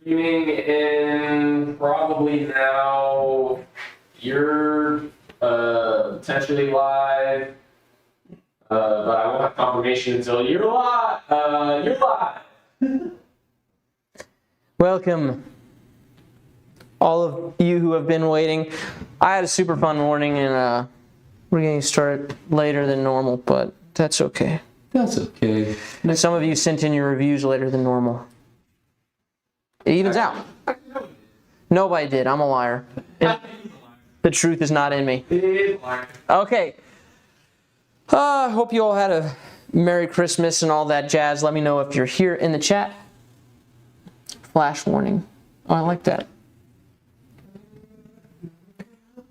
streaming in probably now. You're potentially live, but I won't have confirmation until you're live. You're live. Welcome, all of you who have been waiting. I had a super fun morning, and we're getting started later than normal, but that's okay. That's okay. And some of you sent in your reviews later than normal. It evens out. Nobody did. I'm a liar. The truth is not in me. Okay. Hope you all had a Merry Christmas and all that jazz. Let me know if you're here in the chat. Flash warning. Oh, I like that.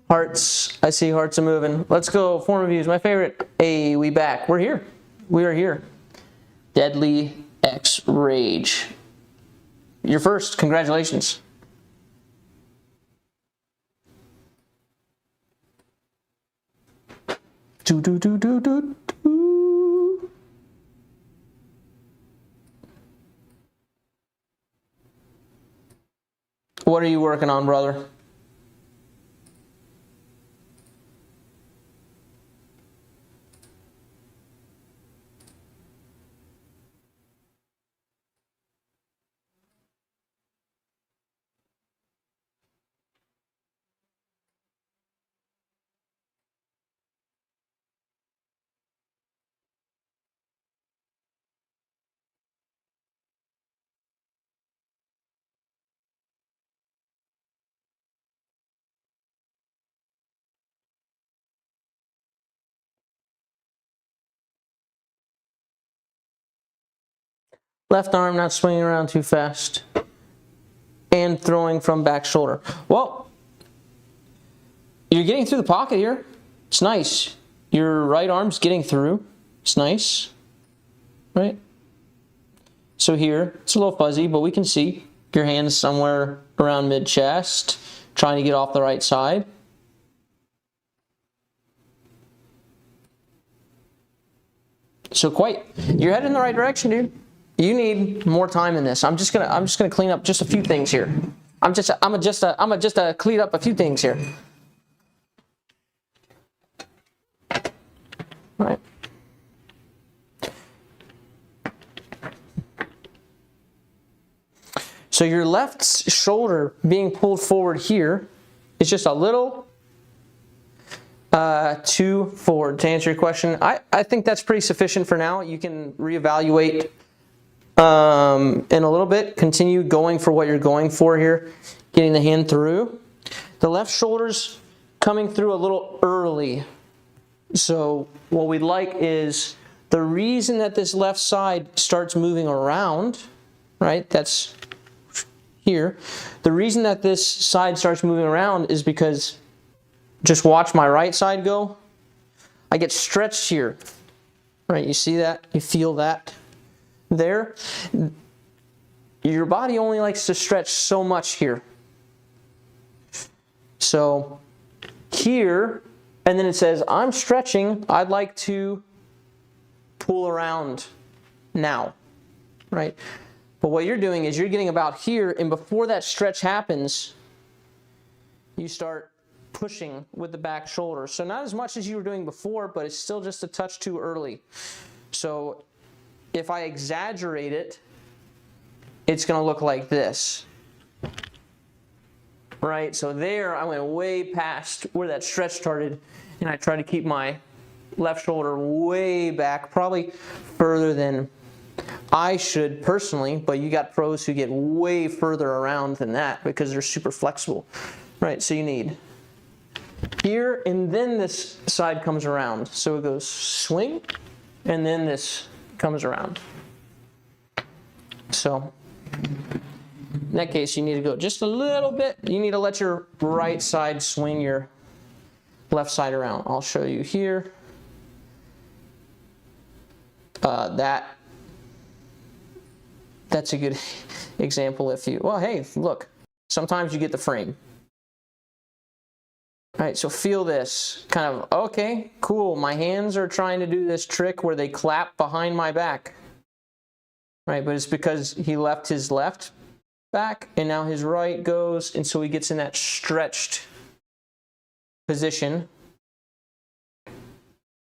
Hearts. I see hearts are moving. Let's go. Form reviews. My favorite. Hey, we back. We're here. We are here. Deadly X Rage. You're first. Congratulations. Do do do do do do. What are you working on, brother? Left arm not swinging around too fast. And throwing from back shoulder. Well, you're getting through the pocket here. It's nice. Your right arm's getting through. It's nice. Right? So here, it's a little fuzzy, but we can see your hands somewhere around mid-chest, trying to get off the right side. So you're heading in the right direction, dude. You need more time in this. I'm just gonna clean up just a few things here. I'm just clean up a few things here. All right. So your left shoulder being pulled forward here is just a little too forward. To answer your question, I think that's pretty sufficient for now. You can reevaluate in a little bit. Continue going for what you're going for here, getting the hand through. The left shoulder's coming through a little early. So what we'd like is the reason that this left side starts moving around, right? That's here. The reason that this side starts moving around is because, just watch my right side go. I get stretched here, right? You see that? You feel that? There, your body only likes to stretch so much here. So here, and then it says, I'm stretching, I'd like to pull around now, right? But what you're doing is you're getting about here, and before that stretch happens, you start pushing with the back shoulder. So not as much as you were doing before, but it's still just a touch too early. So if I exaggerate it, it's going to look like this. Right? So there, I went way past where that stretch started, and I tried to keep my left shoulder way back, probably further than I should personally, but you got pros who get way further around than that because they're super flexible. Right? So you need here, and then this side comes around. So it goes swing, and then this comes around. So in that case, you need to go just a little bit. You need to let your right side swing your left side around. I'll show you here. That's a good example if you, well, hey, look, sometimes you get the frame. All right, so feel this, kind of, okay, cool. My hands are trying to do this trick where they clap behind my back. Right, but it's because he left his left back, and now his right goes, and so he gets in that stretched position.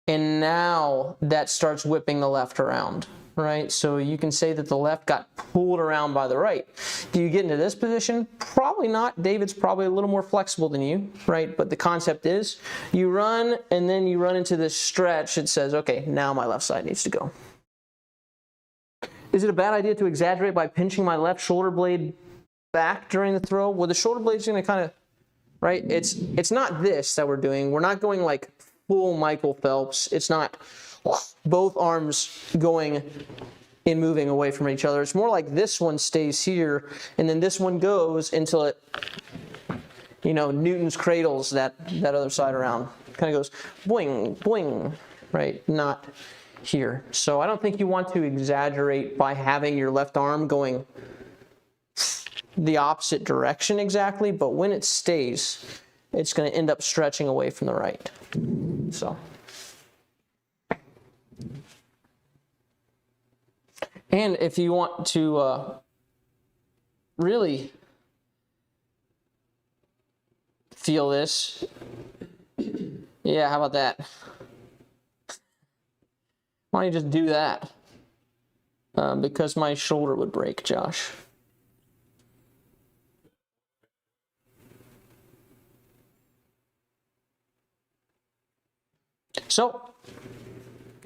And now that starts whipping the left around, right? So you can say that the left got pulled around by the right. Do you get into this position? Probably not. David's probably a little more flexible than you, right? But the concept is you run, and then you run into this stretch. It says, okay, now my left side needs to go. Is it a bad idea to exaggerate by pinching my left shoulder blade back during the throw? Well, the shoulder blade's going to kind of, right? It's not this that we're doing. We're not going like full Michael Phelps. It's not both arms going and moving away from each other. It's more like this one stays here, and then this one goes until it, you know, Newton's cradles that other side around. Kind of goes boing, boing, right? Not here. So I don't think you want to exaggerate by having your left arm going the opposite direction exactly, but when it stays, it's going to end up stretching away from the right. So. And if you want to really feel this, yeah, how about that? Why don't you just do that? Because my shoulder would break, Josh. So,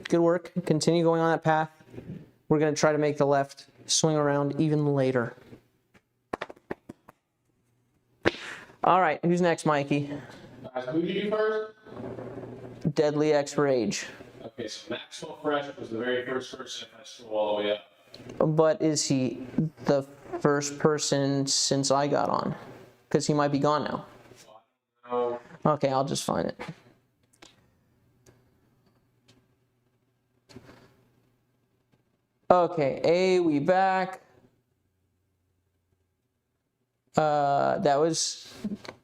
good work. Continue going on that path. We're going to try to make the left swing around even later. All right, who's next, Mikey? Who did you do first? Deadly X Rage. Okay, so Maxwell Fresh was the very first person I scroll all the way up. But is he the first person since I got on? Because he might be gone now. No. Okay, I'll just find it. Okay, A, we back. That was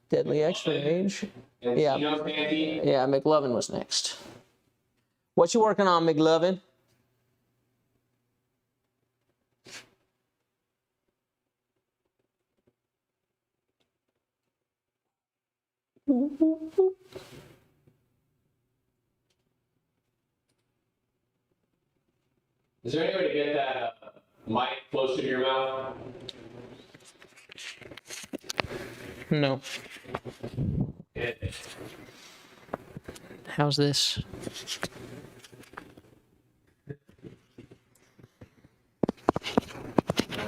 Deadly X Rage. And Yeah. Zeno Santi. Yeah, McLovin was next. What you working on, McLovin? Is there any way to get that mic closer to your mouth? No. It, How's this?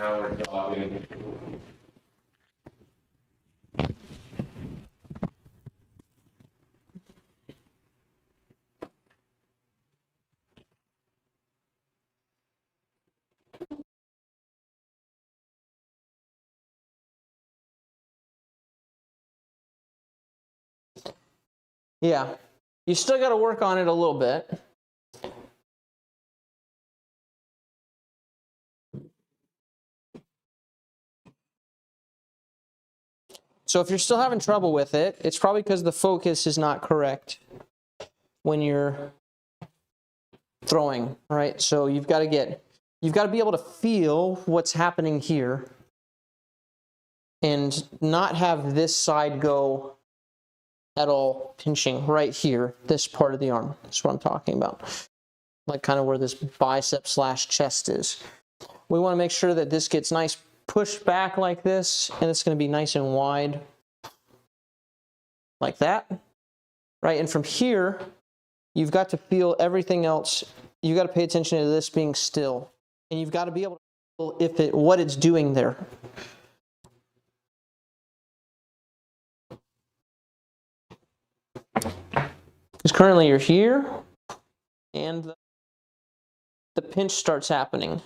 now we're talking. Yeah. You still got to work on it a little bit. So if you're still having trouble with it, it's probably because the focus is not correct when you're throwing, right? So you've got to be able to feel what's happening here and not have this side go at all pinching right here, this part of the arm. That's what I'm talking about. Like kind of where this bicep / chest is. We want to make sure that this gets nice pushed back like this, and it's going to be nice and wide like that, right? And from here, you've got to feel everything else. You've got to pay attention to this being still, and you've got to be able to feel what it's doing there. Because currently you're here, and the pinch starts happening.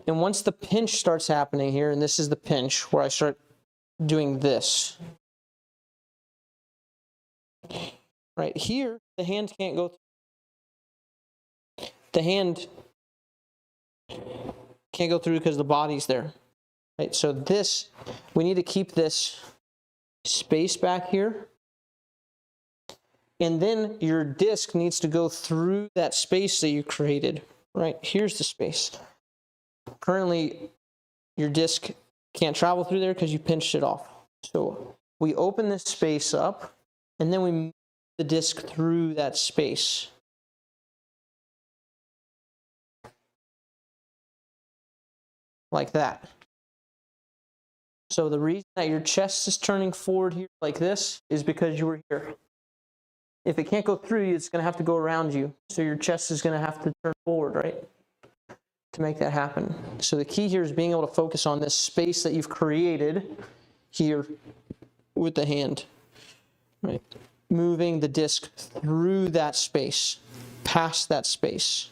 And once the pinch starts happening here, and this is the pinch where I start doing this. Right here, the hand can't go. The hand can't go through because the body's there. Right, so this, we need to keep this space back here. And then your disc needs to go through that space that you created. Right, here's the space. Currently, your disc can't travel through there because you pinched it off. So we open this space up, and then we move the disc through that space. Like that. So the reason that your chest is turning forward here like this is because you were here. If it can't go through you, it's going to have to go around you. So your chest is going to have to turn forward, right? To make that happen. So the key here is being able to focus on this space that you've created here with the hand, right? Moving the disc through that space, past that space.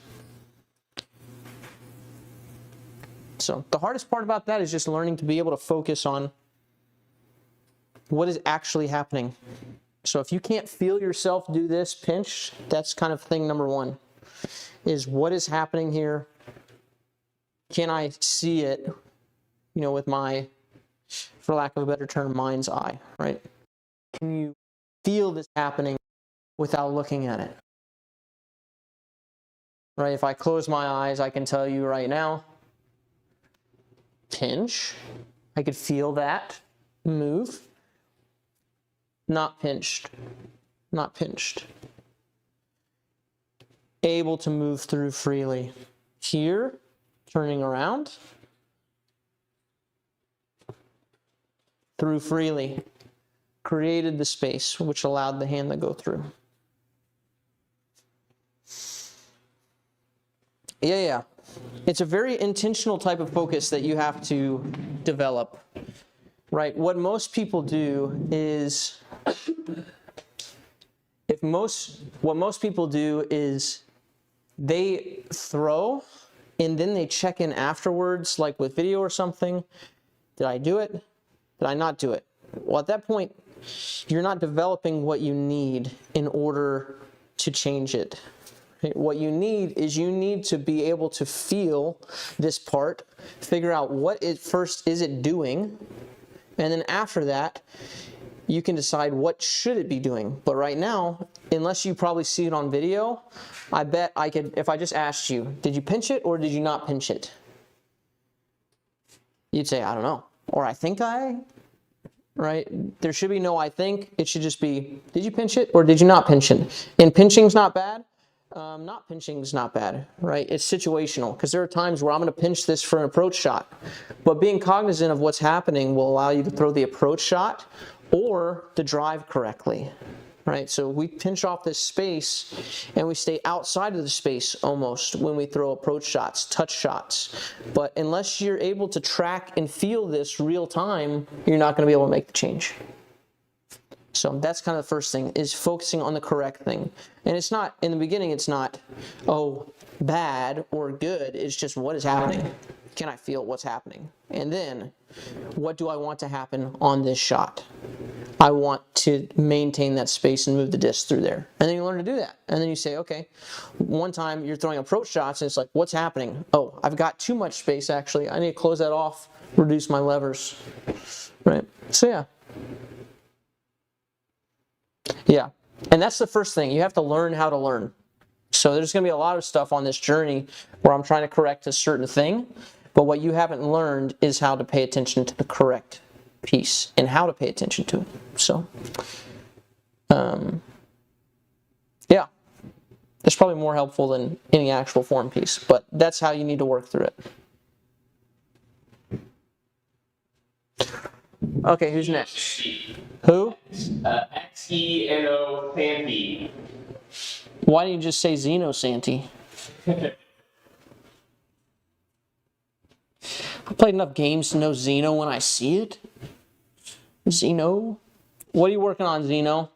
So the hardest part about that is just learning to be able to focus on what is actually happening. So if you can't feel yourself do this pinch, that's kind of thing number one, is what is happening here? Can I see it, you know, with my, for lack of a better term, mind's eye, right? Can you feel this happening without looking at it? Right, if I close my eyes, I can tell you right now, pinch, I could feel that move. Not pinched, not pinched. Able to move through freely. Here, turning around. Through freely. Created the space which allowed the hand to go through. Yeah. It's a very intentional type of focus that you have to develop. Right, what most people do is, what most people do is they throw and then they check in afterwards, like with video or something. Did I do it? Did I not do it? Well, at that point, you're not developing what you need in order to change it. What you need is you need to be able to feel this part, figure out what it first is it doing, and then after that, you can decide what should it be doing. But right now, unless you probably see it on video, I bet I could, if I just asked you, did you pinch it or did you not pinch it? You'd say, I don't know. Or I think right? There should be no I think. It should just be, did you pinch it or did you not pinch it? And pinching's not bad. Not pinching is not bad, right? It's situational, because there are times where I'm going to pinch this for an approach shot, but being cognizant of what's happening will allow you to throw the approach shot or to drive correctly, right? So we pinch off this space and we stay outside of the space almost when we throw approach shots, touch shots. But unless you're able to track and feel this real time, you're not going to be able to make the change. So that's kind of the first thing, is focusing on the correct thing. And it's not, in the beginning, it's not, oh, bad or good. It's just what is happening. Can I feel what's happening? And then, what do I want to happen on this shot? I want to maintain that space and move the disc through there. And then you learn to do that. And then you say, okay, one time you're throwing approach shots and it's like, what's happening? Oh, I've got too much space actually. I need to close that off, reduce my levers, right? So yeah. Yeah, and that's the first thing. You have to learn how to learn. So there's going to be a lot of stuff on this journey where I'm trying to correct a certain thing, but what you haven't learned is how to pay attention to the correct piece and how to pay attention to it. So, yeah, that's probably more helpful than any actual form piece, but that's how you need to work through it. Okay, who's next? Who? Zeno Santi. Why didn't you just say Zeno Santi? I played enough games to know Zeno when I see it. Zeno? What are you working on, Zeno?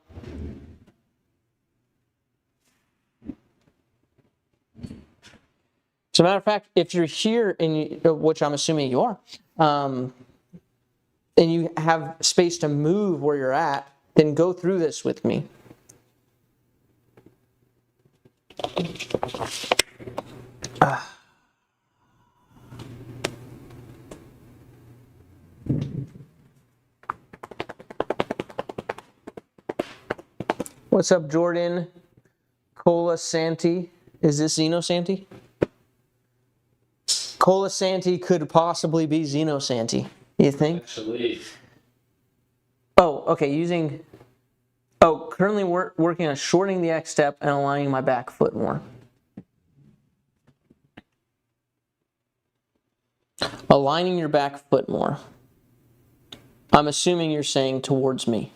As a matter of fact, if you're here, which I'm assuming you are, and you have space to move where you're at, then go through this with me. What's up, Jordan? Cola Santi. Is this Zeno Santi? Cola Santi could possibly be Zeno Santi, you think? Actually, Oh, okay, currently working on shortening the X step and aligning my back foot more. Aligning your back foot more. I'm assuming you're saying towards me.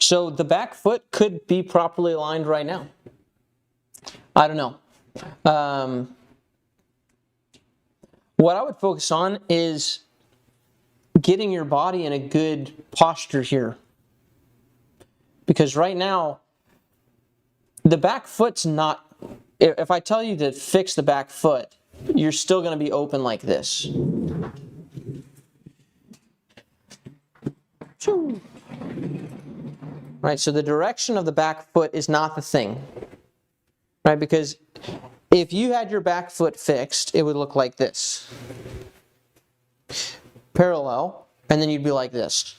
So the back foot could be properly aligned right now. I don't know. What I would focus on is getting your body in a good posture here. Because right now, the back foot's not, if I tell you to fix the back foot, you're still going to be open like this. Right, so the direction of the back foot is not the thing. Right, because if you had your back foot fixed, it would look like this. Parallel, and then you'd be like this.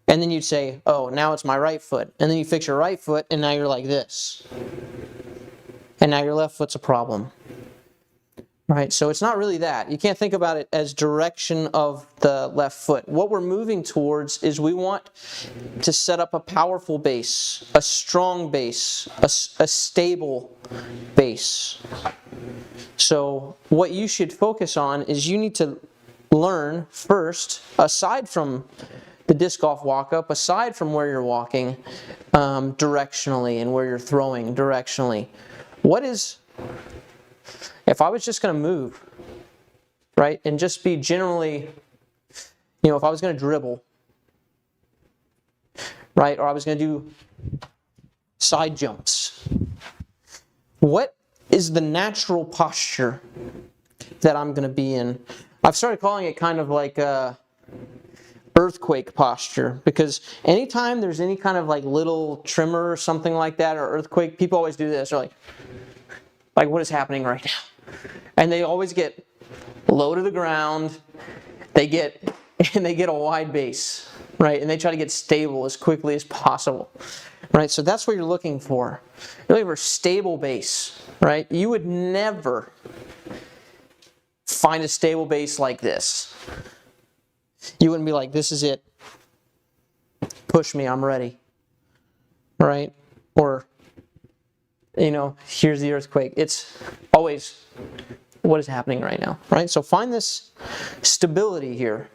And then you'd say, oh, now it's my right foot. And then you fix your right foot, and now you're like this. And now your left foot's a problem. Right, so it's not really that. You can't think about it as direction of the left foot. What we're moving towards is we want to set up a powerful base, a strong base, a stable base. So what you should focus on is you need to learn first, aside from the disc golf walk-up, aside from where you're walking directionally and where you're throwing directionally, if I was just going to move, right, and just be generally, if I was going to dribble, right, or I was going to do side jumps, what is the natural posture that I'm going to be in? I've started calling it kind of like a earthquake posture, because anytime there's any kind of like little tremor or something like that, or earthquake, people always do this. They're like what is happening right now? And they always get low to the ground. They get a wide base, right? And they try to get stable as quickly as possible, right? So that's what you're looking for. You're looking for a stable base, right? You would never find a stable base like this. You wouldn't be like, this is it. Push me, I'm ready, right? Or, here's the earthquake. It's always what is happening right now, right? So find this stability here.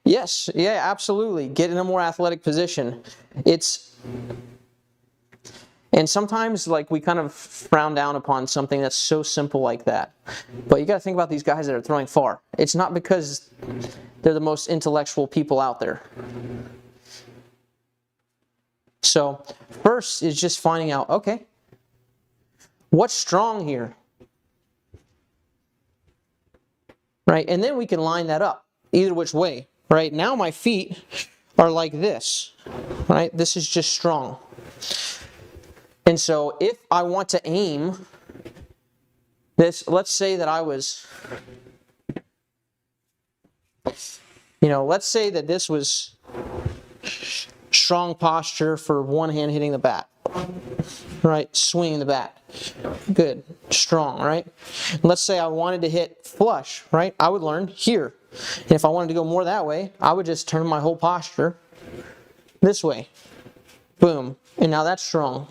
Yes, yeah, absolutely. Get in a more athletic position. And sometimes we kind of frown down upon something that's so simple like that. But you got to think about these guys that are throwing far. It's not because they're the most intellectual people out there. So first is just finding out, okay, what's strong here? Right? And then we can line that up either which way. Right? Now my feet are like this. Right? This is just strong. And so if I want to aim this, let's say that I was, let's say that this was strong posture for one hand hitting the bat, right? Swinging the bat. Good. Strong, right? Let's say I wanted to hit flush, right? I would learn here. And if I wanted to go more that way, I would just turn my whole posture this way. Boom. And now that's strong.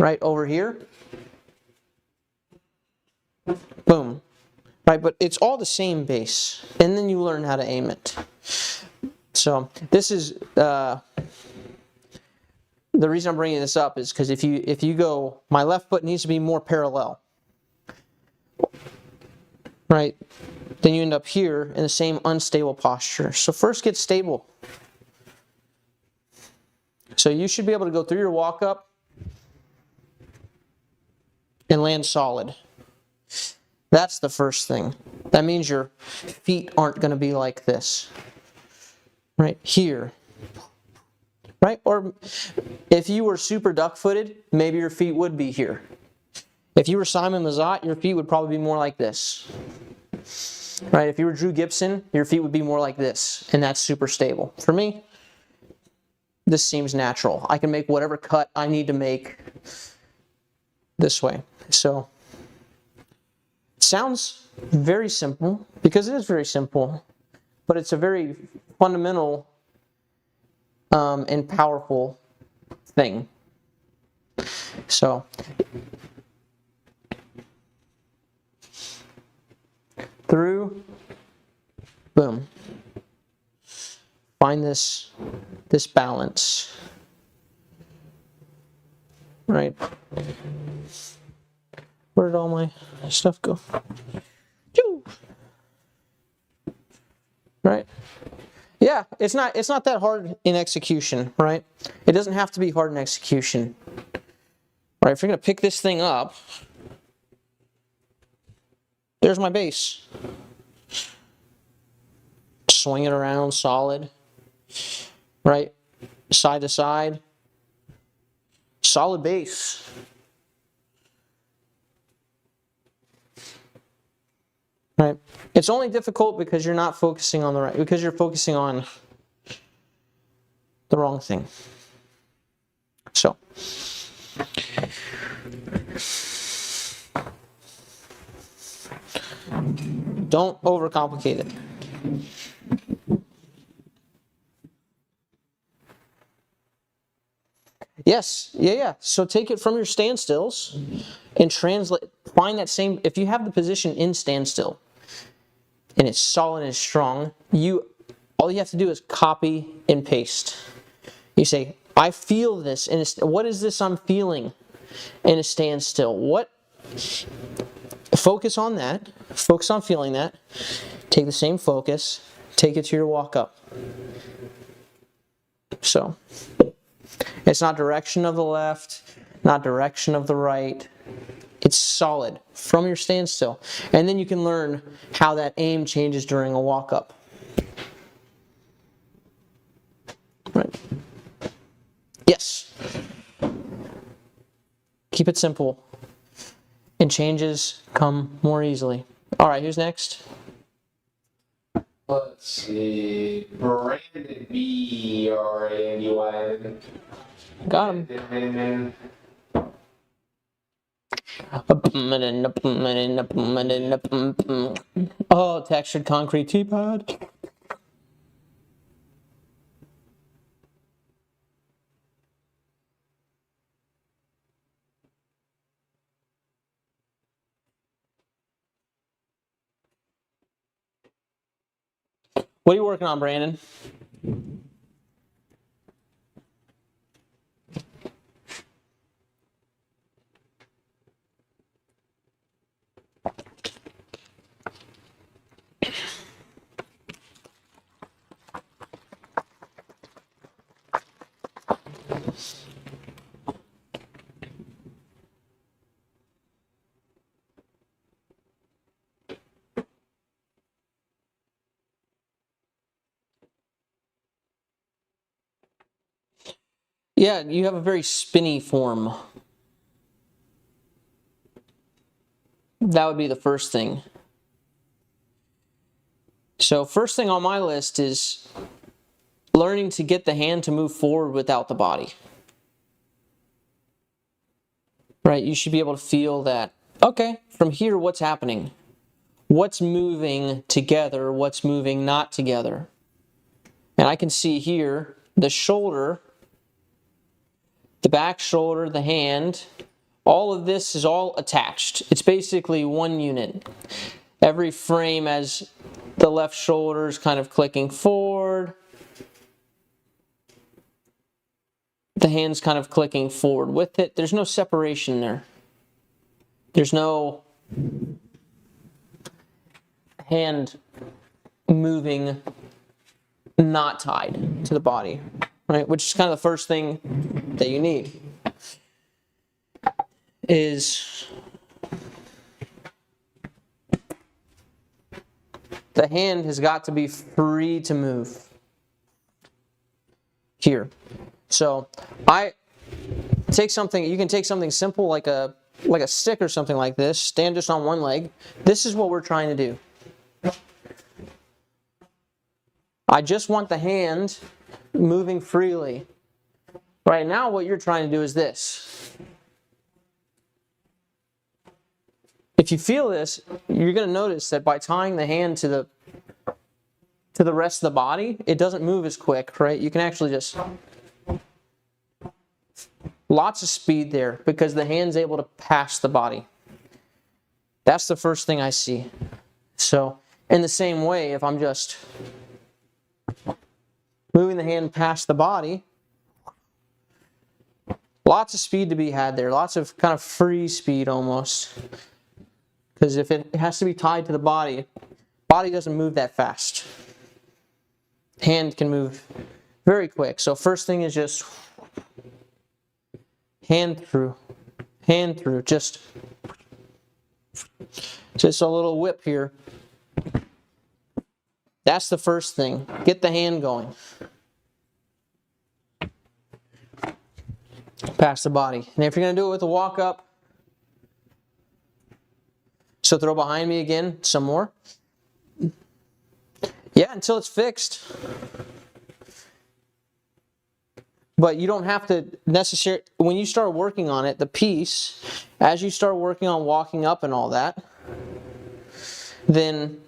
Right over here. Boom. Right, but it's all the same base. And then you learn how to aim it. So this is the reason I'm bringing this up is because if you go, my left foot needs to be more parallel, right? Then you end up here in the same unstable posture. So first get stable. So you should be able to go through your walk up and land solid. That's the first thing. That means your feet aren't going to be like this. Right here. right? Or if you were super duck-footed, maybe your feet would be here. If you were Simon Lizotte, your feet would probably be more like this. Right? If you were Drew Gibson, your feet would be more like this, and that's super stable. For me, this seems natural. I can make whatever cut I need to make this way. So, it sounds very simple, because it is very simple, but it's a very fundamental and powerful thing. So, through, boom. Find this balance, right? Where did all my stuff go? Right? Yeah, it's not that hard in execution, right? It doesn't have to be hard in execution. Right? If you're gonna pick this thing up, there's my base. Swing it around solid. Right? Side to side. Solid base. Right? It's only difficult because you're not focusing on the right, because you're focusing on the wrong thing. So, don't overcomplicate it. Yes, yeah. So take it from your standstills and find that same, if you have the position in standstill and it's solid and strong, all you have to do is copy and paste. You say, I feel this, and what is this I'm feeling in a standstill? Focus on that, focus on feeling that, take the same focus, take it to your walk up. So, it's not direction of the left, not direction of the right. It's solid from your standstill. And then you can learn how that aim changes during a walk up. Right. Yes. Keep it simple. And changes come more easily. All right, who's next? Let's see. Brandon B. R-A-N-D-Y-N. Got him. Oh, textured concrete teapot. What are you working on, Brandon? Yeah, you have a very spinny form. That would be the first thing. So first thing on my list is learning to get the hand to move forward without the body. Right? You should be able to feel that, okay, from here, what's happening? What's moving together? What's moving not together? And I can see here the shoulder, the back shoulder, the hand, all of this is all attached. It's basically one unit. Every frame as the left shoulder is kind of clicking forward. The hand's kind of clicking forward with it. There's no separation there. There's no hand moving not tied to the body, right? Which is kind of the first thing that you need. Is the hand has got to be free to move. Here. So I take something, you can take something simple like a stick or something like this, stand just on one leg. This is what we're trying to do. I just want the hand moving freely. Right now what you're trying to do is this. If you feel this, you're going to notice that by tying the hand to the rest of the body, it doesn't move as quick, right? You can actually just, lots of speed there because the hand's able to pass the body. That's the first thing I see. So in the same way, if I'm just moving the hand past the body, lots of speed to be had there, lots of kind of free speed almost. Because if it has to be tied to the body doesn't move that fast. Hand can move very quick. So first thing is just hand through, just a little whip here. That's the first thing. Get the hand going. Past the body. And if you're going to do it with a walk up, so throw behind me again, some more. Yeah, until it's fixed. But you don't have to necessarily, when you start working on it, the piece, as you start working on walking up and all that, then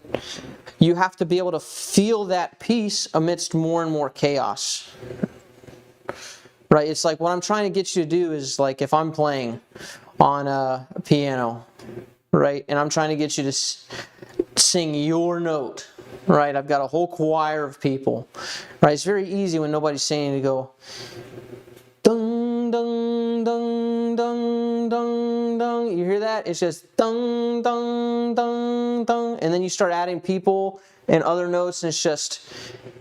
you have to be able to feel that piece amidst more and more chaos. Right? It's like what I'm trying to get you to do is like if I'm playing on a piano, right? And I'm trying to get you to sing your note, right? I've got a whole choir of people, right? It's very easy when nobody's singing to go, dung, dung, dung, dung, dung, dung. You hear that? It's just dung, dung, dung, dung. And then you start adding people and other notes, and it's just,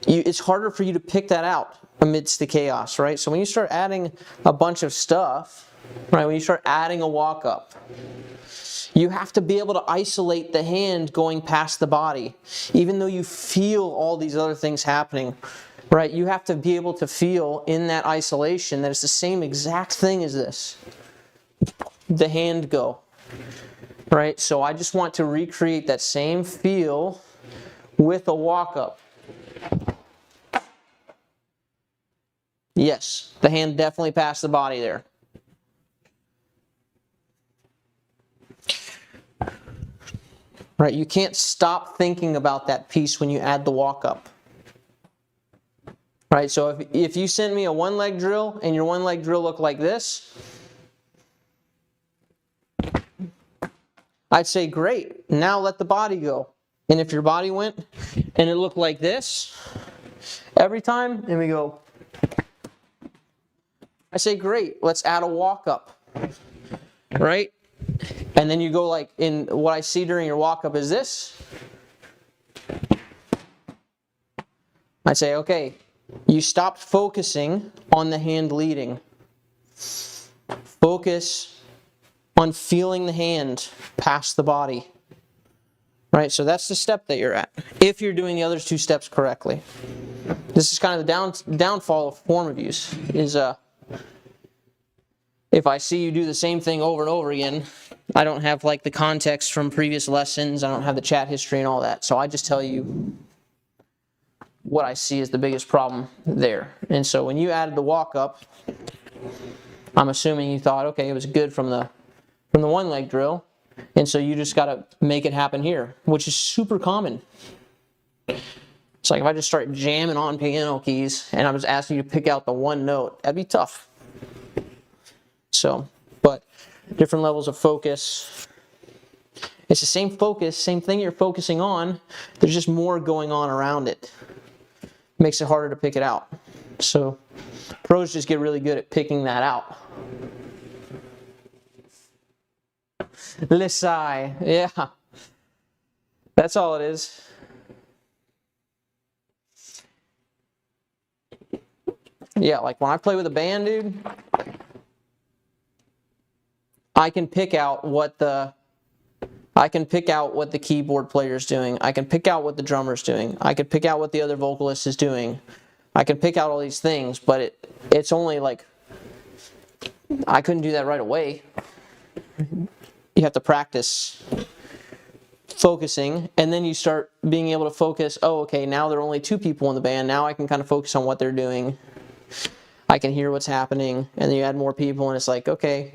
it's harder for you to pick that out amidst the chaos, right? So when you start adding a bunch of stuff, right? When you start adding a walk up, you have to be able to isolate the hand going past the body. Even though you feel all these other things happening, right? You have to be able to feel in that isolation that it's the same exact thing as this. The hand go, right? So I just want to recreate that same feel with a walk up. Yes, the hand definitely passed the body there. Right, you can't stop thinking about that piece when you add the walk up. Right, so if you sent me a one leg drill and your one leg drill looked like this, I'd say great, now let the body go. And if your body went and it looked like this every time, and we go, I say great, let's add a walk up. Right? And then you go like, in what I see during your walk-up is this. I say, okay, you stopped focusing on the hand leading. Focus on feeling the hand past the body. Right, so that's the step that you're at, if you're doing the other two steps correctly. This is kind of the downfall of form reviews, is if I see you do the same thing over and over again, I don't have like the context from previous lessons, I don't have the chat history and all that, so I just tell you what I see is the biggest problem there. And so when you added the walk up, I'm assuming you thought, okay, it was good from the one leg drill, and so you just got to make it happen here, which is super common. It's like if I just start jamming on piano keys and I'm just asking you to pick out the one note, that'd be tough. So, but different levels of focus. It's the same focus, same thing you're focusing on, there's just more going on around it. Makes it harder to pick it out. So pros just get really good at picking that out. Lissai, yeah. That's all it is. Yeah, like when I play with a band, dude, I can pick out what the keyboard player's doing. I can pick out what the drummer's doing. I can pick out what the other vocalist is doing I can pick out all these things, but it's only like, I couldn't do that right away. You have to practice focusing, and then you start being able to focus. Oh, okay, now there are only 2 people in the band. Now I can kind of focus on what they're doing. I can hear what's happening, and then you add more people, and it's like, okay.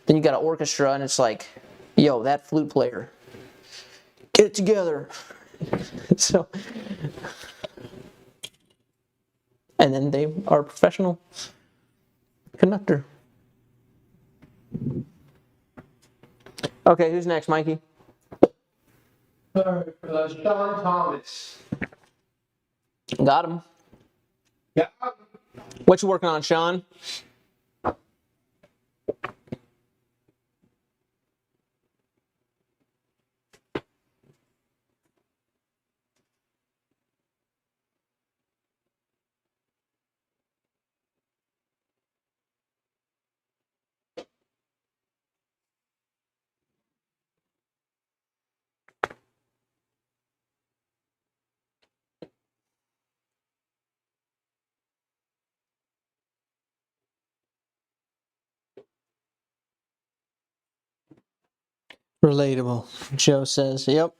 Then you got an orchestra, and it's like, yo, that flute player, get it together. So, and then they are a professional conductor. Okay, who's next, Mikey? Sean Thomas. Got him. Yeah. What you working on, Sean? Relatable, Joe says. Yep.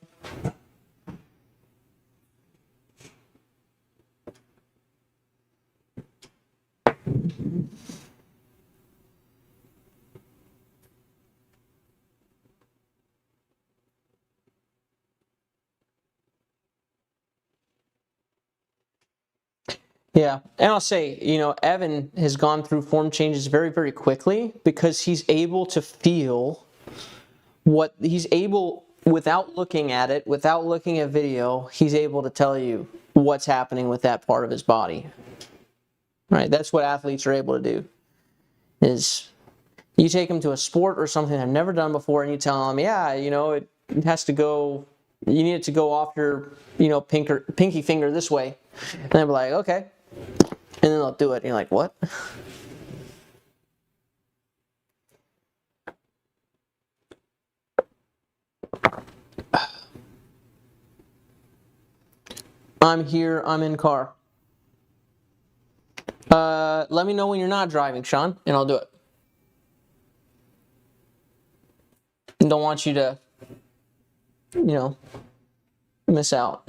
Yeah, and I'll say, Evan has gone through form changes very, very quickly because he's able to feel what he's able, without looking at it, without looking at video, he's able to tell you what's happening with that part of his body. Right? That's what athletes are able to do. Is you take them to a sport or something they've never done before, and you tell them, yeah, it has to go. You need it to go off your, pinky finger this way, and they'll be like, okay. And then they'll do it, and you're like, what? I'm here, I'm in car. Let me know when you're not driving, Sean, and I'll do it. And don't want you to, miss out.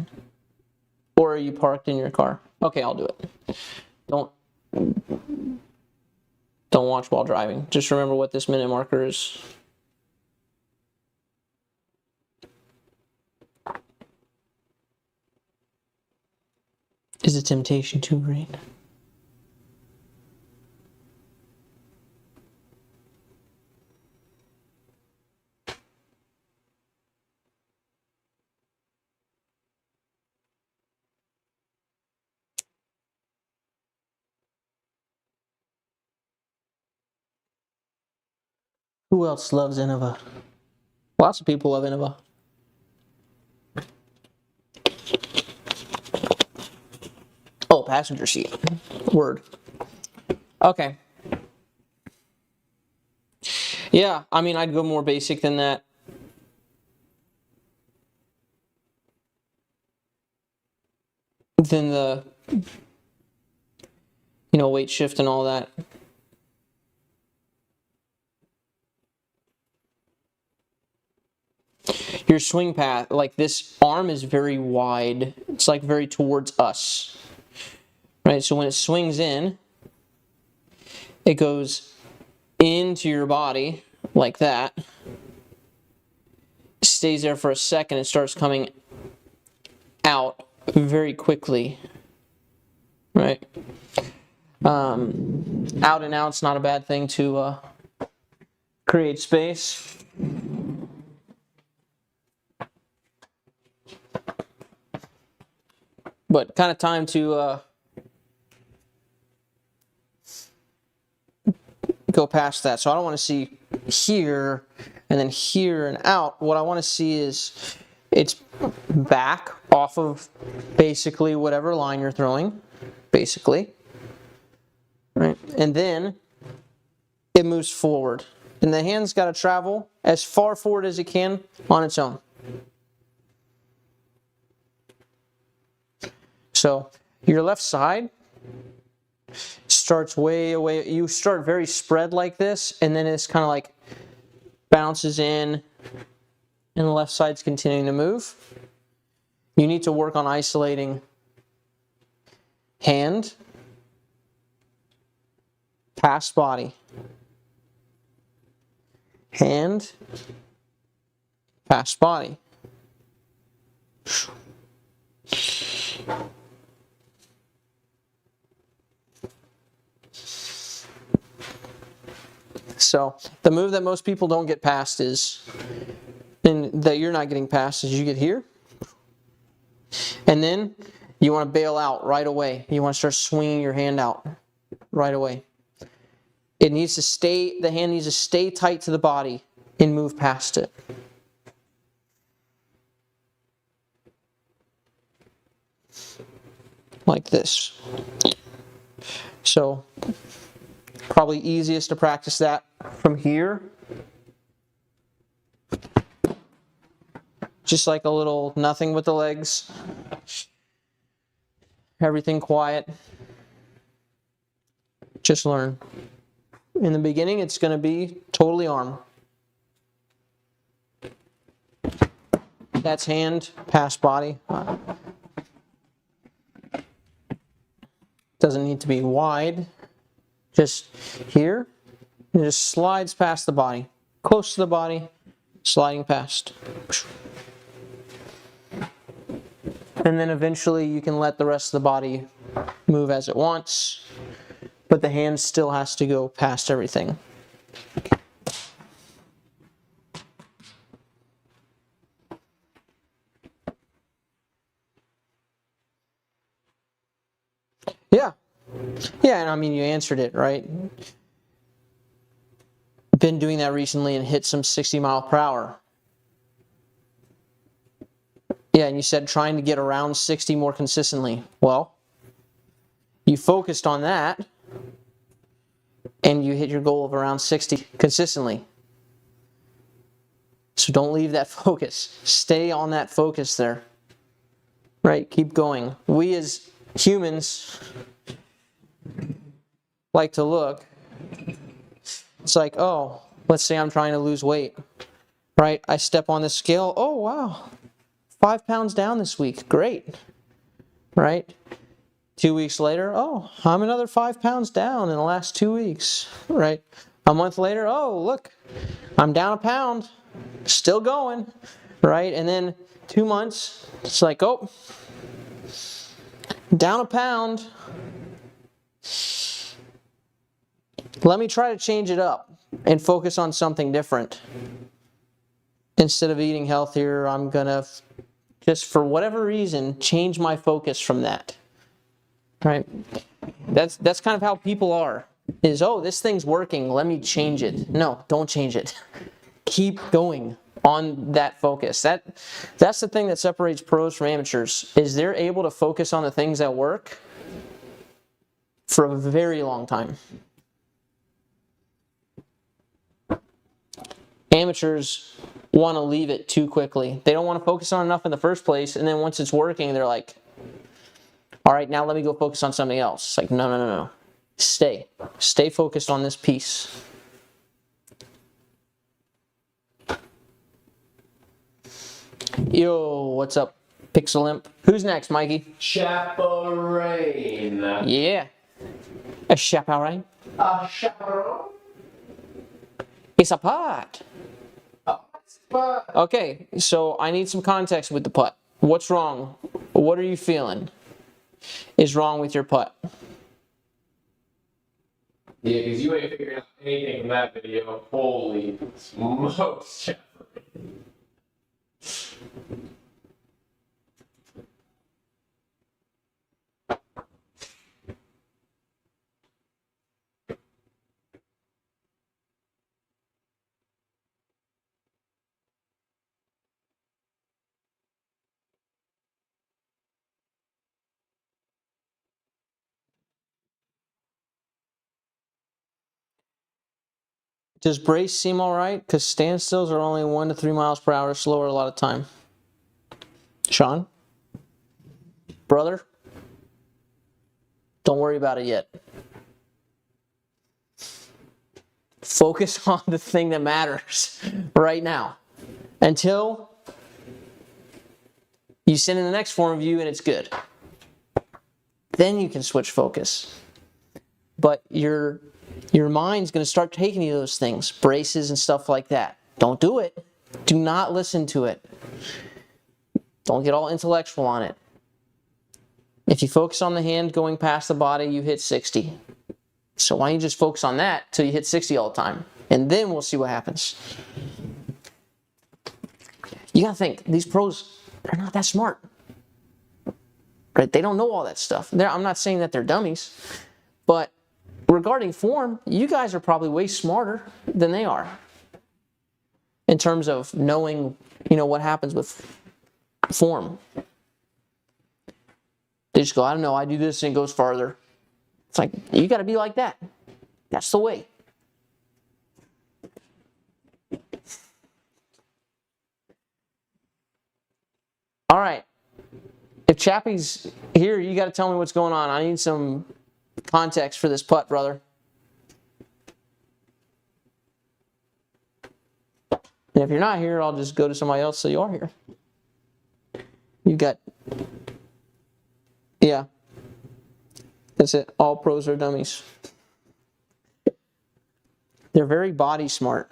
Or are you parked in your car? Okay, I'll do it. Don't watch while driving. Just remember what this minute marker is. Is a temptation too great? Who else loves Innova? Lots of people love Innova. Oh, passenger seat. Word. Okay. Yeah, I'd go more basic than that. Than the, weight shift and all that. Your swing path, like this arm is very wide. It's like very towards us. Right? So when it swings in, it goes into your body like that. Stays there for a second and starts coming out very quickly. Right? Out and out's not a bad thing to create space. But kind of time to go past that. So I don't want to see here and then here and out. What I want to see is it's back off of basically whatever line you're throwing, basically. Right? And then it moves forward. And the hand's got to travel as far forward as it can on its own. So your left side starts way away. You start very spread like this, and then it's kind of like bounces in, and the left side's continuing to move. You need to work on isolating hand, past body, hand, past body. So the move that most people don't get past is, and that you're not getting past, is you get here, and then you want to bail out right away. You want to start swinging your hand out right away. It needs to stay, the hand needs to stay tight to the body and move past it. Like this. So, probably easiest to practice that from here. Just like a little nothing with the legs. Everything quiet. Just learn. In the beginning, it's going to be totally arm. That's hand, past body. Doesn't need to be wide. Just here. It just slides past the body. Close to the body, sliding past. And then eventually you can let the rest of the body move as it wants, but the hand still has to go past everything. Yeah. Yeah, and I mean, you answered it, right? Been doing that recently and hit some 60 mile per hour. Yeah, and you said trying to get around 60 more consistently. Well, you focused on that, and you hit your goal of around 60 consistently. So don't leave that focus. Stay on that focus there. Right, keep going. We as humans like to look. It's like, oh, let's say I'm trying to lose weight. Right, I step on the scale. Oh, wow. 5 pounds down this week. Great. Right? 2 weeks later, oh, I'm another 5 pounds down in the last 2 weeks. Right? A month later, oh, look, I'm down a pound. Still going. Right? And then 2 months, it's like, oh, down a pound. Let me try to change it up and focus on something different. Instead of eating healthier, I'm going to just for whatever reason, change my focus from that. Right? That's kind of how people are. Is, oh, this thing's working, let me change it. No, don't change it. Keep going on that focus. That's the thing that separates pros from amateurs, is they're able to focus on the things that work for a very long time. Amateurs want to leave it too quickly. They don't want to focus on enough in the first place, and then once it's working, they're like, all right, now let me go focus on something else. It's like, no. Stay focused on this piece. Yo, what's up, Pixel Imp? Who's next, Mikey? Chapain. Yeah. A chapain? A chapain. It's a putt. Okay, so I need some context with the putt. What's wrong? What are you feeling is wrong with your putt? Yeah, because you ain't figuring out anything from that video. Holy smokes, Chapain. Does brace seem all right? Because standstills are only 1 to 3 miles per hour slower a lot of time. Sean? Brother? Don't worry about it yet. Focus on the thing that matters right now until you send in the next form review and it's good. Then you can switch focus. But your mind's going to start taking you to those things, braces and stuff like that. Don't do it. Do not listen to it. Don't get all intellectual on it. If you focus on the hand going past the body, you hit 60. So why don't you just focus on that till you hit 60 all the time? And then we'll see what happens. You gotta think, these pros, they're not that smart. Right? They don't know all that stuff. I'm not saying that they're dummies, but regarding form, you guys are probably way smarter than they are. In terms of knowing, what happens with form. They just go, I don't know, I do this and it goes farther. It's like, you got to be like that. That's the way. All right. If Chappie's here, you got to tell me what's going on. I need some context for this putt, brother. And if you're not here, I'll just go to somebody else so you are here. You got... Yeah. That's it. All pros are dummies. They're very body smart.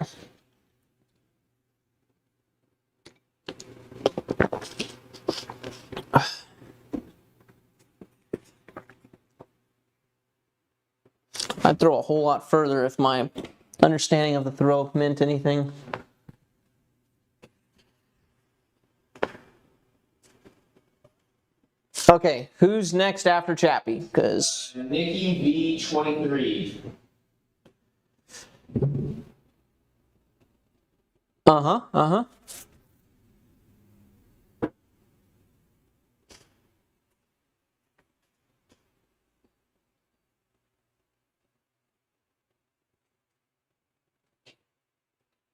I'd throw a whole lot further if my understanding of the throw meant anything. Okay, who's next after Chappie? Because Nikki V23. Uh-huh.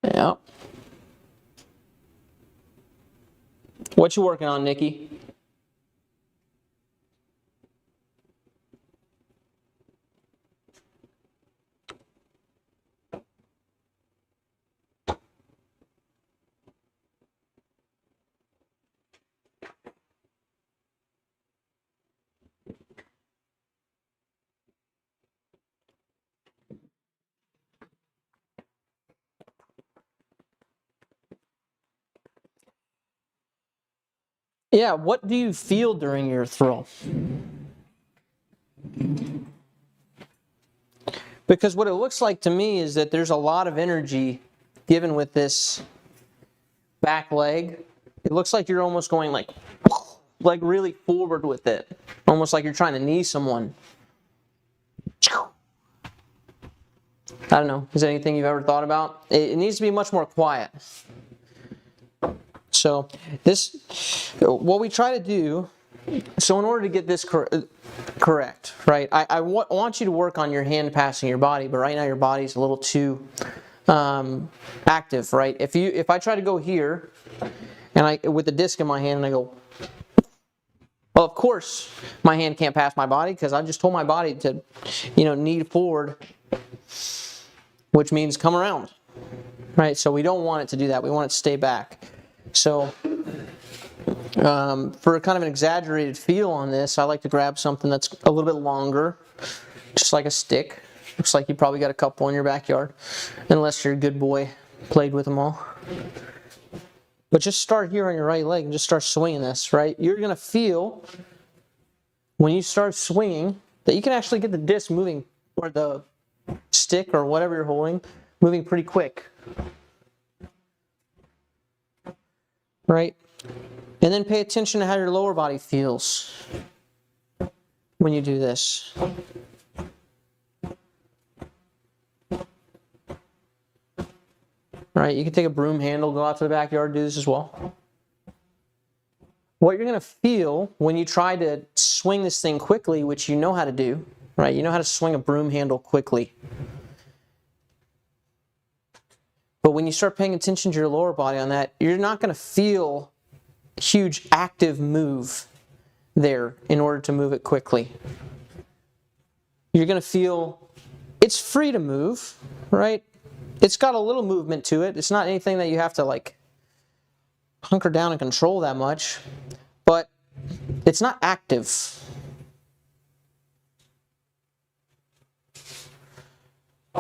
Yeah. What you working on, Nikki? Yeah, what do you feel during your throw? Because what it looks like to me is that there's a lot of energy given with this back leg. It looks like you're almost going like really forward with it. Almost like you're trying to knee someone. I don't know. Is there anything you've ever thought about? It needs to be much more quiet. So what we try to do, so in order to get this correct, right, I want you to work on your hand passing your body, but right now your body's a little too active, right? If I try to go here, and with the disc in my hand, and I go, well, of course, my hand can't pass my body because I just told my body to, knee forward, which means come around, right? So we don't want it to do that. We want it to stay back. So for kind of an exaggerated feel on this, I like to grab something that's a little bit longer, just like a stick. Looks like you probably got a couple in your backyard, unless you're a good boy, played with them all. But just start here on your right leg and just start swinging this, right? You're going to feel, when you start swinging, that you can actually get the disc moving, or the stick or whatever you're holding, moving pretty quick. Right? And then pay attention to how your lower body feels when you do this. Right? You can take a broom handle, go out to the backyard, do this as well. What you're going to feel when you try to swing this thing quickly, which you know how to do, right? You know how to swing a broom handle quickly. But when you start paying attention to your lower body on that, you're not going to feel a huge active move there in order to move it quickly. you're going to feel it's free to move, right? It's got a little movement to it. It's not anything that you have to like hunker down and control that much, but it's not active.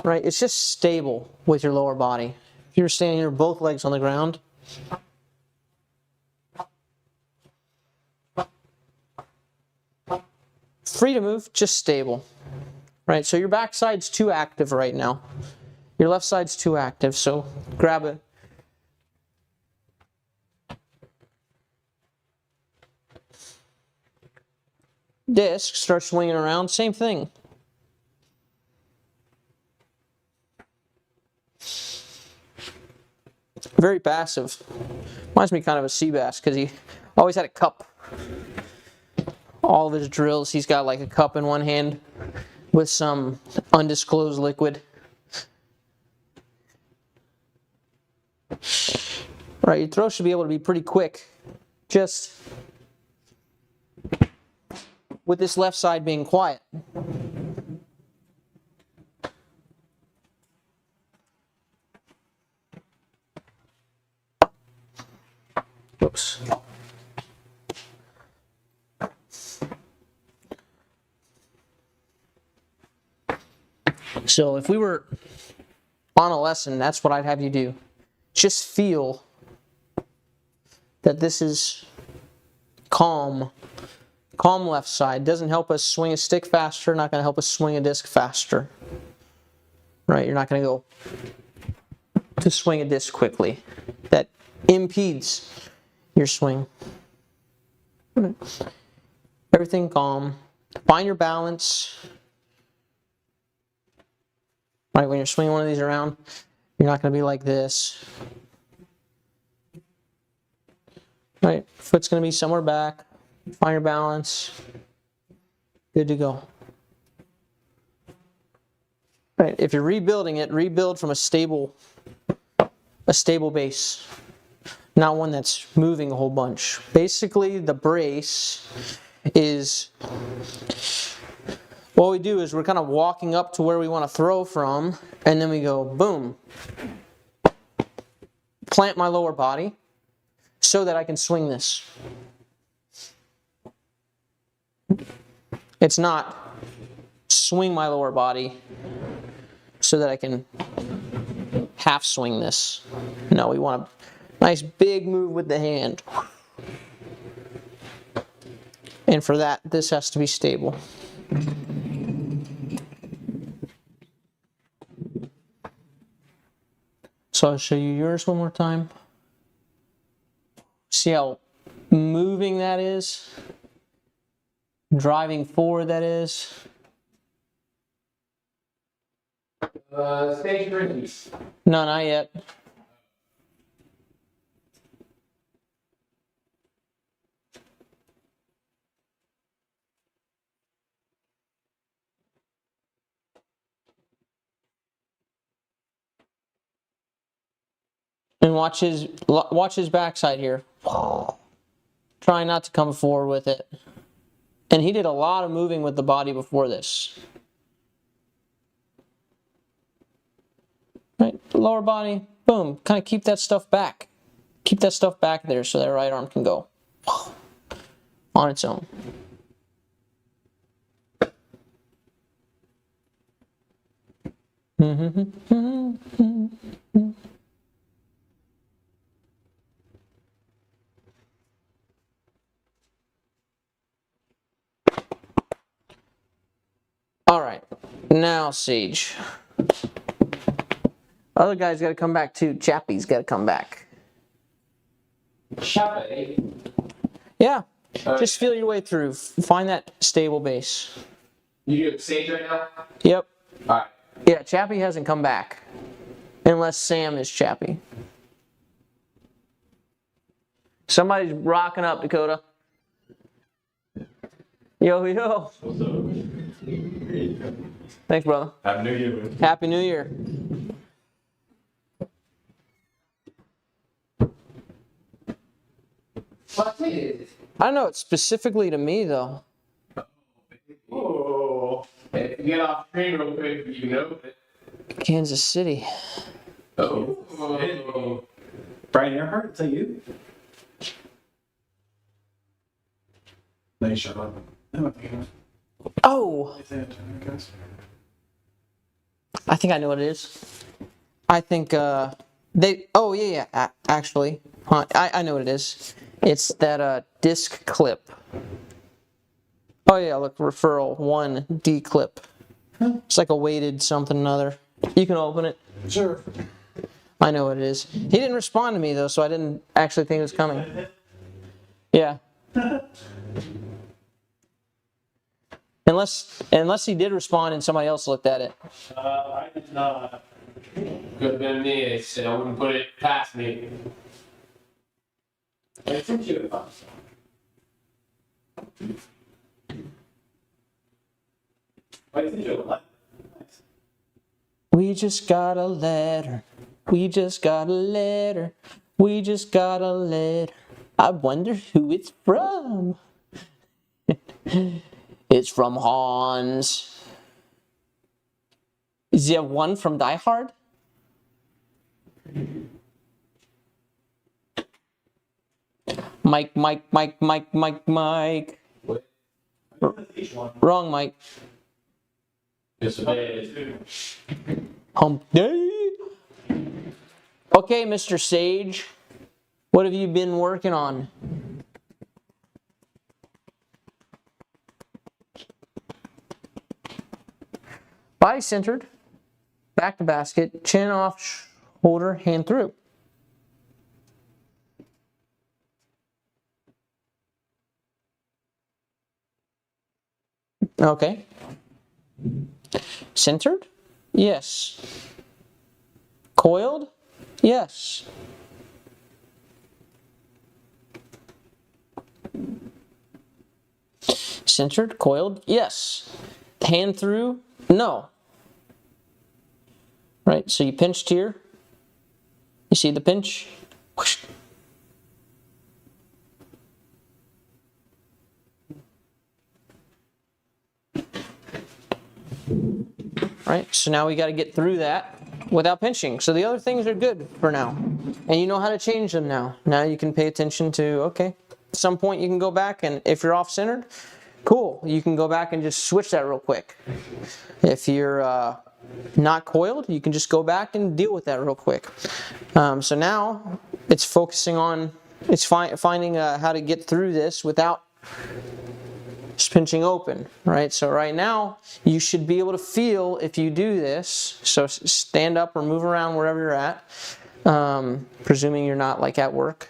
Right? It's just stable with your lower body. If you're standing here, both legs on the ground, free to move, just stable. Right? So your back side's too active right now. Your left side's too active, so grab it. Disc, start swinging around, same thing. Very passive. Reminds me kind of of sea bass because he always had a cup. All of his drills, he's got like a cup in one hand with some undisclosed liquid. Right, your throw should be able to be pretty quick. Just with this left side being quiet. Oops. So if we were on a lesson, that's what I'd have you do. Just feel that this is calm. Calm left side. Doesn't help us swing a stick faster, not going to help us swing a disc faster. Right? You're not going to go to swing a disc quickly. That impedes your swing. Right. Everything calm. Find your balance. Right, when you're swinging one of these around, you're not going to be like this. Right, foot's going to be somewhere back. Find your balance. Good to go. Right, if you're rebuilding it, rebuild from a stable base, not one that's moving a whole bunch. Basically, the brace is, what we do is we're kind of walking up to where we want to throw from, and then we go boom. Plant my lower body so that I can swing this. It's not swing my lower body so that I can half swing this. No, we want a nice big move with the hand. And for that, this has to be stable. So I'll show you yours one more time. See how moving that is? Driving forward that is? Stage release. No, not yet. And watch his backside here. Try not to come forward with it. And he did a lot of moving with the body before this. Right, lower body, boom. Kind of keep that stuff back. Keep that stuff back there so that right arm can go on its own. All right, now Sage. Other guy's got to come back too. Chappie's got to come back. Chapain. Yeah, just feel your way through. Find that stable base. You do stage right now? Yep. Alright. Yeah, Chappie hasn't come back. Unless Sam is Chappie. Somebody's rocking up, Dakota. Yo, yo. What's up? Thanks, brother. Happy New Year, man. Happy New Year. What is it? I don't know, it's specifically to me, though. Oh. If get off screen real quick, you know it. Kansas City. Oh. Brian Earhart, is that you? Nice shot. Oh, I think I know what it is. I think they. Oh yeah. Actually, I know what it is. It's that disc clip. Oh yeah, look, referral 1D clip. It's like a weighted something another. You can open it. Sure. I know what it is. He didn't respond to me though, so I didn't actually think it was coming. Yeah. Unless he did respond and somebody else looked at it. I did not. Could have been me, so I wouldn't put it past me. I sent you a box. Why did you do it? We just got a letter. We just got a letter. We just got a letter. I wonder who it's from. It's from Hans. Is there one from Die Hard? Mike. What? Wrong Mike. Yes, it is. Hump day. Okay, Mr. Sage. What have you been working on? Body centered, back to basket, chin off, shoulder, hand through. Okay. Centered? Yes. Coiled? Yes. Centered, coiled? Yes. Hand through? No. Right, so you pinched here. You see the pinch? Whoosh. Right, so now we got to get through that without pinching. So the other things are good for now. And you know how to change them now. Now you can pay attention to, okay, at some point you can go back and if you're off-centered, cool. You can go back and just switch that real quick. If you're not coiled, you can just go back and deal with that real quick. So now it's focusing on, it's finding how to get through this without just pinching open, right? So right now, you should be able to feel if you do this. So stand up or move around wherever you're at, presuming you're not like at work.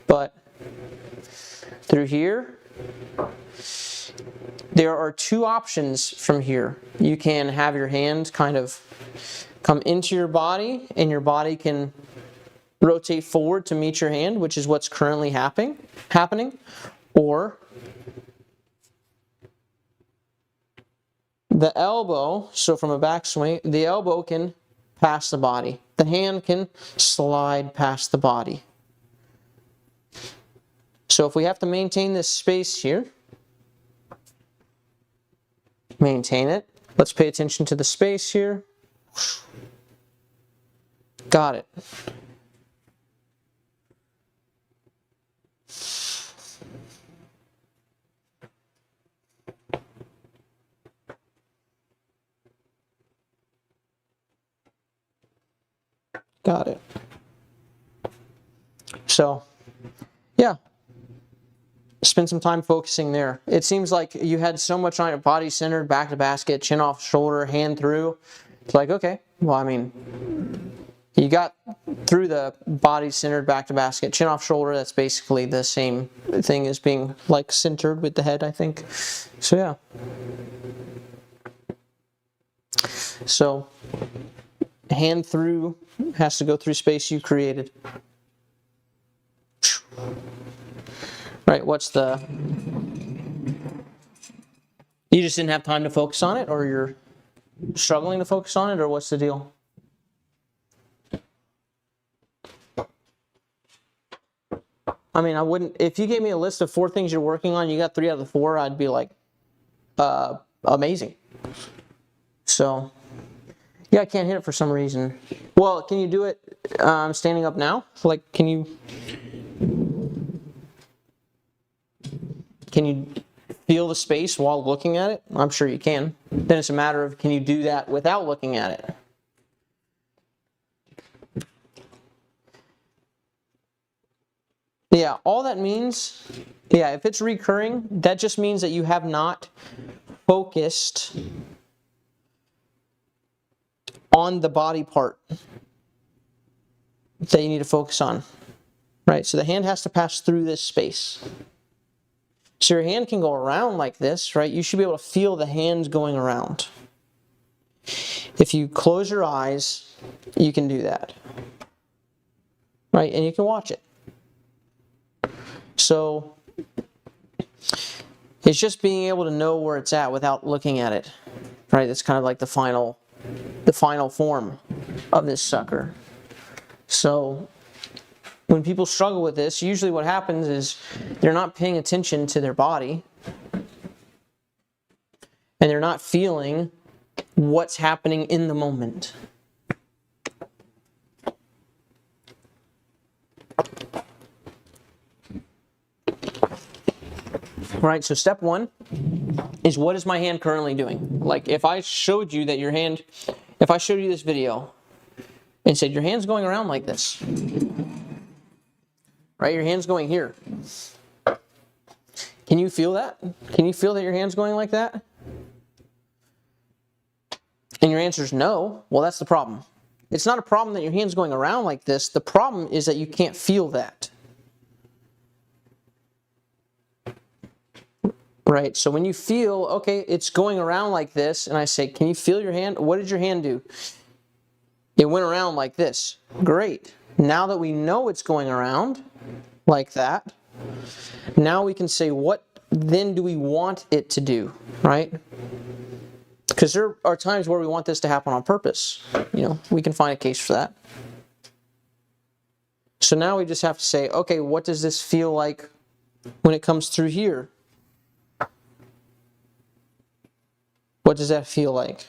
But through here, there are two options from here. You can have your hand kind of come into your body, and your body can rotate forward to meet your hand, which is what's currently happening. Or the elbow, so from a backswing, the elbow can pass the body. The hand can slide past the body. So if we have to maintain this space here, maintain it. Let's pay attention to the space here. Got it. Got it. So, yeah. Spend some time focusing there. It seems like you had so much on your body centered, back to basket, chin off shoulder, hand through. It's like, okay, well, I mean, you got through the body centered, back to basket, chin off shoulder. That's basically the same thing as being like centered with the head, I think. So, yeah. So, hand through has to go through space you created. Right, what's the... You just didn't have time to focus on it, or you're struggling to focus on it, or what's the deal? I mean, I wouldn't... If you gave me a list of 4 things you're working on, you got 3 out of the 4, I'd be like, amazing. So, yeah, I can't hit it for some reason. Well, can you do it standing up now? Like, can you feel the space while looking at it? I'm sure you can. Then it's a matter of, can you do that without looking at it? Yeah, all that means, yeah, if it's recurring, that just means that you have not focused on the body part that you need to focus on, right? So the hand has to pass through this space. So your hand can go around like this, right? You should be able to feel the hands going around. If you close your eyes, you can do that, right? And you can watch it. So it's just being able to know where it's at without looking at it, right? That's kind of like the final form of this sucker. So when people struggle with this, usually what happens is they're not paying attention to their body and they're not feeling what's happening in the moment. Right, so step one is, what is my hand currently doing? Like if I showed you that your hand, if I showed you this video and said your hand's going around like this, right, your hand's going here. Can you feel that? Can you feel that your hand's going like that? And your answer is no. Well, that's the problem. It's not a problem that your hand's going around like this. The problem is that you can't feel that. Right, so when you feel, okay, it's going around like this, and I say, can you feel your hand? What did your hand do? It went around like this. Great. Now that we know it's going around like that, now we can say, what then do we want it to do, right? Because there are times where we want this to happen on purpose. You know, we can find a case for that. So now we just have to say, okay, what does this feel like when it comes through here? What does that feel like?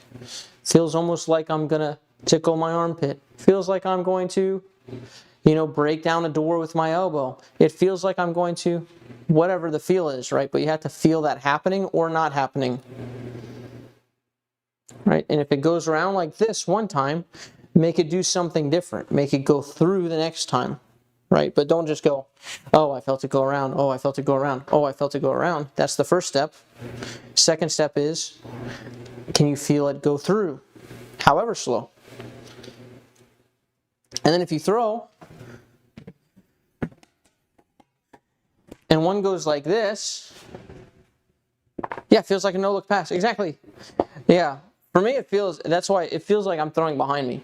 Feels almost like I'm gonna tickle my armpit. Feels like I'm going to, you know, break down a door with my elbow. It feels like I'm going to, whatever the feel is, right? But you have to feel that happening or not happening. Right? And if it goes around like this one time, make it do something different. Make it go through the next time. Right? But don't just go, oh, I felt it go around. Oh, I felt it go around. Oh, I felt it go around. That's the first step. Second step is, can you feel it go through, however slow? And then if you throw, and one goes like this, yeah, it feels like a no-look pass. Exactly. Yeah. For me, it feels, that's why it feels like I'm throwing behind me.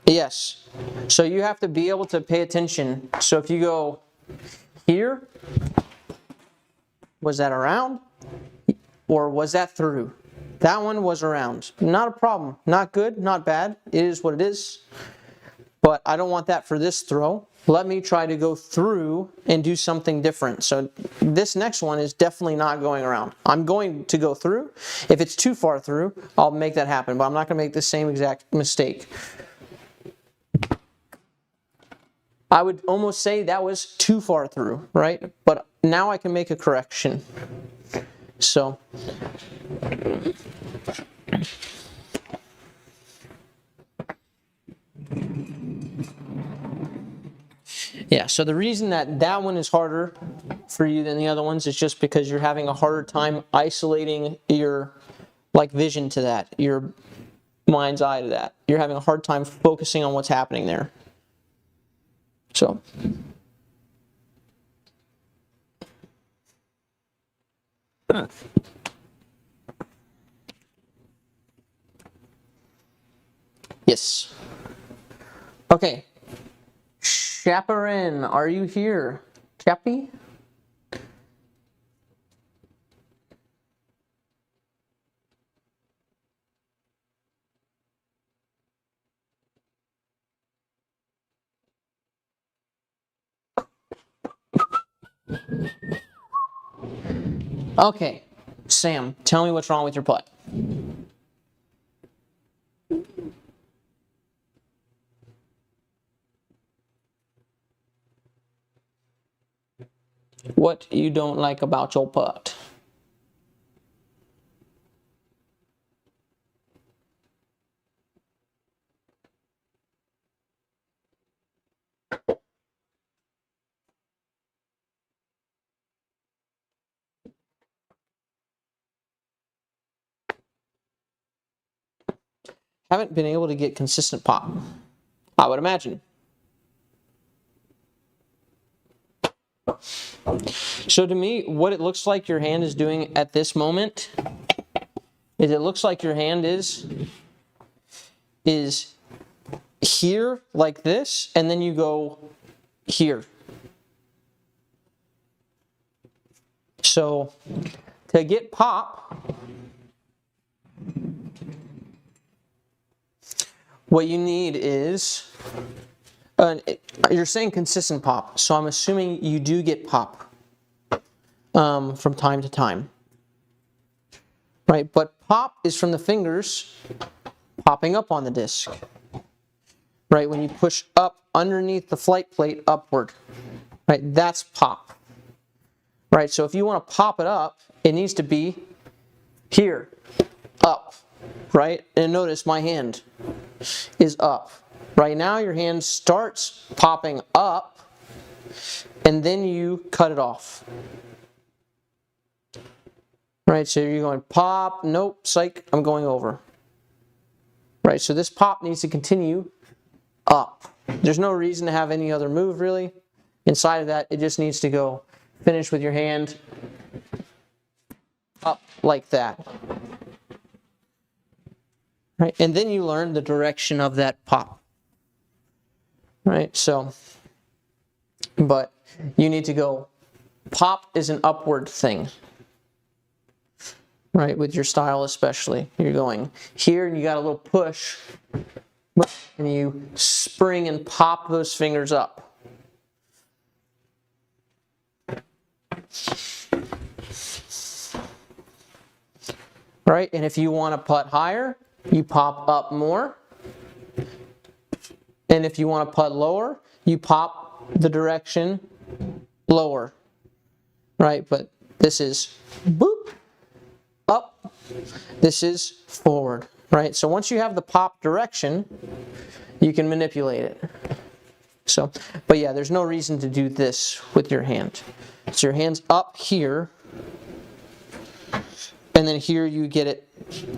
Yes. So you have to be able to pay attention. So if you go here, was that around? Or was that through? That one was around. Not a problem. Not good, not bad. It is what it is. But I don't want that for this throw. Let me try to go through and do something different. So this next one is definitely not going around. I'm going to go through. If it's too far through, I'll make that happen. But I'm not going to make the same exact mistake. I would almost say that was too far through, right? But now I can make a correction. So, yeah, so the reason that that one is harder for you than the other ones is just because you're having a harder time isolating your vision to that, your mind's eye to that. You're having a hard time focusing on what's happening there. So, yes. Okay. Chapain, are you here? Chappy? Okay, Sam, tell me what's wrong with your putt. What you don't like about your putt? Haven't been able to get consistent pop, I would imagine. So to me, what it looks like your hand is doing at this moment is it looks like your hand is here like this, and then you go here. So to get pop, what you need is, you're saying consistent pop, so I'm assuming you do get pop from time to time, right? But pop is from the fingers popping up on the disc, right? When you push up underneath the flight plate upward, right? That's pop, right? So if you want to pop it up, it needs to be here, up, right? And notice my hand is up. Right now your hand starts popping up and then you cut it off. Right, so you're going pop, nope, psych, I'm going over. Right, so this pop needs to continue up. There's no reason to have any other move really. Inside of that, it just needs to go finish with your hand up like that. Right, and then you learn the direction of that pop. Right, so, but you need to go, pop is an upward thing. Right, with your style especially. You're going here and you got a little push, and you spring and pop those fingers up. Right, and if you want to putt higher, you pop up more. And if you want to putt lower, you pop the direction lower. Right, but this is boop, up, this is forward. Right, so once you have the pop direction, you can manipulate it. So, but yeah, there's no reason to do this with your hand. So your hand's up here, and then here you get it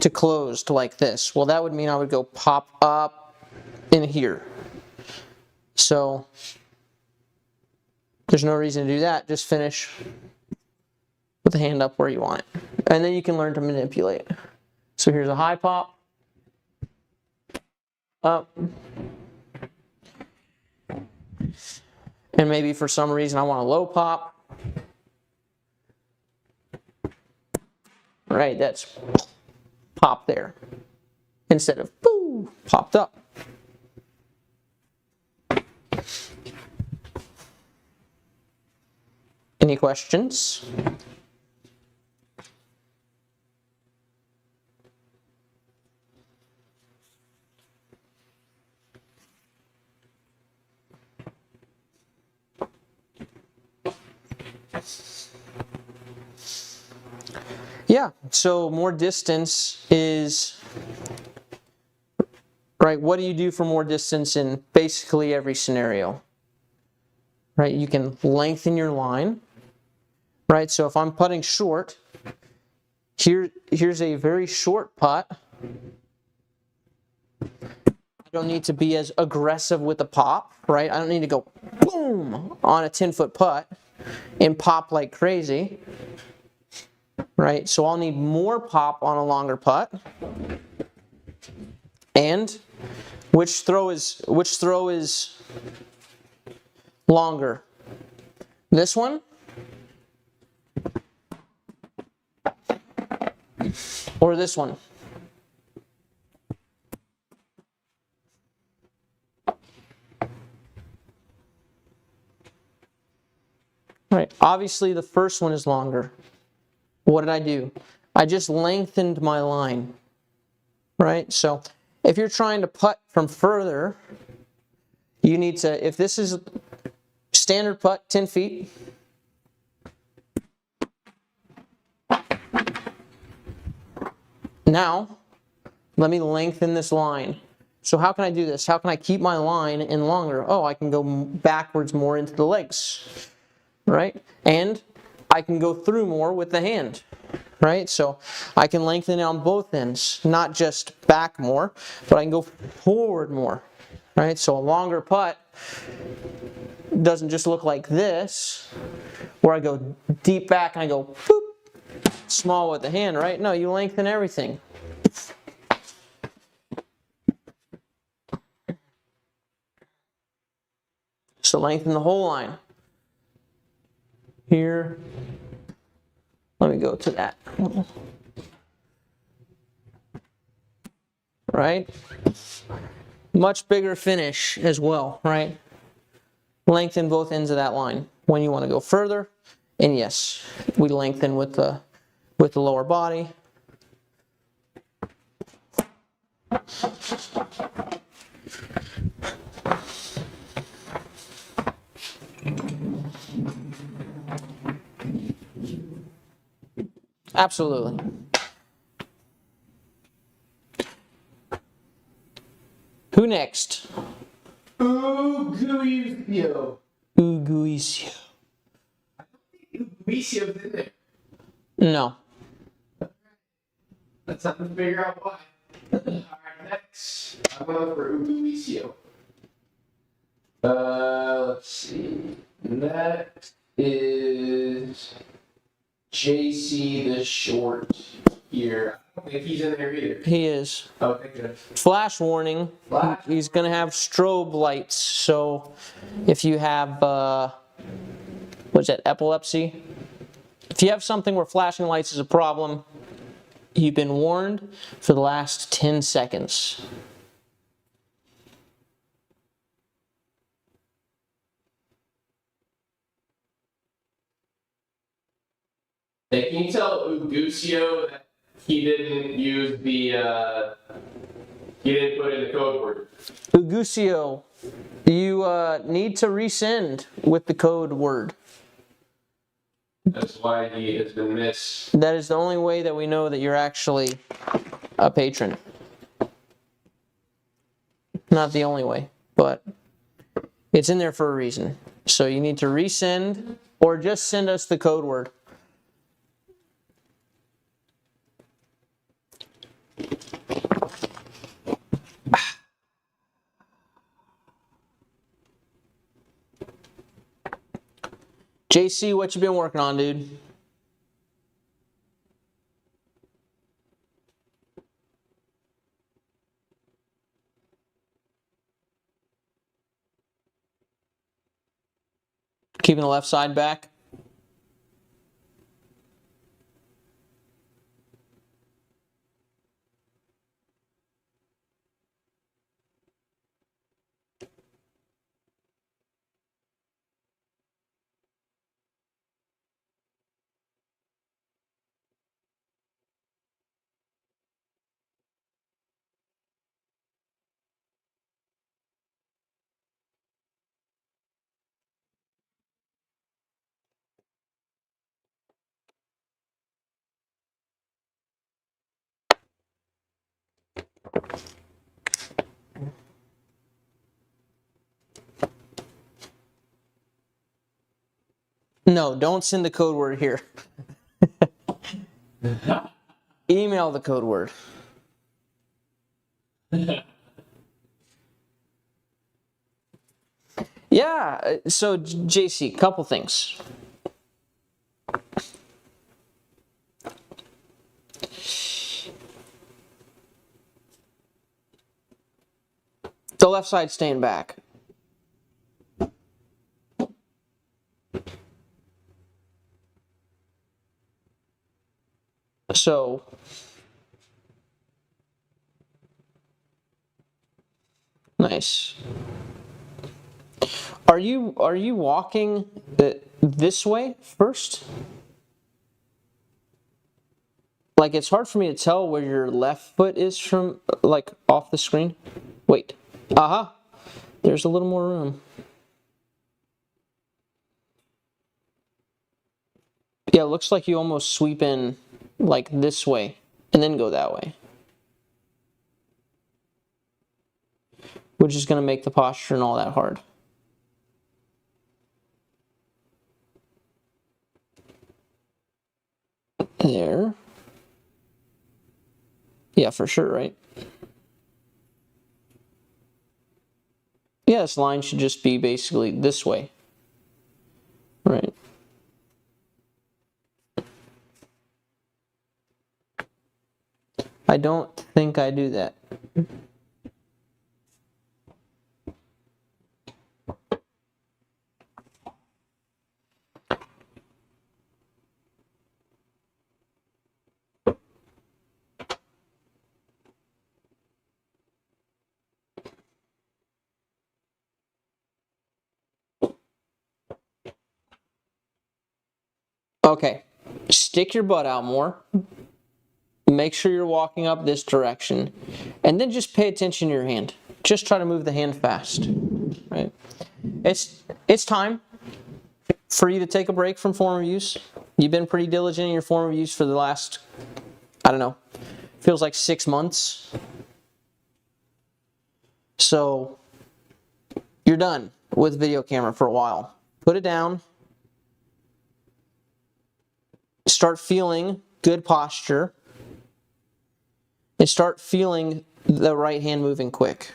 to closed like this. Well, that would mean I would go pop up in here. So there's no reason to do that. Just finish with the hand up where you want it. And then you can learn to manipulate. So here's a high pop. Up. And maybe for some reason I want a low pop. Right, that's pop there. Instead of boo, popped up. Any questions? Yeah, so more distance is, right, what do you do for more distance in basically every scenario? Right, you can lengthen your line, right? So if I'm putting short, here's a very short putt. I don't need to be as aggressive with the pop, right? I don't need to go boom on a 10-foot putt and pop like crazy. Right, so I'll need more pop on a longer putt. And which throw is longer? This one? Or this one? Right, obviously the first one is longer. what did I do? I just lengthened my line, right? So if you're trying to putt from further, you need to, if this is standard putt, 10 feet, now let me lengthen this line. So how can I do this? How can I keep my line in longer? Oh, I can go backwards more into the legs, right? And I can go through more with the hand, right? So I can lengthen it on both ends, not just back more, but I can go forward more, right? So a longer putt doesn't just look like this, where I go deep back and I go boop, small with the hand, right? No, you lengthen everything. So lengthen the whole line. Here, let me go to that. Right? Much bigger finish as well, right? Lengthen both ends of that line when you want to go further. And yes, we lengthen with the lower body. Absolutely. Who next? Uguisio. Uguisio. Uguisio's in there. No. Let's have to figure out why. Alright, next. I'm going for Uguisio. Let's see. Next is JC the short here. I don't think he's in there either. He is. Okay, good. Flash warning. Flash. He's going to have strobe lights. So if you have, what's that, epilepsy? If you have something where flashing lights is a problem, you've been warned for the last 10 seconds. Hey, can you tell Uguisio that he didn't use the, he didn't put in the code word? Uguisio, you need to resend with the code word. That's why he has been missed. That is the only way that we know that you're actually a patron. Not the only way, but it's in there for a reason. So you need to resend or just send us the code word. JC, what you been working on, dude? Keeping the left side back? No, don't send the code word here. Email the code word. Yeah, so JC, couple things. The left side staying back. So nice. Are you walking this way first? Like, it's hard for me to tell where your left foot is from, like, off the screen. Wait. Aha! There's a little more room. Yeah, it looks like you almost sweep in, like, this way, and then go that way. Which is going to make the posture not all that hard. There. Yeah, for sure, right? Yeah, this line should just be basically this way. Right. I don't think I do that. Okay, stick your butt out more. Make sure you're walking up this direction. And then just pay attention to your hand. Just try to move the hand fast. Right? It's time for you to take a break from form reviews. You've been pretty diligent in your form reviews for the last, I don't know, feels like 6 months. So you're done with video camera for a while. Put it down. Start feeling good posture. And start feeling the right hand moving quick.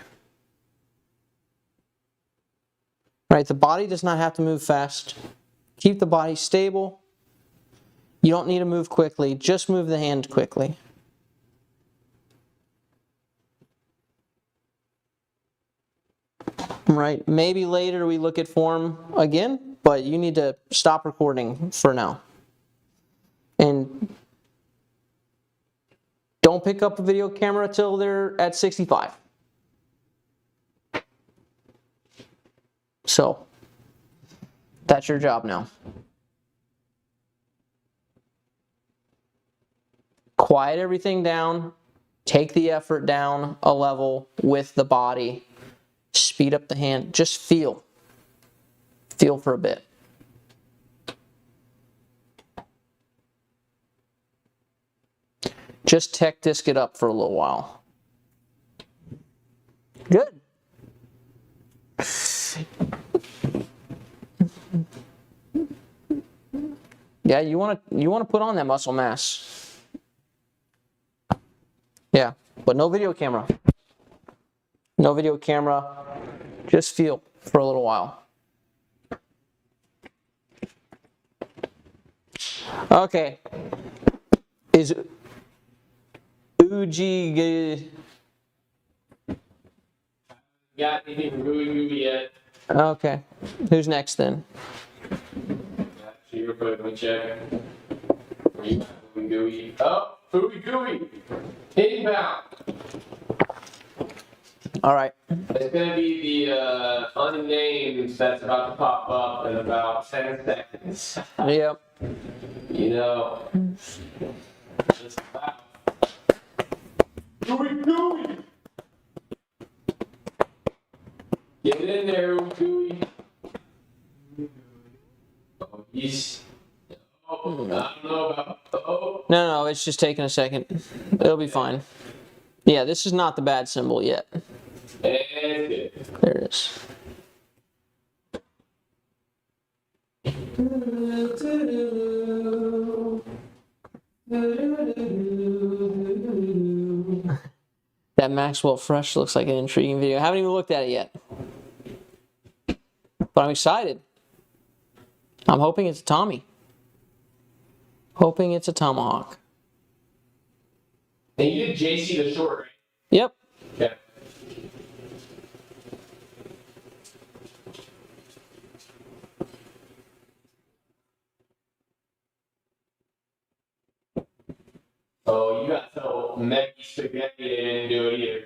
Right, the body does not have to move fast. Keep the body stable. You don't need to move quickly. Just move the hand quickly. Right, maybe later we look at form again, but you need to stop recording for now. And don't pick up a video camera till they're at 65. So, that's your job now. Quiet everything down. Take the effort down a level with the body. Speed up the hand. Just feel. Feel for a bit. Just tech disc it up for a little while. Good. Yeah, you want to put on that muscle mass. Yeah, but no video camera. No video camera. Just feel for a little while. Okay. Is Uji? Got anything really yet? Okay. Who's next then? So you're putting me check. Gooey. Oh, Fooey Gooey. Inbound. All right. It's going to be the unnamed that's about to pop up in about 10 seconds. Yep. You know. Just about. Gooey Gooey. Get in there, Gooey. Oh, he's. Oh, I don't know about. Oh. No, it's just taking a second. It'll be fine. Yeah, this is not the bad symbol yet. And good. There it is. That Maxwell Fresh looks like an intriguing video. I haven't even looked at it yet. But I'm excited. I'm hoping it's a Tommy. Hoping it's a tomahawk. And you did JC the short, right? Yep. Okay. Oh, you got to tell Maggie Spaghetti they didn't do it either.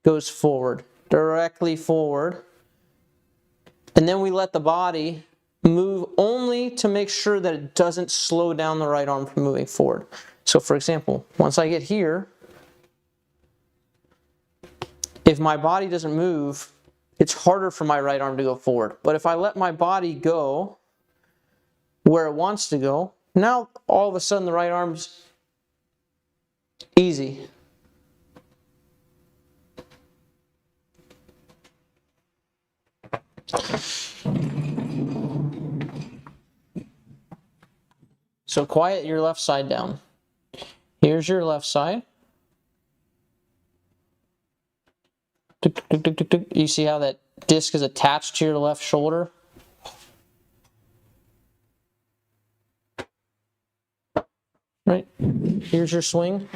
goes forward, directly forward. And then we let the body move only to make sure that it doesn't slow down the right arm from moving forward. So for example, once I get here, if my body doesn't move, it's harder for my right arm to go forward. But if I let my body go where it wants to go, now all of a sudden the right arm's easy. So quiet your left side down. Here's your left side. You see how that disc is attached to your left shoulder? Right? Here's your swing.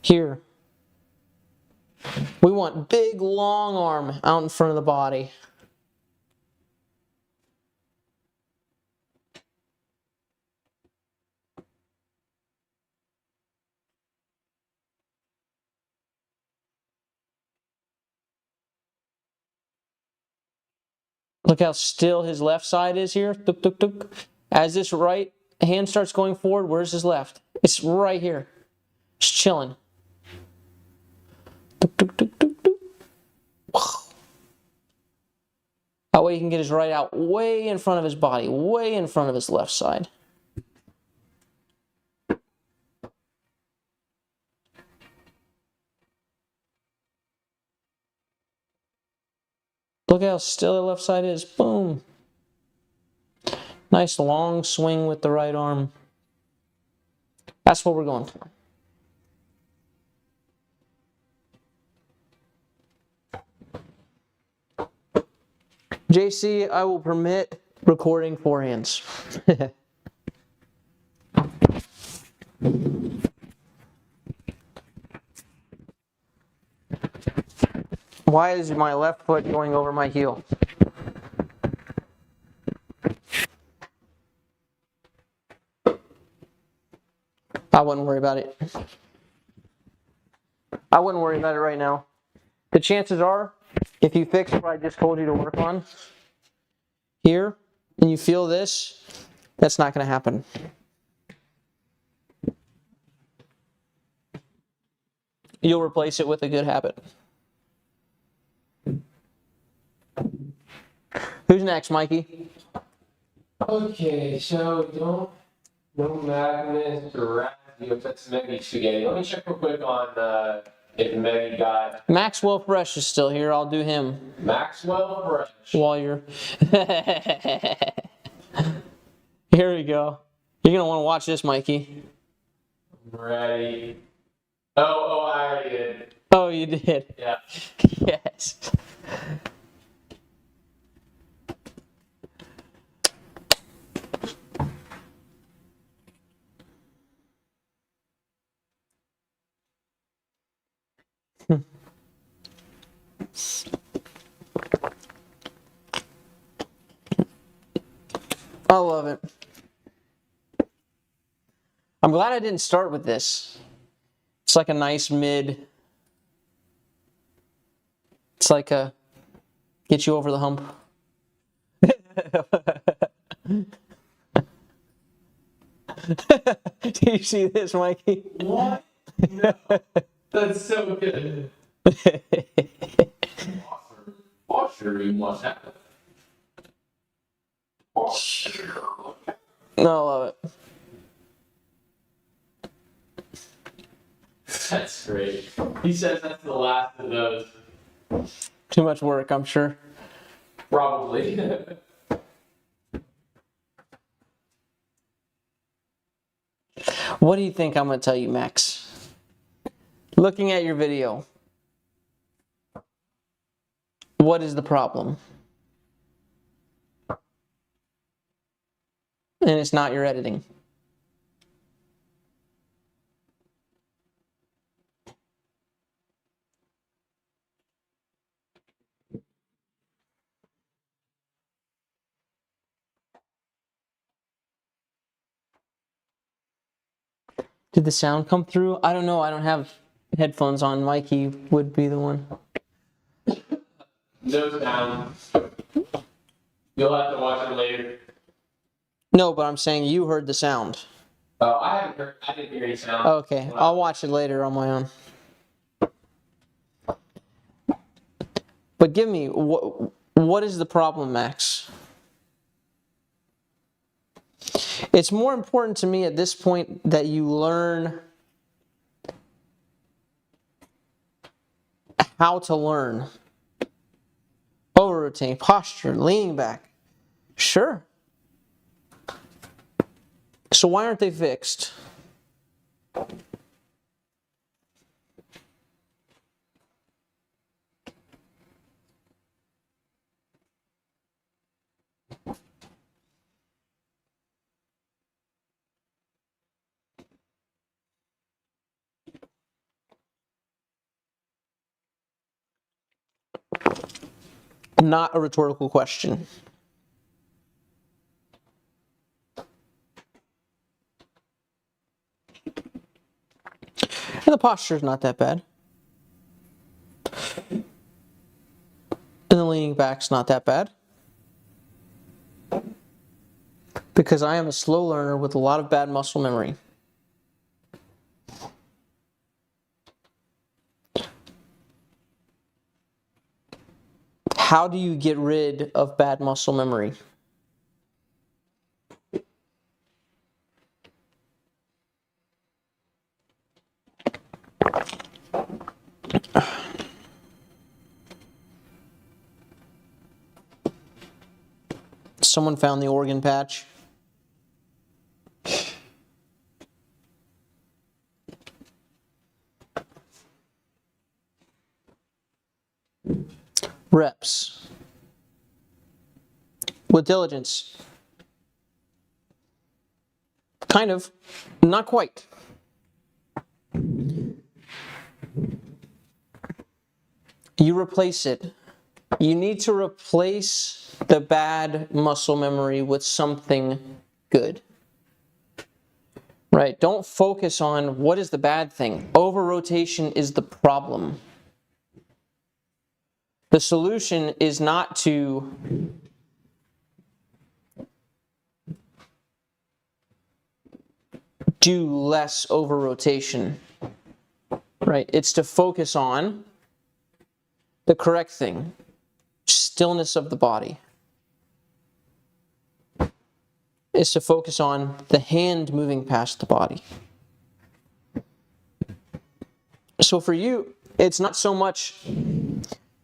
Here. We want big, long arm out in front of the body. Look how still his left side is here. Tuk, tuk, tuk. As this right hand starts going forward, where's his left? It's right here. It's chilling. Tuk, tuk, tuk, tuk, tuk. That way he can get his right out way in front of his body, way in front of his left side. Look how still the left side is. Boom. Nice long swing with the right arm. That's what we're going for. JC, I will permit recording forehands. Why is my left foot going over my heel? I wouldn't worry about it. I wouldn't worry about it right now. The chances are, if you fix what I just told you to work on here, and you feel this, that's not going to happen. You'll replace it with a good habit. Who's next, Mikey? Okay, so no Magnus or that's Maggie Spaghetti. Let me check real quick on if Maggie got Maxwell Fresh is still here. I'll do him Maxwell Fresh. while you're... Here we go. You're going to want to watch this, Mikey. Ready. Oh, I already did. Oh, you did? Yeah. Yes. I love it. I'm glad I didn't start with this. It's like a nice mid. It's like a get you over the hump. Do you see this, Mikey? What? No. That's so good. Washer, you must have. No, I love it. That's great. He says that's the last of those. Too much work, I'm sure. Probably. What do you think I'm going to tell you, Max? Looking at your video, what is the problem? And it's not your editing. Did the sound come through? I don't know. I don't have headphones on. Mikey would be the one. No sound. You'll have to watch it later. No, but I'm saying you heard the sound. Oh, I didn't hear any sound. Okay, I'll watch it later on my own. But give me, what is the problem, Max? It's more important to me at this point that you learn how to learn. Over rotating, posture, leaning back. Sure. So why aren't they fixed? Not a rhetorical question. And the posture is not that bad. And the leaning back's not that bad. Because I am a slow learner with a lot of bad muscle memory. How do you get rid of bad muscle memory? Someone found the organ patch. Reps. With diligence. Kind of. Not quite. You replace it. You need to replace the bad muscle memory with something good. Right? Don't focus on what is the bad thing. Over rotation is the problem. The solution is not to do less over rotation. Right? It's to focus on the correct thing. Stillness of the body. Is to focus on the hand moving past the body. So for you, it's not so much,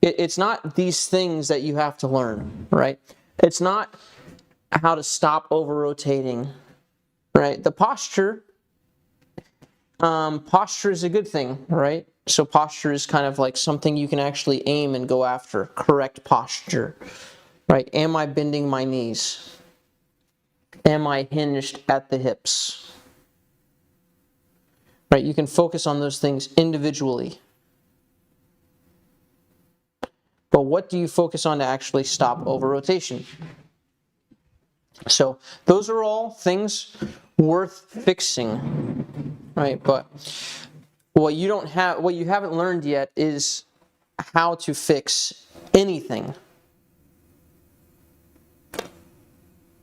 it's not these things that you have to learn, right? It's not how to stop over rotating, right? The posture is a good thing, right? So posture is kind of like something you can actually aim and go after. Correct posture, right? Am I bending my knees? Am I hinged at the hips? Right? You can focus on those things individually. But what do you focus on to actually stop over rotation? So those are all things worth fixing, right? But what you haven't learned yet is how to fix anything.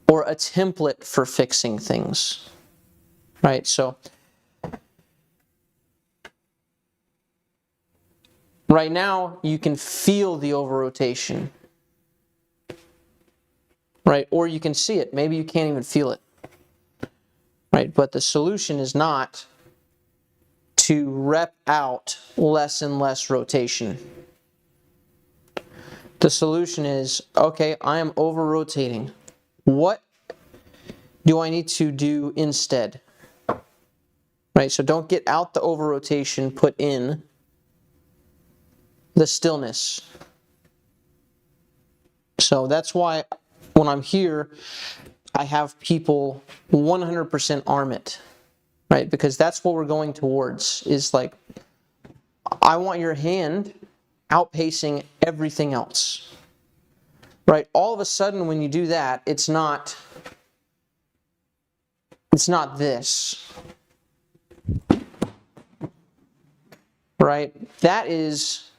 Or a template for fixing things, right? So, right now, you can feel the over-rotation, right? Or you can see it. Maybe you can't even feel it, right? But the solution is not to rep out less and less rotation. The solution is, okay, I am over-rotating. What do I need to do instead? Right, so don't get out the over rotation, put in the stillness. So that's why when I'm here, I have people 100% arm it, right? Because that's what we're going towards, is like, I want your hand outpacing everything else. Right, all of a sudden when you do that, it's not this. right? That is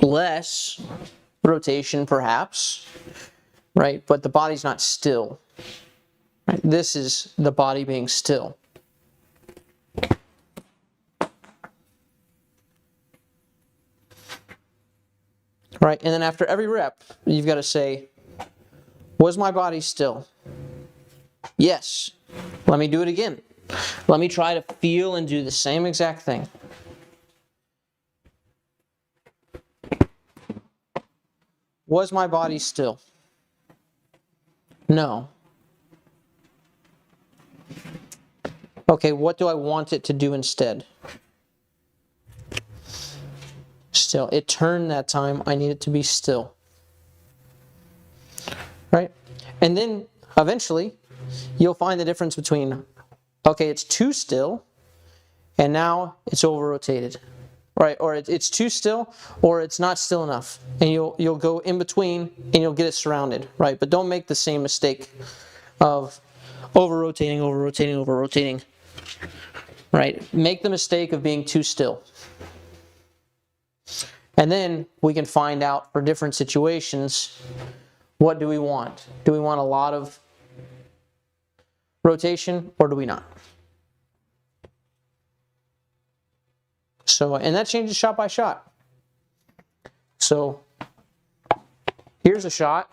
less rotation perhaps, right? But the body's not still. Right? This is the body being still. Right, and then after every rep, you've got to say, was my body still? Yes. Let me do it again. Let me try to feel and do the same exact thing. Was my body still? No. Okay, what do I want it to do instead? Still. It turned that time. I need it to be still. Right? And then eventually you'll find the difference between, okay, it's too still and now it's over rotated. Right? Or it's too still or it's not still enough. And you'll go in between and you'll get it surrounded, right? But don't make the same mistake of over rotating. Right? Make the mistake of being too still. And then we can find out for different situations, what do we want? Do we want a lot of rotation or do we not? So, and that changes shot by shot. So, here's a shot.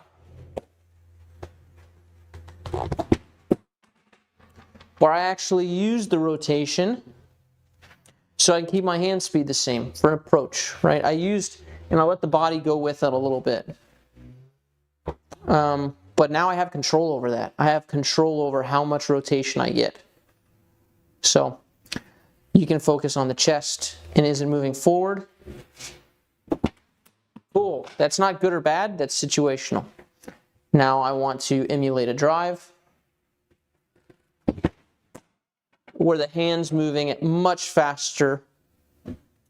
Where I actually use the rotation so I can keep my hand speed the same for an approach, right? I let the body go with it a little bit. But now I have control over that. I have control over how much rotation I get. So you can focus on the chest and is it moving forward? Cool. That's not good or bad, that's situational. Now I want to emulate a drive where the hand's moving at much faster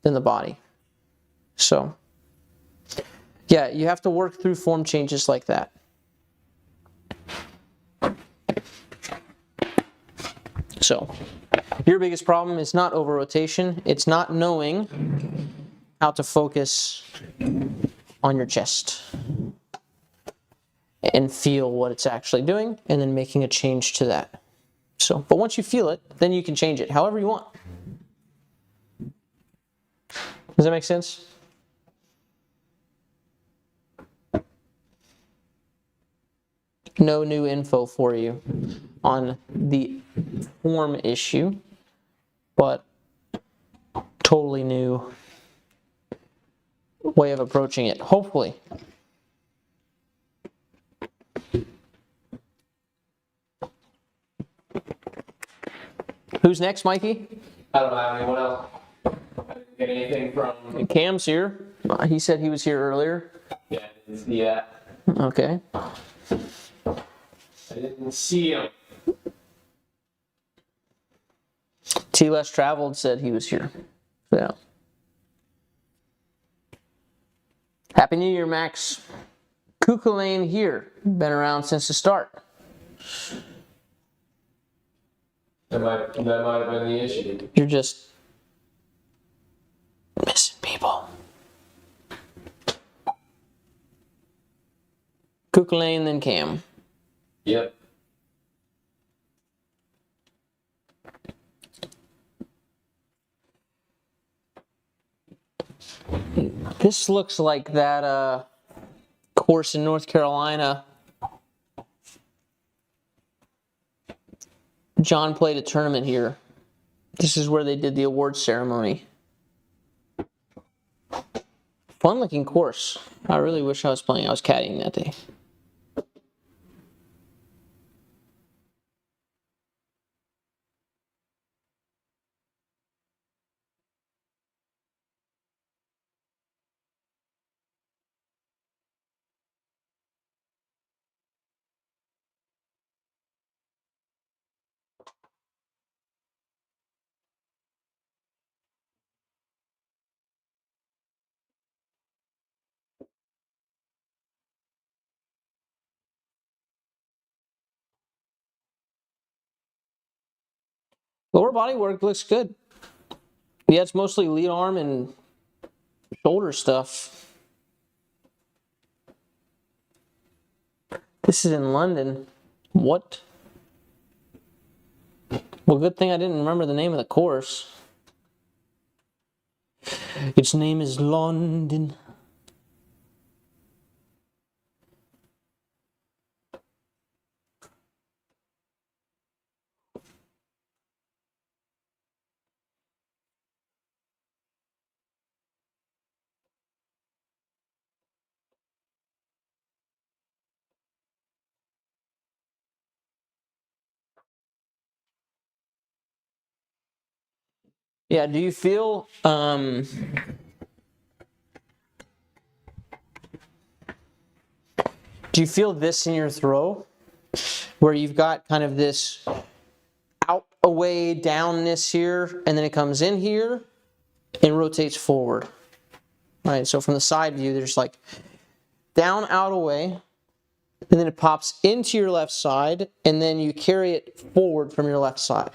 than the body. So, yeah, you have to work through form changes like that. So, your biggest problem is not over rotation, it's not knowing how to focus on your chest and feel what it's actually doing and then making a change to that. So, but once you feel it, then you can change it however you want. Does that make sense? No new info for you on the form issue, but totally new way of approaching it, hopefully. Who's next, Mikey? I don't have anyone else. I didn't get anything from. Cam's here. He said he was here earlier. Yeah, I didn't see that. Okay. I didn't see him. T Less Traveled said he was here. Yeah. Happy New Year, Max. Kukulane here. Been around since the start. That might have been the issue. You're just missing people. Kukulane, then Cam. Yep. This looks like that course in North Carolina. John played a tournament here. This is where they did the awards ceremony. Fun looking course. I really wish I was playing. I was caddying that day. Lower body work looks good. Yeah, it's mostly lead arm and shoulder stuff. This is in London. What? Well, good thing I didn't remember the name of the course. Its name is London. Yeah, do you feel this in your throw? Where you've got kind of this out away downness here, and then it comes in here and rotates forward. Right, so from the side view, there's like down, out, away, and then it pops into your left side, and then you carry it forward from your left side.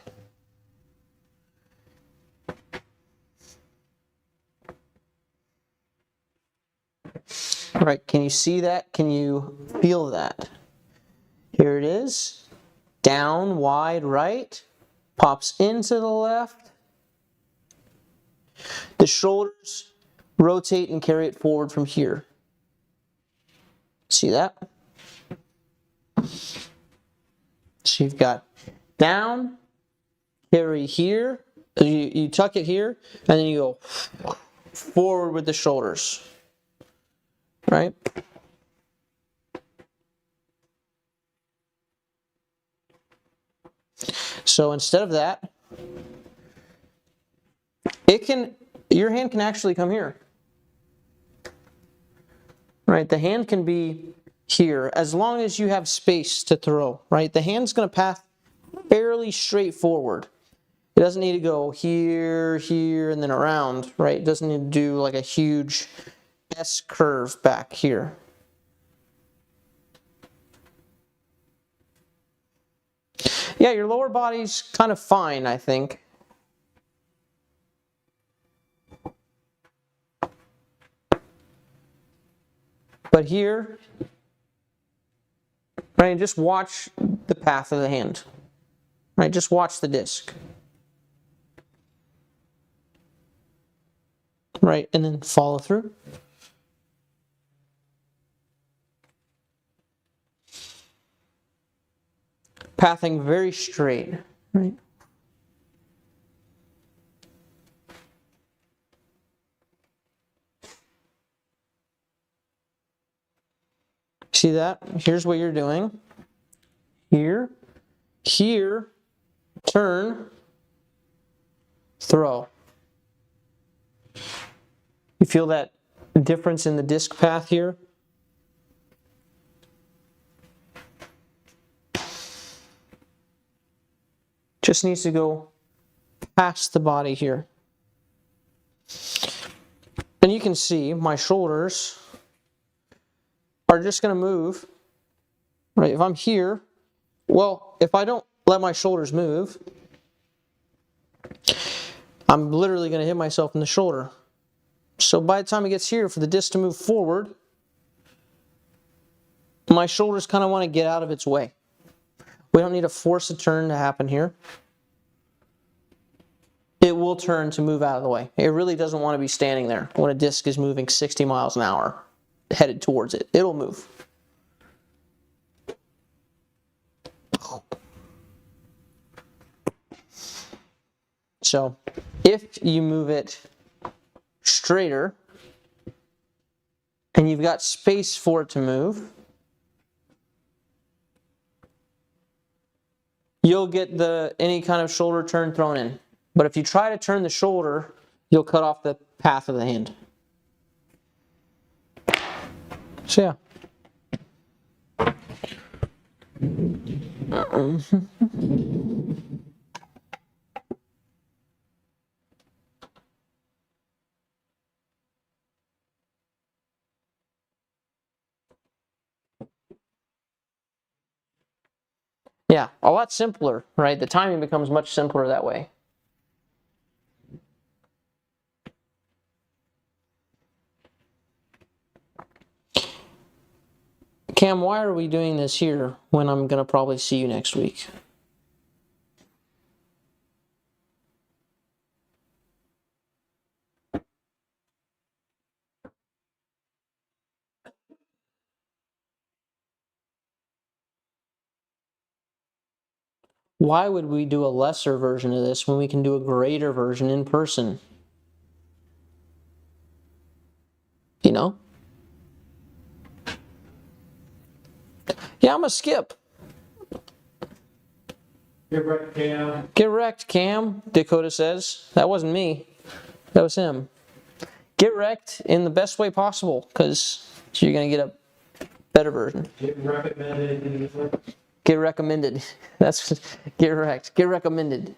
All right, can you see that? Can you feel that? Here it is. Down, wide, right. Pops into the left. The shoulders rotate and carry it forward from here. See that? So you've got down, carry here. You tuck it here, and then you go forward with the shoulders. Right? So instead of that, your hand can actually come here. Right? The hand can be here as long as you have space to throw, right? The hand's going to path fairly straightforward. It doesn't need to go here, here, and then around, right? It doesn't need to do like a huge S curve back here. Yeah, your lower body's kind of fine, I think. But here, right, just watch the path of the hand. Right, just watch the disc. Right, and then follow through. Pathing very straight, right? See that? Here's what you're doing. Here, here, turn, throw. You feel that difference in the disc path here? Just needs to go past the body here. And you can see my shoulders are just going to move. Right? If I'm here, well, if I don't let my shoulders move, I'm literally going to hit myself in the shoulder. So by the time it gets here, for the disc to move forward, my shoulders kind of want to get out of its way. We don't need to force a turn to happen here. It will turn to move out of the way. It really doesn't want to be standing there when a disc is moving 60 miles an hour headed towards it. It'll move. So if you move it straighter and you've got space for it to move, you'll get any kind of shoulder turn thrown in. But if you try to turn the shoulder, you'll cut off the path of the hand. So yeah. Yeah, a lot simpler, right? The timing becomes much simpler that way. Cam, why are we doing this here when I'm going to probably see you next week? Why would we do a lesser version of this when we can do a greater version in person? You know? Yeah, I'm going to skip. Get wrecked, Cam. Get wrecked, Cam, Dakota says. That wasn't me. That was him. Get wrecked in the best way possible, because you're going to get a better version. Get recommended. Get recommended. That's get wrecked. Get recommended.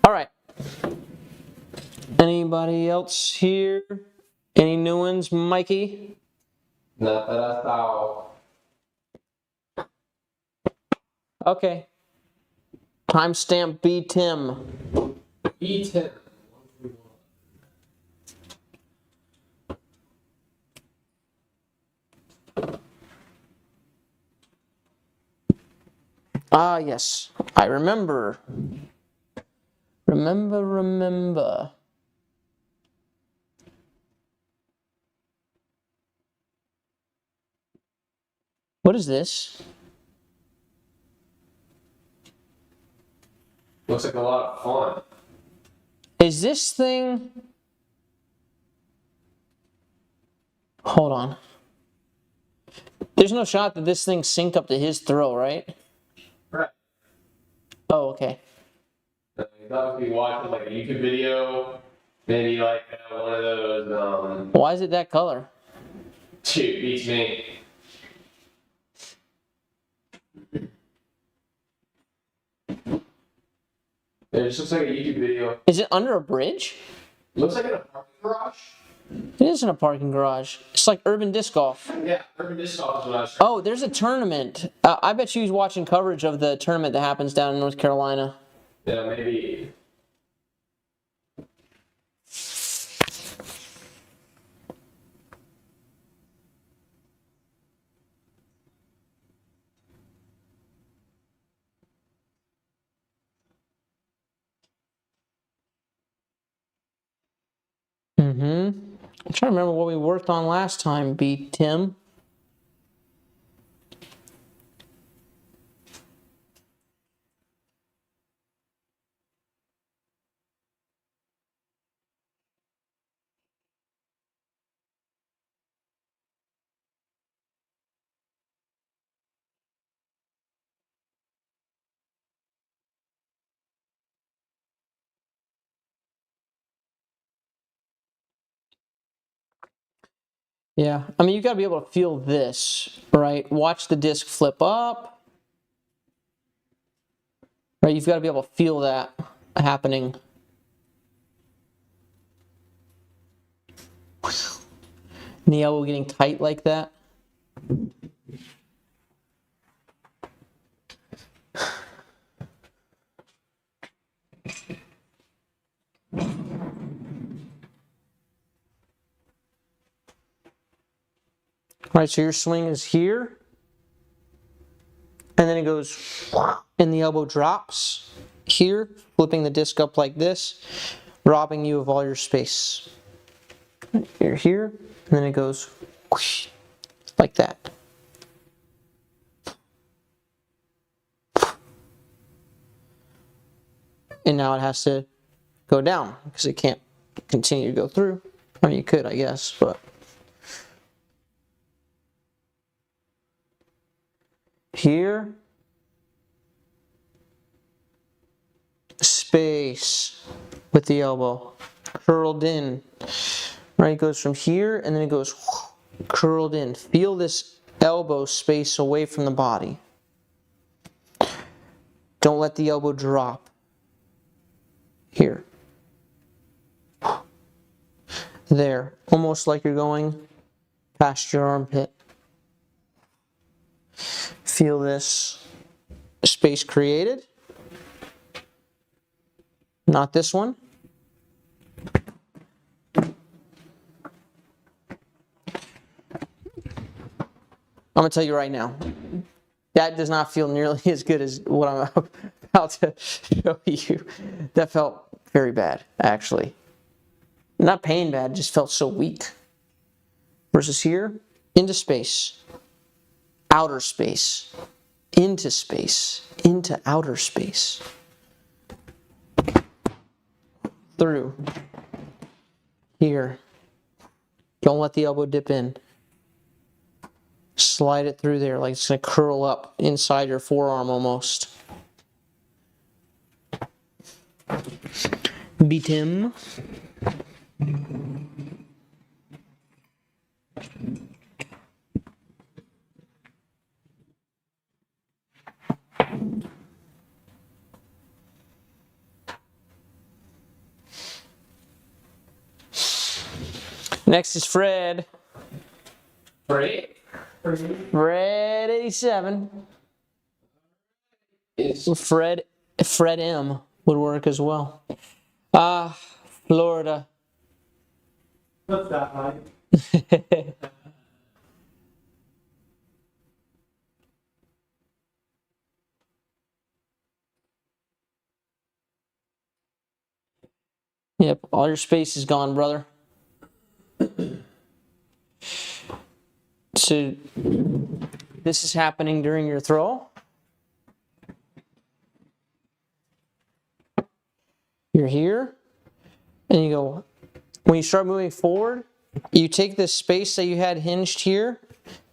All right. Anybody else here? Any new ones, Mikey? Not that I saw. Okay. Timestamp B Tim. E10. Ah, yes. I remember. Remember. What is this? Looks like a lot of fun. Is this thing... Hold on. There's no shot that this thing synced up to his throw, right? Right. Oh, okay. You thought we'd be watching like a YouTube video, maybe like one of those, Why is it that color? Shoot, beats me. It just looks like a YouTube video. Is it under a bridge? Looks like in a parking garage. It is in a parking garage. It's like urban disc golf. Yeah, urban disc golf is what I was trying. Oh, there's a tournament. I bet you he's watching coverage of the tournament that happens down in North Carolina. Yeah, maybe. I'm trying to remember what we worked on last time, B. Tim. Yeah, I mean, you got to be able to feel this, right? Watch the disc flip up. Right, you've got to be able to feel that happening. And the elbow getting tight like that. All right, so your swing is here, and then it goes, and the elbow drops here, flipping the disc up like this, robbing you of all your space. You're here, and then it goes like that. And now it has to go down because it can't continue to go through. I mean, you could, I guess, but. Here, space with the elbow, curled in, right? It goes from here and then it goes curled in. Feel this elbow space away from the body. Don't let the elbow drop. Here. There, almost like you're going past your armpit. Feel this space created. Not this one. I'm gonna tell you right now, that does not feel nearly as good as what I'm about to show you. That felt very bad, actually. Not pain bad, just felt so weak. Versus here, into space, outer space, into outer space, through, here. Don't let the elbow dip in. Slide it through there like it's going to curl up inside your forearm almost. Beat him. Next is Fred. Fred. Fred 87. Fred M would work as well. Florida. What's that like? Yep, all your space is gone, brother. So this is happening during your throw. You're here, and you go, when you start moving forward, you take this space that you had hinged here,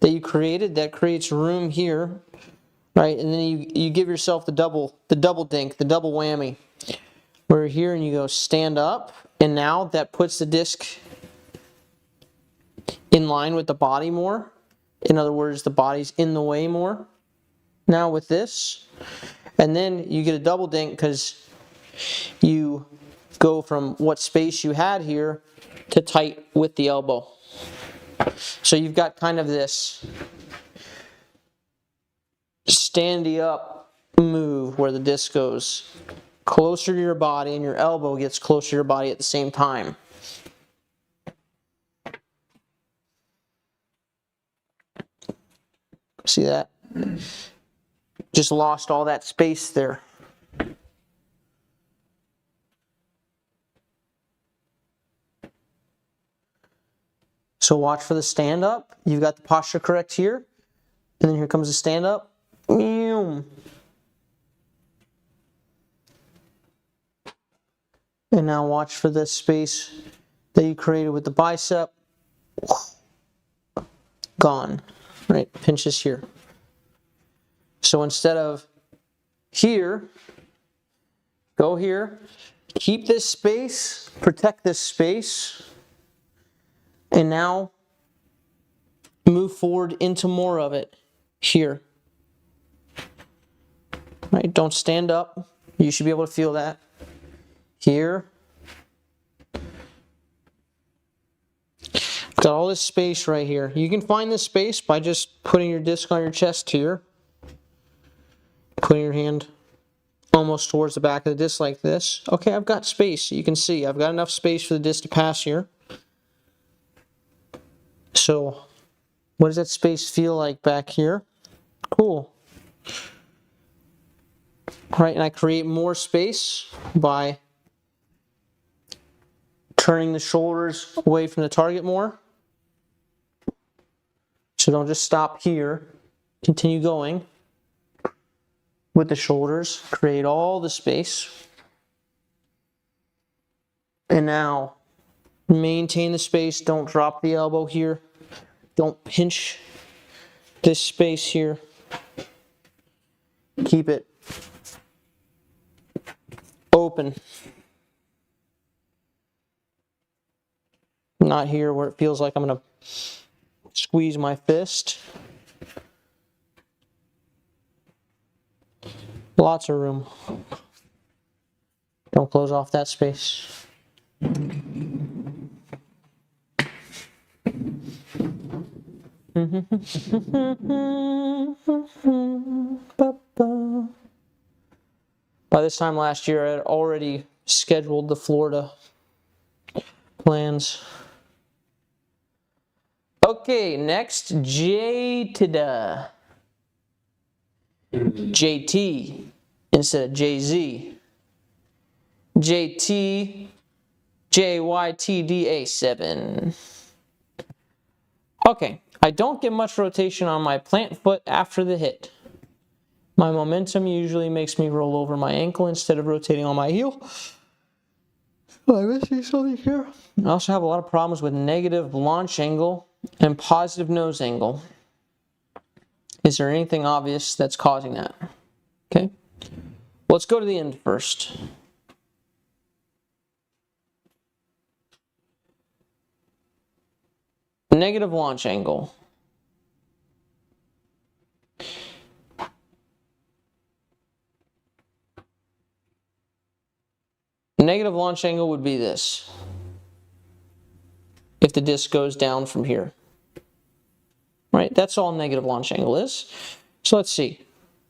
that you created, that creates room here, right? And then you give yourself the double dink, the double whammy. We're here and you go stand up, and now that puts the disc in line with the body more. In other words, the body's in the way more. Now with this, and then you get a double dink because you go from what space you had here to tight with the elbow. So you've got kind of this standy up move where the disc goes closer to your body and your elbow gets closer to your body at the same time. See that? Just lost all that space there. So watch for the stand up. You've got the posture correct here. And then here comes the stand up. And now watch for this space that you created with the bicep. Gone. Right? Pinches here. So instead of here, go here. Keep this space. Protect this space. And now move forward into more of it here. Right? Don't stand up. You should be able to feel that. Here. Got all this space right here. You can find this space by just putting your disc on your chest here. Putting your hand almost towards the back of the disc like this. Okay, I've got space. You can see I've got enough space for the disc to pass here. So, what does that space feel like back here? Cool. Right, and I create more space by turning the shoulders away from the target more. So don't just stop here. Continue going with the shoulders. Create all the space. And now, maintain the space. Don't drop the elbow here. Don't pinch this space here. Keep it open. Not here where it feels like I'm going to squeeze my fist. Lots of room. Don't close off that space. By this time last year, I had already scheduled the Florida plans. Okay, next, Jada. JT instead of JZ. JT, JYTDA7. Okay, I don't get much rotation on my plant foot after the hit. My momentum usually makes me roll over my ankle instead of rotating on my heel. Am I missing something here? I also have a lot of problems with negative launch angle and positive nose angle. Is there anything obvious that's causing that? Okay, let's go to the end first. Negative launch angle. Negative launch angle would be this. If the disc goes down from here. Right, that's all negative launch angle is. So let's see.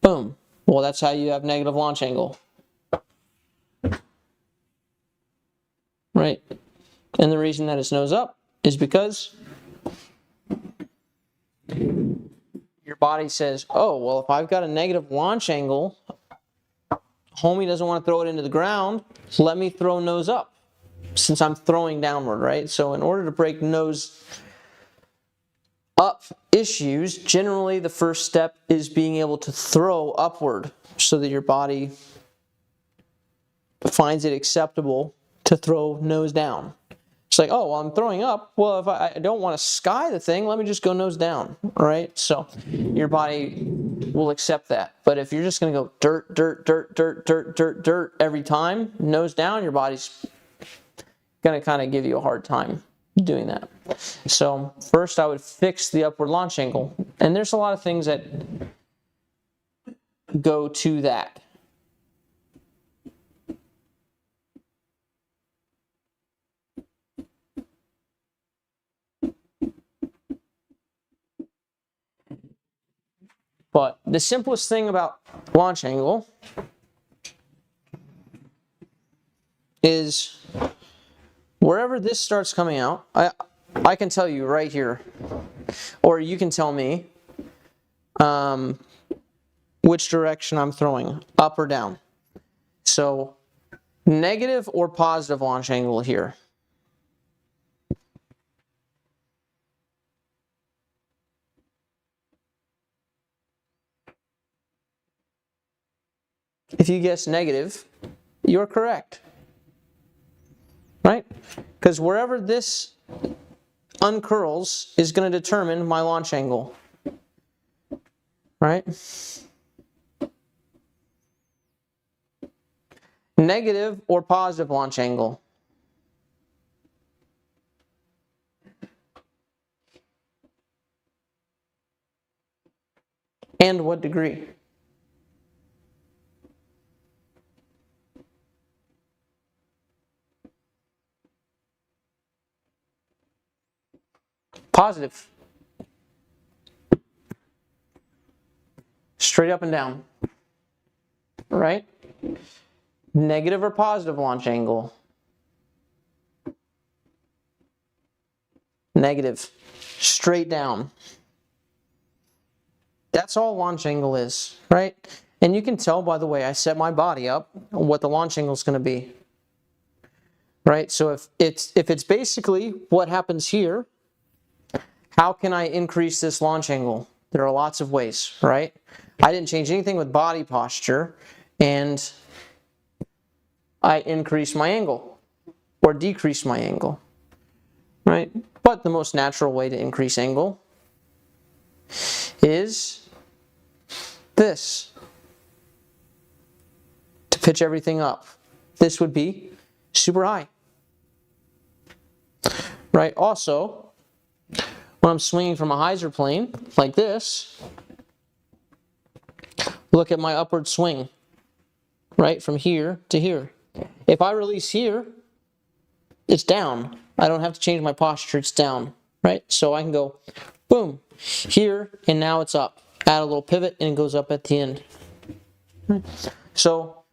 Boom. Well, that's how you have negative launch angle. Right? And the reason that it's nose up is because your body says, oh, well, if I've got a negative launch angle, homie doesn't want to throw it into the ground, so let me throw nose up since I'm throwing downward, right? So in order to break nose up issues, generally the first step is being able to throw upward so that your body finds it acceptable to throw nose down. It's like, oh, well, I'm throwing up. Well, if I don't want to sky the thing, let me just go nose down, right? So your body will accept that. But if you're just going to go dirt, dirt, dirt, dirt, dirt, dirt, dirt every time, nose down, your body's going to kind of give you a hard time doing that. So first I would fix the upward launch angle. And there's a lot of things that go to that. But the simplest thing about launch angle is wherever this starts coming out, I can tell you right here, or you can tell me which direction I'm throwing, up or down. So negative or positive launch angle here. If you guess negative, you're correct. Right? Because wherever this uncurls is going to determine my launch angle. Right? Negative or positive launch angle. And what degree? Positive. Straight up and down. Right? Negative or positive launch angle? Negative. Straight down. That's all launch angle is, right? And you can tell by the way I set my body up what the launch angle is going to be. Right? So if it's basically what happens here, how can I increase this launch angle? There are lots of ways, right? I didn't change anything with body posture, and I increased my angle or decreased my angle, right? But the most natural way to increase angle is this. To pitch everything up. This would be super high, right? Also, when I'm swinging from a hyzer plane, like this, look at my upward swing, right, from here to here. If I release here, it's down. I don't have to change my posture, it's down, right? So I can go, boom, here, and now it's up. Add a little pivot, and it goes up at the end. Right? So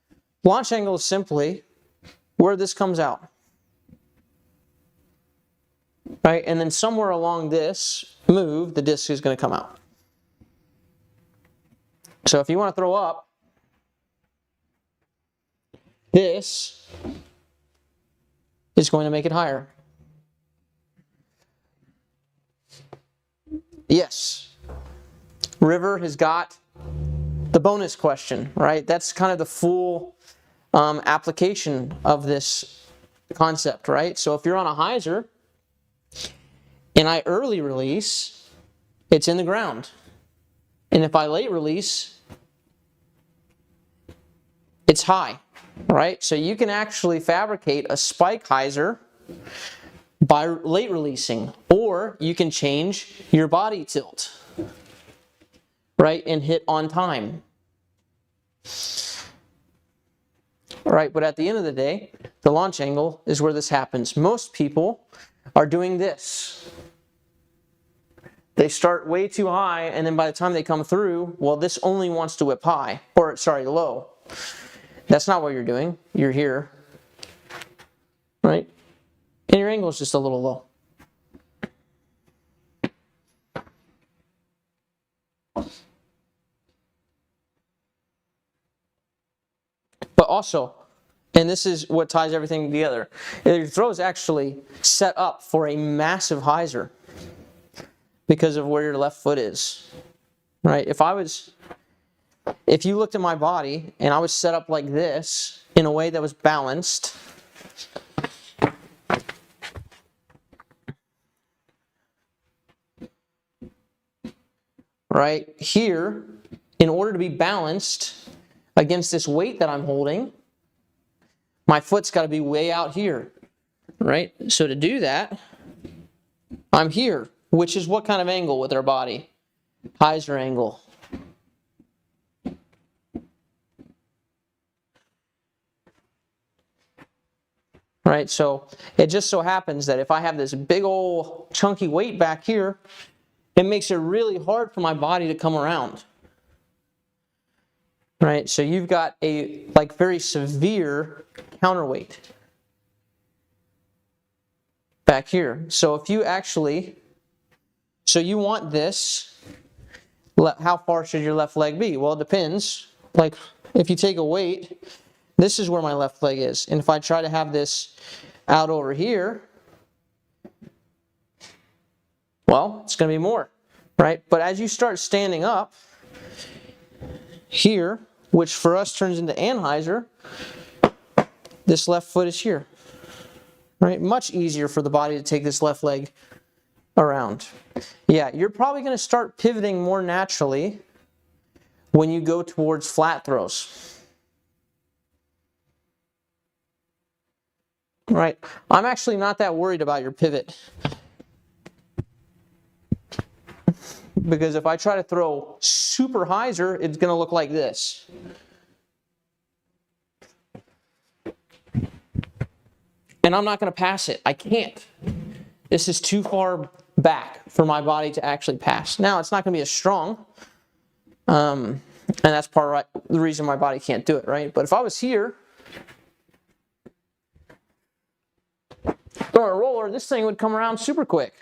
launch angle is simply where this comes out. Right, and then somewhere along this move, the disc is going to come out. So if you want to throw up, this is going to make it higher. Yes. River has got the bonus question, right? That's kind of the full application of this concept, right? So if you're on a hyzer and I early release, it's in the ground. And if I late release, it's high, right? So you can actually fabricate a spike hyzer by late releasing, or you can change your body tilt, right, and hit on time. Right, but at the end of the day, the launch angle is where this happens. Most people are doing this. They start way too high, and then by the time they come through, well, this only wants to whip high, or sorry, low. That's not what you're doing. You're here, right? And your angle is just a little low. But also, and this is what ties everything together, your throw is actually set up for a massive hyzer because of where your left foot is, right? If you looked at my body and I was set up like this in a way that was balanced, right here, in order to be balanced against this weight that I'm holding, my foot's got to be way out here, right? So to do that, I'm here, which is what kind of angle with our body? Hyzer angle. Right, so it just so happens that if I have this big old chunky weight back here, it makes it really hard for my body to come around. Right, so you've got a very severe counterweight back here. So if you actually, so you want this, how far should your left leg be? Well, it depends. Like if you take a weight, this is where my left leg is. And if I try to have this out over here, well, it's going to be more, right? But as you start standing up here, which for us turns into anhyzer, this left foot is here, right? Much easier for the body to take this left leg around. Yeah, you're probably going to start pivoting more naturally when you go towards flat throws. Right, I'm actually not that worried about your pivot. Because if I try to throw super hyzer, it's going to look like this. And I'm not going to pass it. I can't. This is too far back for my body to actually pass. Now, it's not going to be as strong. And that's part of the reason my body can't do it, right? But if I was here, throwing a roller, this thing would come around super quick.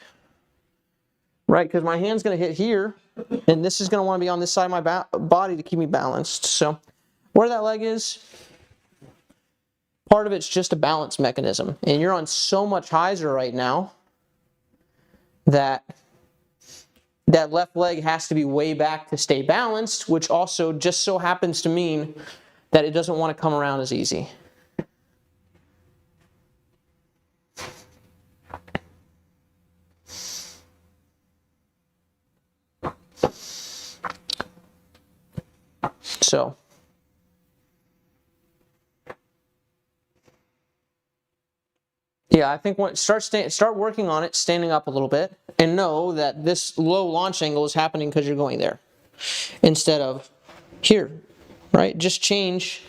Right, because my hand's going to hit here, and this is going to want to be on this side of my body to keep me balanced. So where that leg is, part of it's just a balance mechanism. And you're on so much hyzer right now that that left leg has to be way back to stay balanced, which also just so happens to mean that it doesn't want to come around as easy. So, yeah, I think start working on it, standing up a little bit, and know that this low launch angle is happening because you're going there instead of here, right? Just change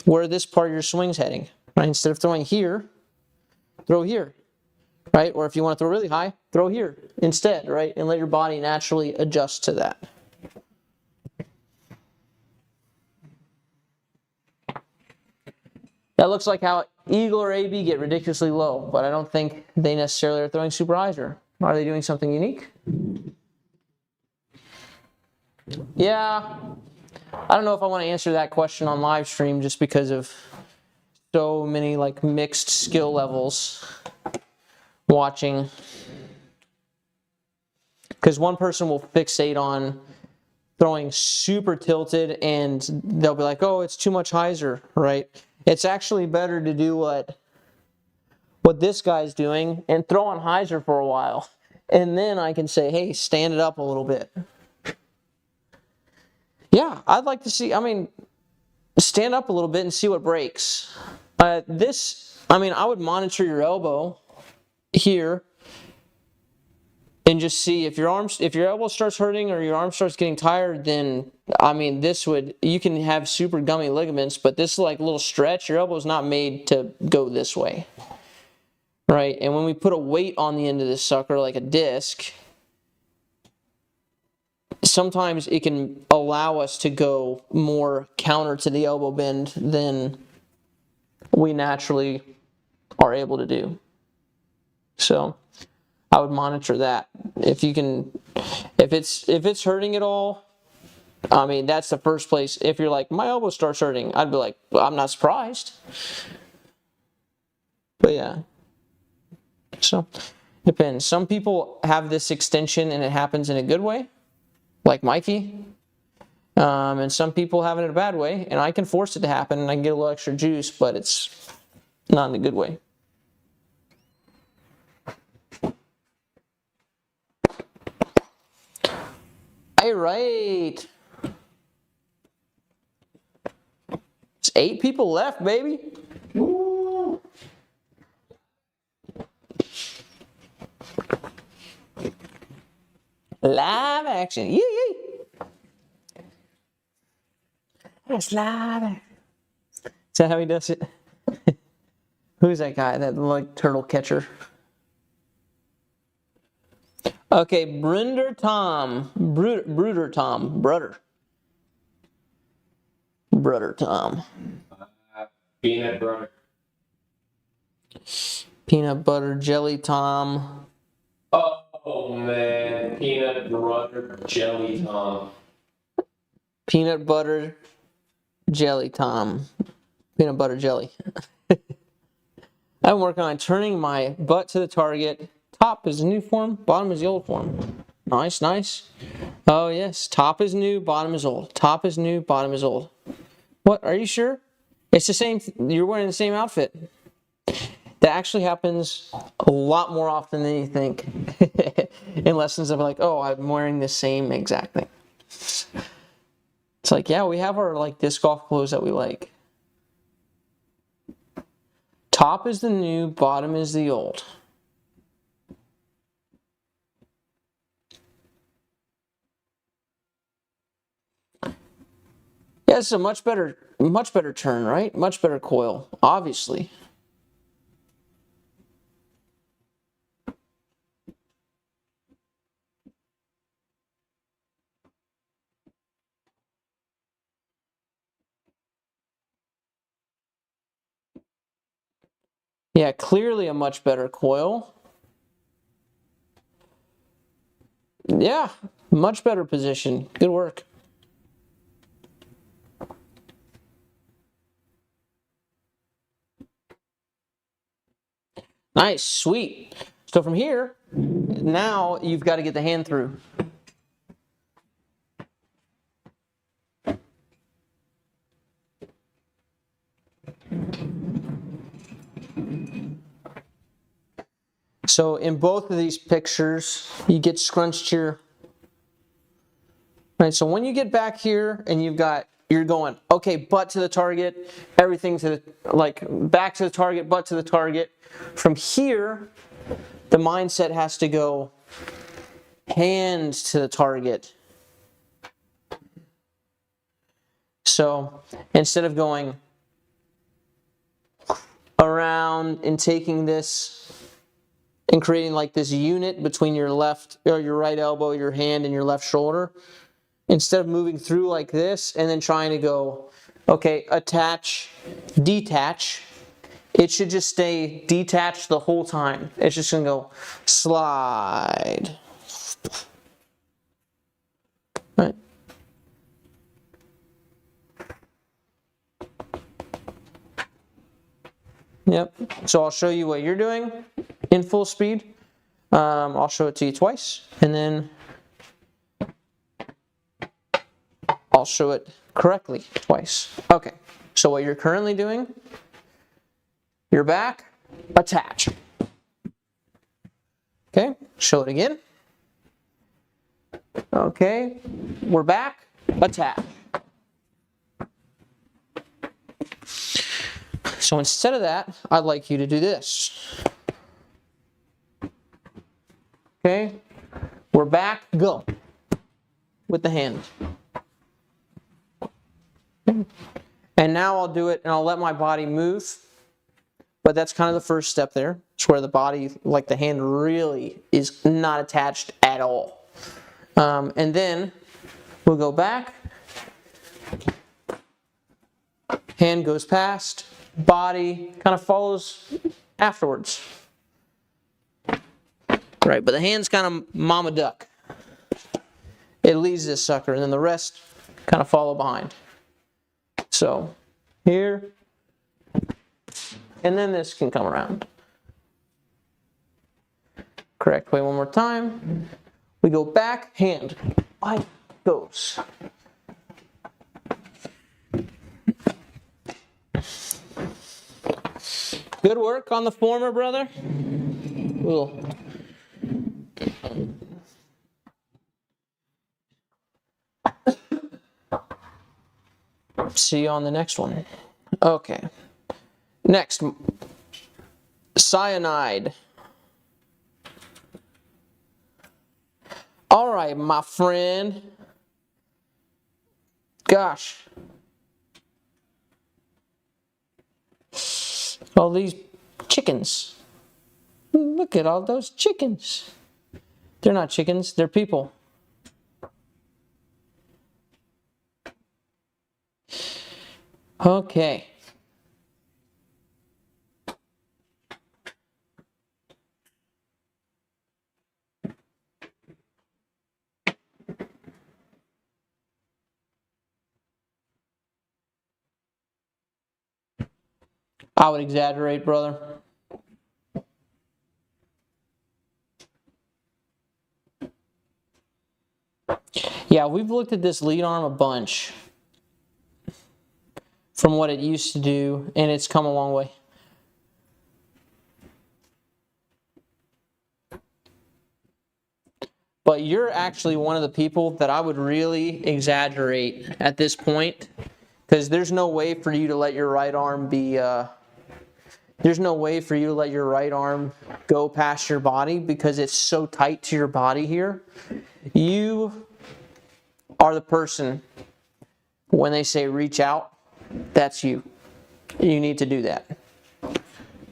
where this part of your swing's heading, right? Instead of throwing here, throw here, right? Or if you want to throw really high, throw here instead, right? And let your body naturally adjust to that. That looks like how Eagle or AB get ridiculously low, but I don't think they necessarily are throwing super hyzer. Are they doing something unique? Yeah. I don't know if I want to answer that question on live stream just because of so many like mixed skill levels watching. Because one person will fixate on throwing super tilted and they'll be like, oh, it's too much hyzer, right? It's actually better to do what this guy's doing and throw on hyzer for a while. And then I can say, hey, stand it up a little bit. Yeah, I'd like to see, stand up a little bit and see what breaks. I would monitor your elbow here and just see if your elbow starts hurting or your arm starts getting tired, then, you can have super gummy ligaments, but this is like a little stretch. Your elbow's not made to go this way, right? And when we put a weight on the end of this sucker, like a disc, sometimes it can allow us to go more counter to the elbow bend than we naturally are able to do. So I would monitor that. If it's hurting at all, that's the first place. If you're like, my elbow starts hurting, I'd be like, well, I'm not surprised. But yeah. So depends. Some people have this extension and it happens in a good way, like Mikey. And some people have it in a bad way, and I can force it to happen and I can get a little extra juice, but it's not in a good way. All right. It's 8 people left, baby. Woo. Live action. Yee yee. That's live. Is that how he does it? Who's that guy? That like turtle catcher? Okay, Bruder Tom. Bruder Tom. Brother Tom. Peanut butter. Peanut butter jelly Tom. Oh man, peanut butter jelly Tom. Peanut butter jelly Tom. Peanut butter jelly. I'm working on turning my butt to the target. Top is the new form, bottom is the old form. Nice, nice. Oh yes, top is new, bottom is old. Top is new, bottom is old. What, are you sure? It's the same, you're wearing the same outfit. That actually happens a lot more often than you think. In lessons of like, oh, I'm wearing the same exact thing. It's like, yeah, we have our like disc golf clothes that we like. Top is the new, bottom is the old. Yeah, it's a much better turn, right? Much better coil, obviously. Yeah, clearly a much better coil. Yeah, much better position. Good work. Nice, sweet. So from here, now you've got to get the hand through. So in both of these pictures, you get scrunched here. Right, so when you get back here and you're going, okay, butt to the target, everything to the, like back to the target, butt to the target. From here, the mindset has to go hands to the target. So instead of going around and taking this and creating like this unit between your left or your right elbow, your hand, and your left shoulder, instead of moving through like this and then trying to go, okay, attach, detach, it should just stay detached the whole time. It's just gonna go slide. Right. Yep. So I'll show you what you're doing in full speed. I'll show it to you twice, and then I'll show it correctly twice. Okay. So what you're currently doing, your back, attach. Okay. Show it again. Okay. We're back, attach. So instead of that, I'd like you to do this. Okay, we're back, go. With the hand. And now I'll do it and I'll let my body move. But that's kind of the first step there. It's where the body, like the hand, really is not attached at all. And then we'll go back. Hand goes past. Body kind of follows afterwards. Right, but the hand's kind of mama duck. It leads this sucker, and then the rest kind of follow behind. So, here, and then this can come around. Correct way one more time. We go back, hand, body goes. Good work on the former, brother. We'll see you on the next one. Okay. Next, Cyanide. All right, my friend. Gosh. All these chickens. Look at all those chickens. They're not chickens, they're people. Okay. I would exaggerate, brother. Yeah, we've looked at this lead arm a bunch from what it used to do, and it's come a long way. But you're actually one of the people that I would really exaggerate at this point, because there's no way for you to let your right arm be, there's no way for you to let your right arm go past your body because it's so tight to your body here. You are the person, when they say reach out, that's you. You need to do that.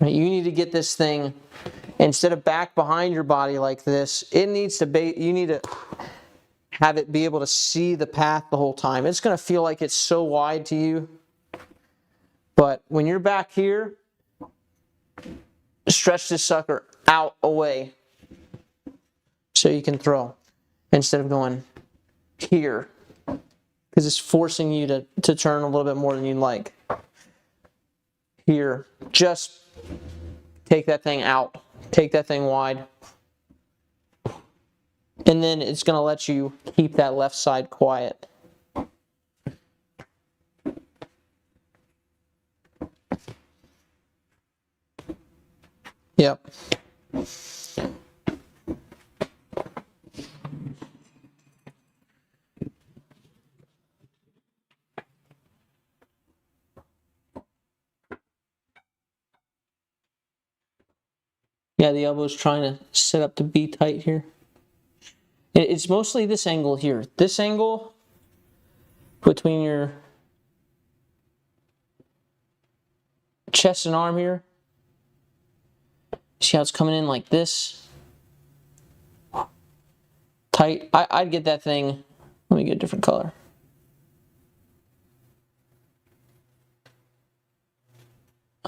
You need to get this thing, instead of back behind your body like this, it needs to be, you need to have it be able to see the path the whole time. It's going to feel like it's so wide to you. But when you're back here, stretch this sucker out away so you can throw instead of going here, because it's forcing you to turn a little bit more than you'd like. Here, just take that thing out. Take that thing wide. And then it's going to let you keep that left side quiet. Yep. Yeah, the elbow's trying to set up to be tight here. It's mostly this angle here. This angle between your chest and arm here. See how it's coming in like this? Tight. I'd get that thing. Let me get a different color.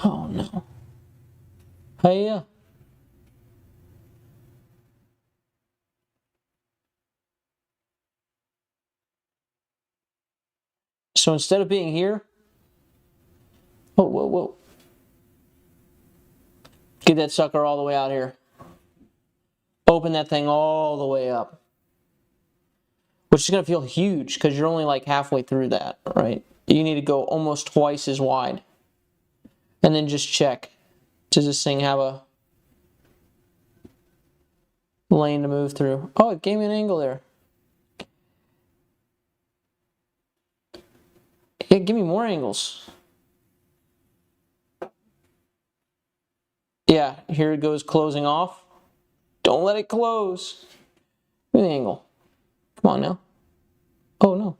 Oh no. Hiya. So instead of being here, whoa, whoa, whoa. Get that sucker all the way out here. Open that thing all the way up. Which is going to feel huge because you're only like halfway through that, right? You need to go almost twice as wide. And then just check. Does this thing have a lane to move through? Oh, it gave me an angle there. Yeah, give me more angles. Yeah, here it goes closing off. Don't let it close. Give me the angle. Come on now. Oh, no.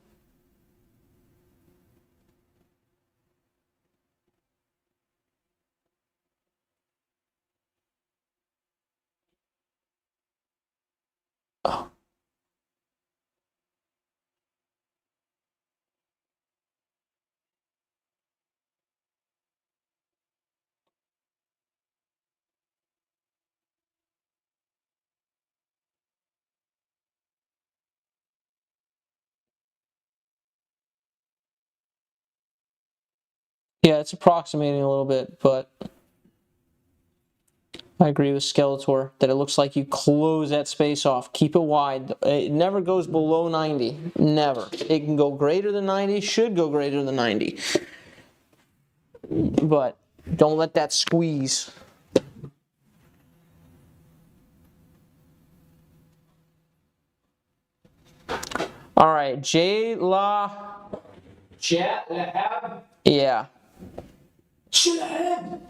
Oh. Yeah, it's approximating a little bit, but I agree with Skeletor that it looks like you close that space off. Keep it wide. It never goes below 90. Never. It can go greater than 90, should go greater than 90. But don't let that squeeze. All right, Chat lab. Yeah. Chat.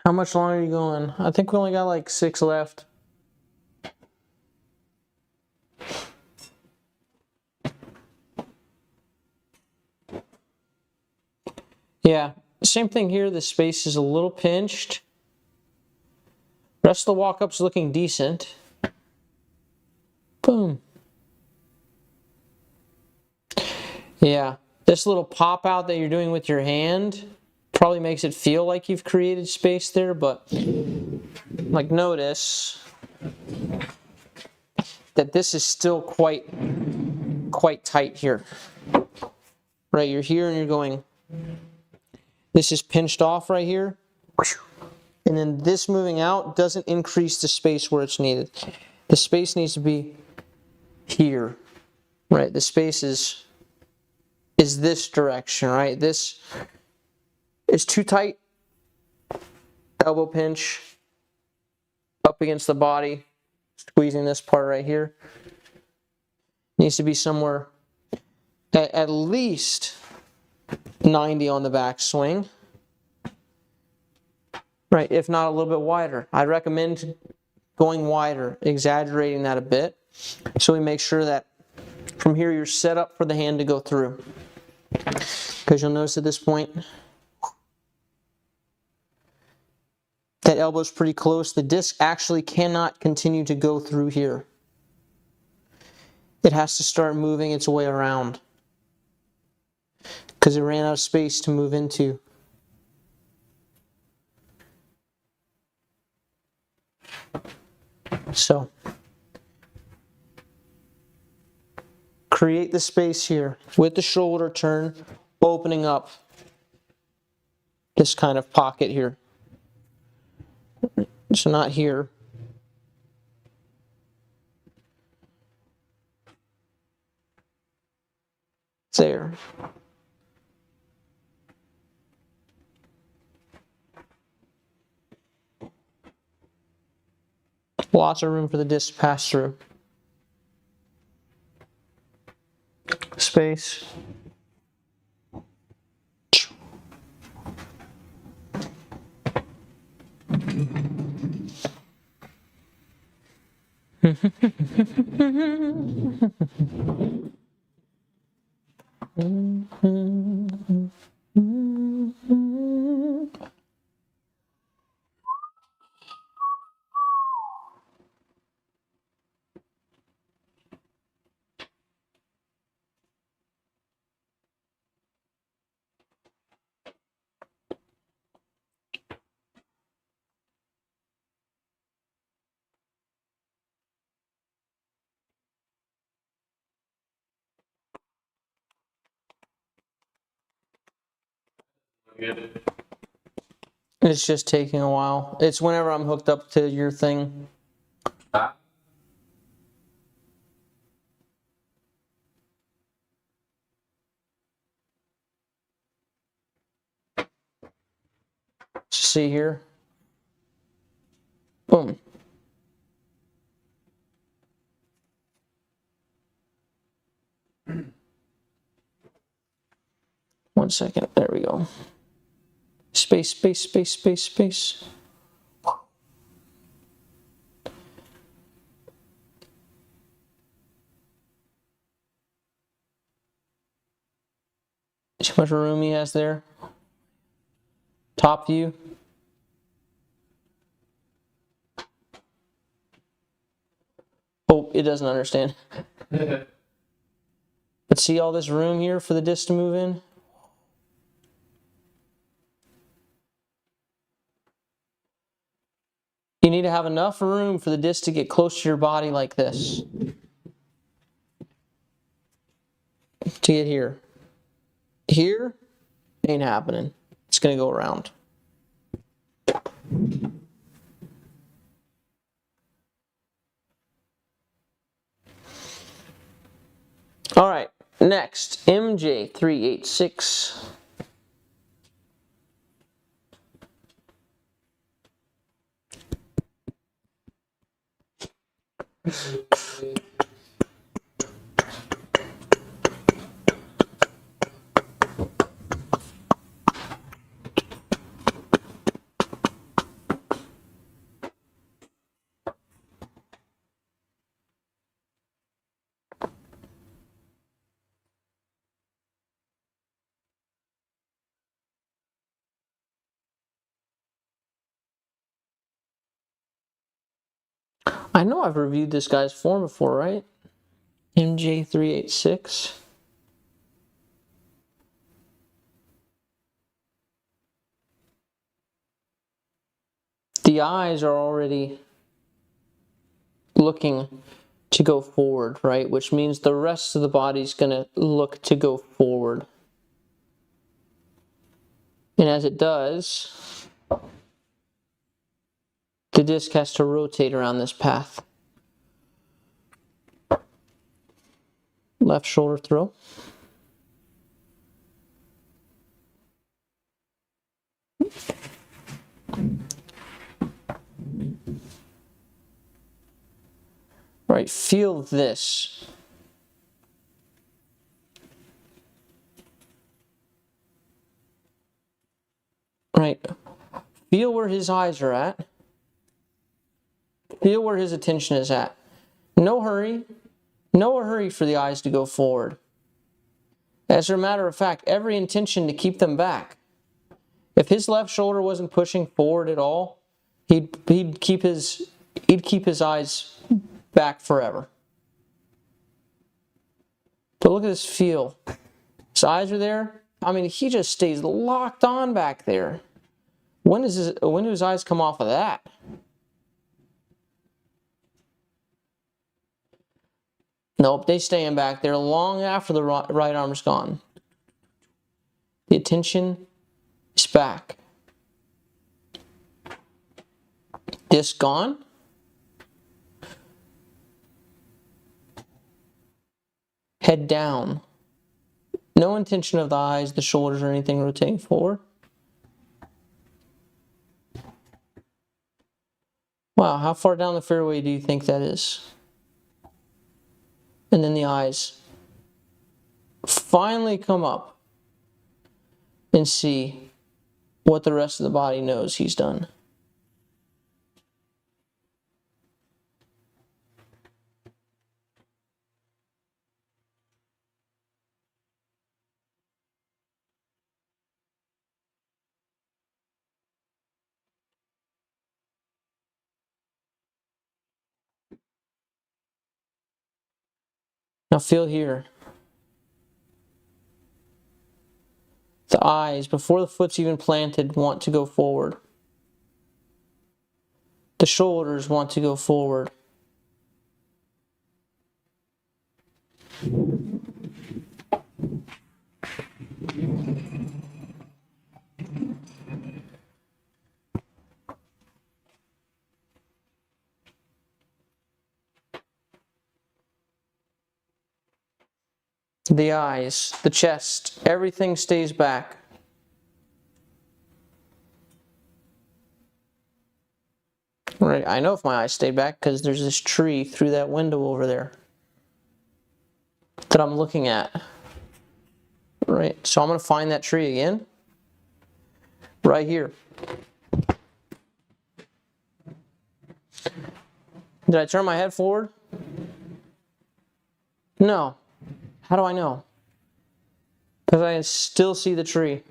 How much longer are you going? I think we only got like 6 left. Yeah, same thing here. The space is a little pinched. Rest of the walk-up's looking decent. Boom. Yeah, this little pop out that you're doing with your hand probably makes it feel like you've created space there, but like notice that this is still quite tight here. Right, you're here and you're going, this is pinched off right here. And then this moving out doesn't increase the space where it's needed. The space needs to be here, right? The space is this direction, right? This is too tight. Elbow pinch up against the body, squeezing this part right here. Needs to be somewhere at least 90 on the back swing. Right, if not a little bit wider. I'd recommend going wider, exaggerating that a bit, so we make sure that from here you're set up for the hand to go through. Because you'll notice at this point, that elbow's pretty close. The disc actually cannot continue to go through here. It has to start moving its way around because it ran out of space to move into. So, create the space here with the shoulder turn, opening up this kind of pocket here. So not here. There. Lots of room for the disc to pass through. Space. It's just taking a while. It's whenever I'm hooked up to your thing. See here? Boom. One second. There we go. Space, space, space, space, space. See how much room he has there? Top view. Oh, it doesn't understand. But see all this room here for the disc to move in? You need to have enough room for the disc to get close to your body like this. To get here. Here, ain't happening. It's going to go around. All right, next, MJ386. I know I've reviewed this guy's form before, right? MJ386. The eyes are already looking to go forward, right? Which means the rest of the body's going to look to go forward. And as it does, the disc has to rotate around this path. Left shoulder throw. Right, feel this. Right, feel where his eyes are at. Feel where his attention is at. No hurry. No hurry for the eyes to go forward. As a matter of fact, every intention to keep them back. If his left shoulder wasn't pushing forward at all, he'd keep his eyes back forever. But look at this feel. His eyes are there. I mean, he just stays locked on back there. When do his eyes come off of that? Nope, they staying back there long after the right arm's gone. The attention is back. Disc gone. Head down. No intention of the eyes, the shoulders, or anything rotating forward. Wow, how far down the fairway do you think that is? And then the eyes finally come up and see what the rest of the body knows he's done. Now feel here. The eyes, before the foot's even planted, want to go forward. The shoulders want to go forward. The eyes, the chest, everything stays back. Right, I know if my eyes stayed back because there's this tree through that window over there that I'm looking at. Right, so I'm going to find that tree again. Right here. Did I turn my head forward? No. How do I know? Because I can still see the tree.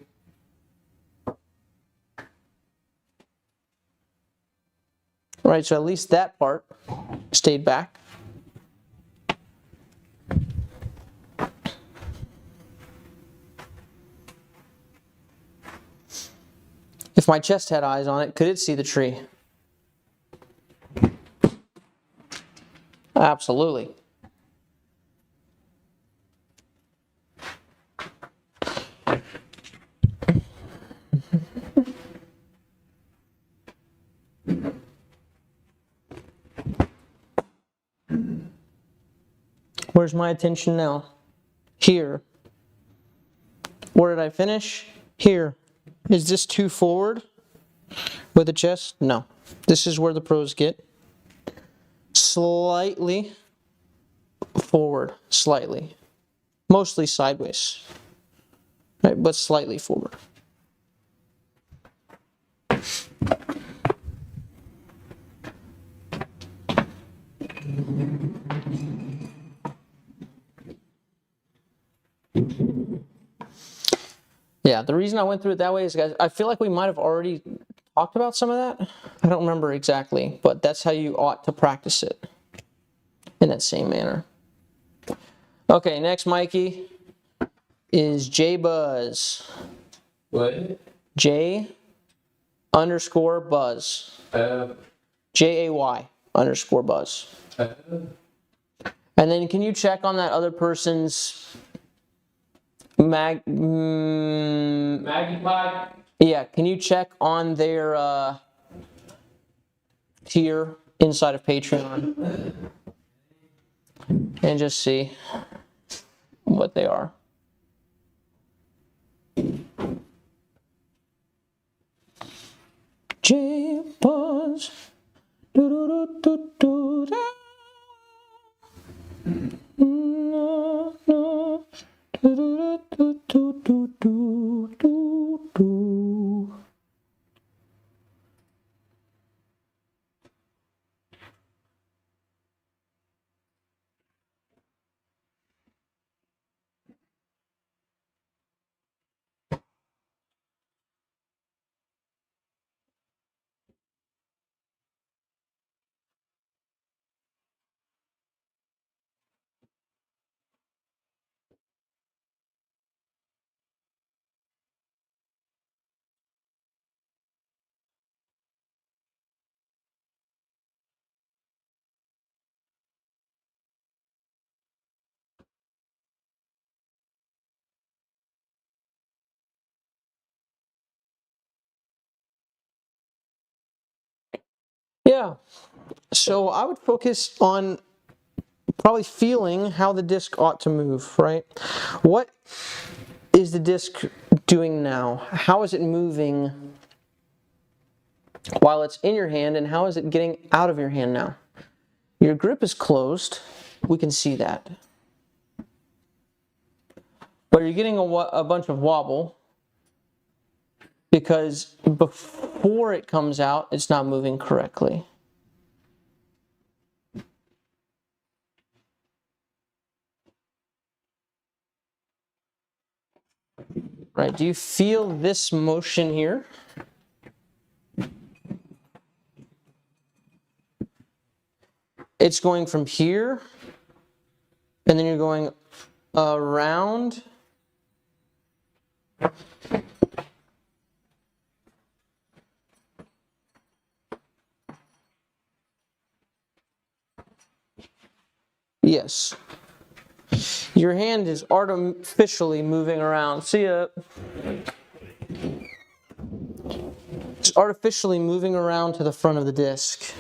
Right, so at least that part stayed back. If my chest had eyes on it, could it see the tree? Absolutely. Where's my attention now? Here. Where did I finish? Here. Is this too forward with the chest? No. This is where the pros get. Slightly forward. Slightly. Mostly sideways. Right, but slightly forward. Yeah, the reason I went through it that way is, guys, I feel like we might have already talked about some of that. I don't remember exactly, but that's how you ought to practice it, in that same manner. Okay, next, Mikey, is JBzz. What? J_Buzz. JAY_Buzz. And then can you check on that other person's Maggie Pie? Yeah, can you check on their tier inside of Patreon and just see what they are. JBzz. Yeah, so I would focus on probably feeling how the disc ought to move, right? What is the disc doing now? How is it moving while it's in your hand, and how is it getting out of your hand now? Your grip is closed. We can see that. But you're getting a bunch of wobble because before it comes out, it's not moving correctly. Right, do you feel this motion here? It's going from here, and then you're going around. Yes. Your hand is artificially moving around. See ya. It's artificially moving around to the front of the disc.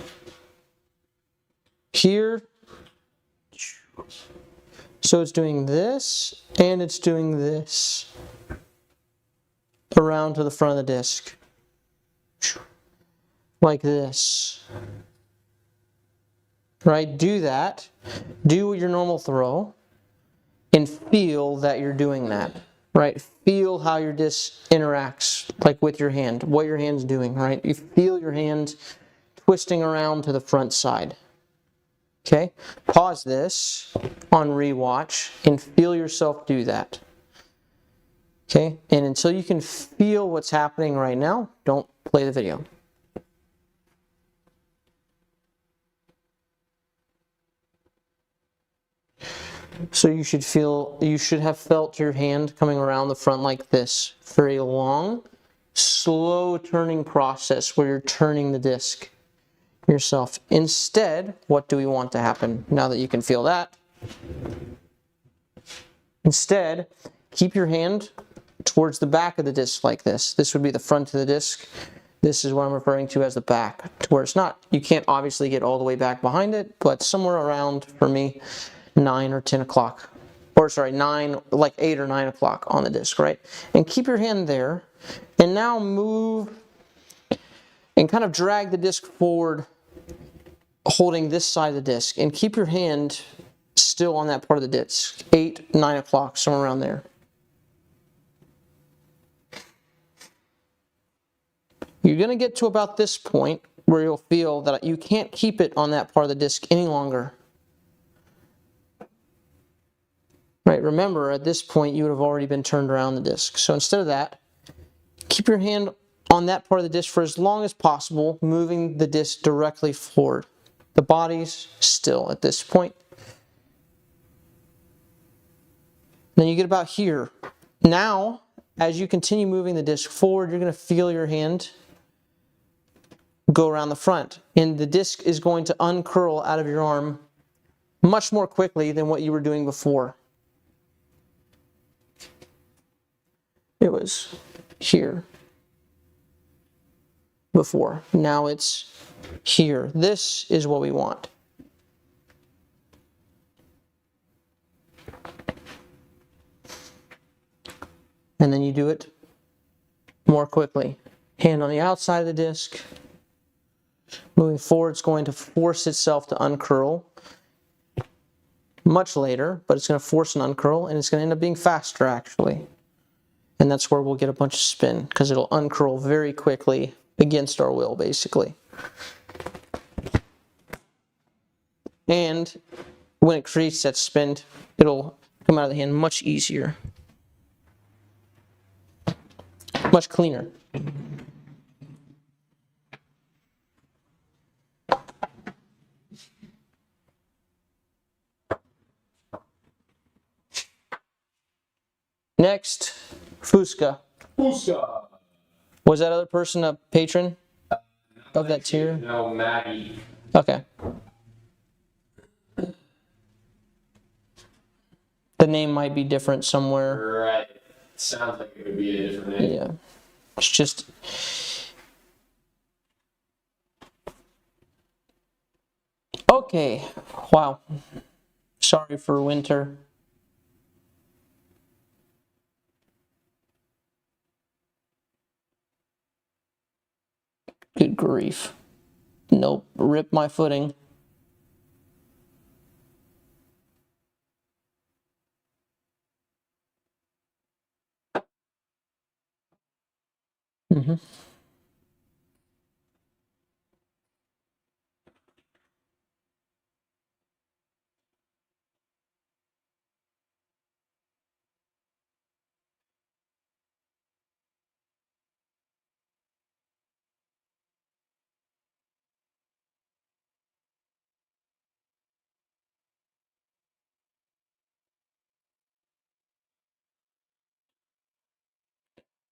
Here. So it's doing this, and it's doing this. Around to the front of the disc. Like this. Right? Do that. Do your normal throw. And feel that you're doing that, right? Feel how your disc interacts, like with your hand, what your hand's doing, right? You feel your hand twisting around to the front side. Okay? Pause this on rewatch and feel yourself do that. Okay? And until you can feel what's happening right now, don't play the video. So you should have felt your hand coming around the front like this. Very long, slow turning process where you're turning the disc yourself. Instead, what do we want to happen now that you can feel that? Instead, keep your hand towards the back of the disc like this. This would be the front of the disc. This is what I'm referring to as the back, to where it's not, you can't obviously get all the way back behind it, but somewhere around, for me, 9 or 10 o'clock, or sorry, 9, like 8 or 9 o'clock on the disc, right? And keep your hand there, and now move and kind of drag the disc forward, holding this side of the disc, and keep your hand still on that part of the disc, 8, 9 o'clock, somewhere around there. You're going to get to about this point where you'll feel that you can't keep it on that part of the disc any longer. Right, remember at this point you would have already been turned around the disc. So instead of that, keep your hand on that part of the disc for as long as possible, moving the disc directly forward. The body's still at this point. Then you get about here. Now, as you continue moving the disc forward, you're going to feel your hand go around the front. And the disc is going to uncurl out of your arm much more quickly than what you were doing before. It was here before. Now it's here. This is what we want. And then you do it more quickly. Hand on the outside of the disc. Moving forward, it's going to force itself to uncurl much later, but it's going to force an uncurl, and it's going to end up being faster, actually. And that's where we'll get a bunch of spin, because it'll uncurl very quickly against our will, basically. And when it creates that spin, it'll come out of the hand much easier. Much cleaner. Next, Pusa. Pusa. Was that other person a patron of that tier? No, Maggie. Okay. The name might be different somewhere. Right. Sounds like it would be a different name. Yeah. It's just... Okay. Wow. Sorry for winter. Good grief. Nope, rip my footing. Mm-hmm.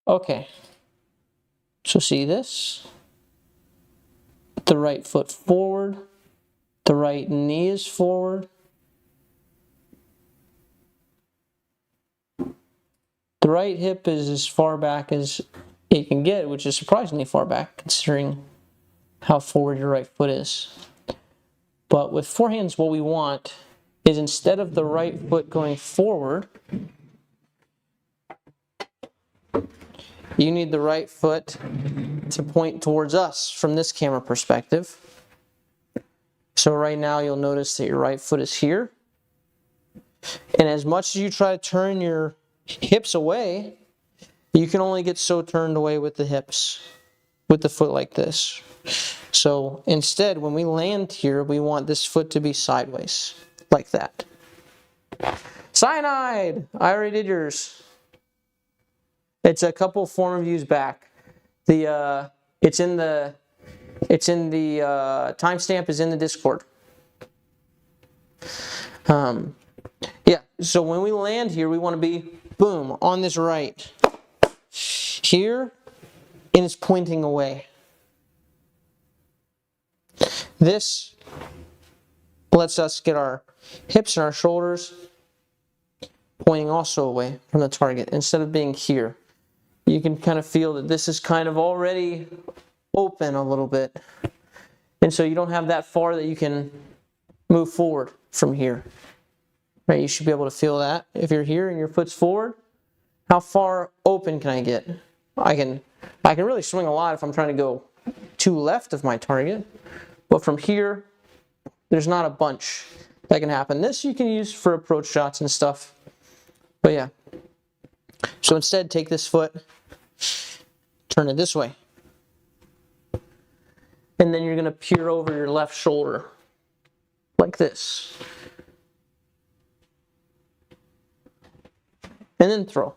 Okay. So see this? The right foot forward. The right knee is forward. The right hip is as far back as it can get, which is surprisingly far back considering how forward your right foot is. But with forehands, what we want is instead of the right foot going forward, you need the right foot to point towards us from this camera perspective. So right now you'll notice that your right foot is here. And as much as you try to turn your hips away, you can only get so turned away with the hips, with the foot like this. So instead, when we land here, we want this foot to be sideways, like that. Cyanide! I already did yours. It's a couple form reviews back. It's in the timestamp is in the Discord. Yeah, so when we land here, we want to be, boom, on this right. Here, and it's pointing away. This lets us get our hips and our shoulders pointing also away from the target instead of being here. You can kind of feel that this is kind of already open a little bit. And so you don't have that far that you can move forward from here. Right, you should be able to feel that. If you're here and your foot's forward, how far open can I get? I can really swing a lot if I'm trying to go to left of my target. But from here, there's not a bunch that can happen. This you can use for approach shots and stuff. But yeah. So instead, take this foot, turn it this way. And then you're going to peer over your left shoulder, like this. And then throw.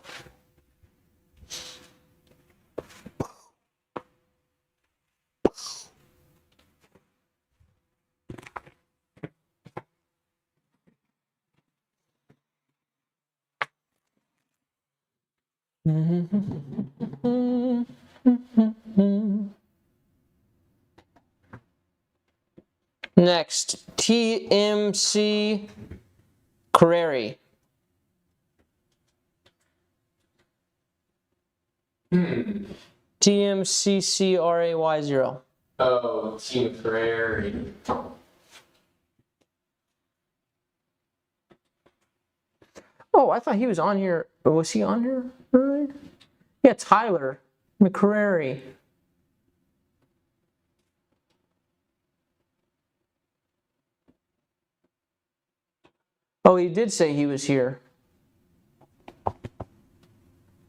Next, TMC Carreri. TMCC RAY0. Oh, Team Prairie. Oh, I thought he was on here. Was he on here? Right? Yeah, Tyler McCrary. Oh, he did say he was here.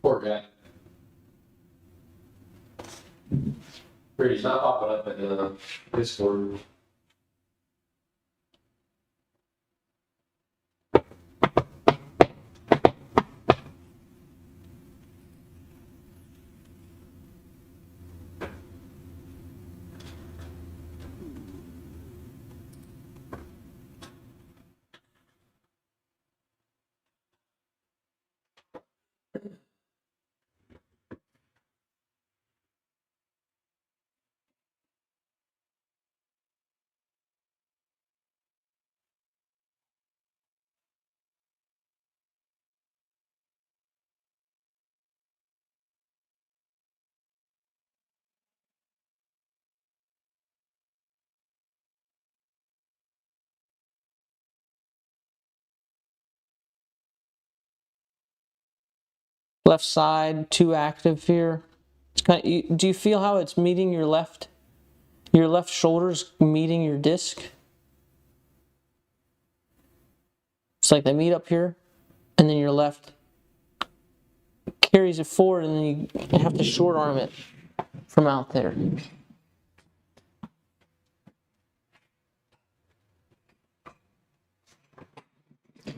Poor guy. He's not popping up in the Discord. Left side, too active here. It's kind of, do you feel how it's meeting your left Your left shoulder's meeting your disc. It's like they meet up here, and then your left carries it forward, and then you have to short arm it from out there.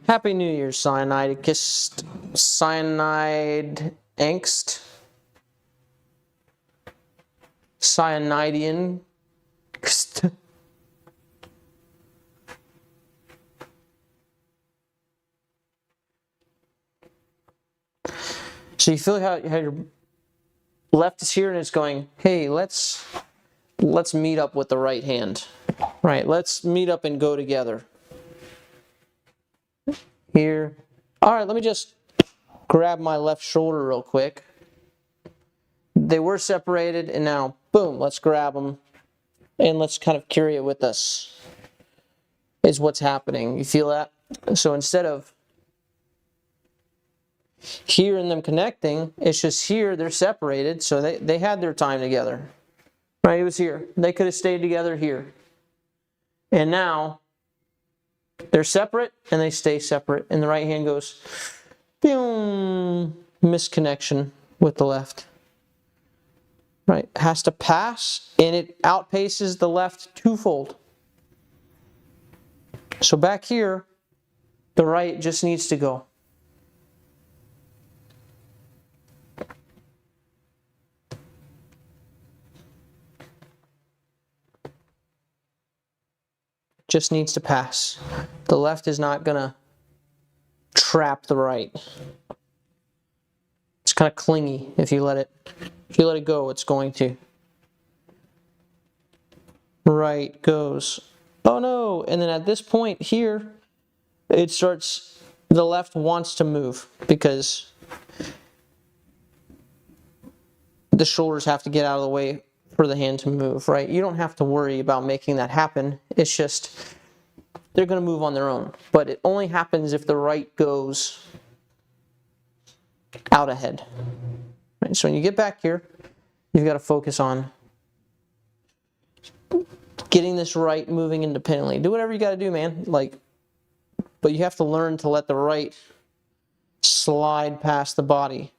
Happy New Year, Cyanide. Kissed Cyanide Angst. Cyanidean. So you feel how your left is here and it's going, hey, let's meet up with the right hand. Right, let's meet up and go together. Here. All right, let me just grab my left shoulder real quick. They were separated, and now, boom, let's grab them, and let's kind of carry it with us, is what's happening. You feel that? So instead of here and them connecting, it's just here, they're separated, so they had their time together. Right, it was here. They could have stayed together here. And now, they're separate, and they stay separate, and the right hand goes, boom, misconnection with the left. Right, has to pass, and it outpaces the left twofold. So back here, the right just needs to go. Just needs to pass. The left is not gonna trap the right. It's kind of clingy if you let it go, it's going to. Right goes. Oh no, and then at this point here, it starts, the left wants to move because the shoulders have to get out of the way for the hand to move, right? You don't have to worry about making that happen. It's just, they're going to move on their own. But it only happens if the right goes out ahead. Right? So when you get back here, you've got to focus on getting this right moving independently. Do whatever you got to do, man. But you have to learn to let the right slide past the body.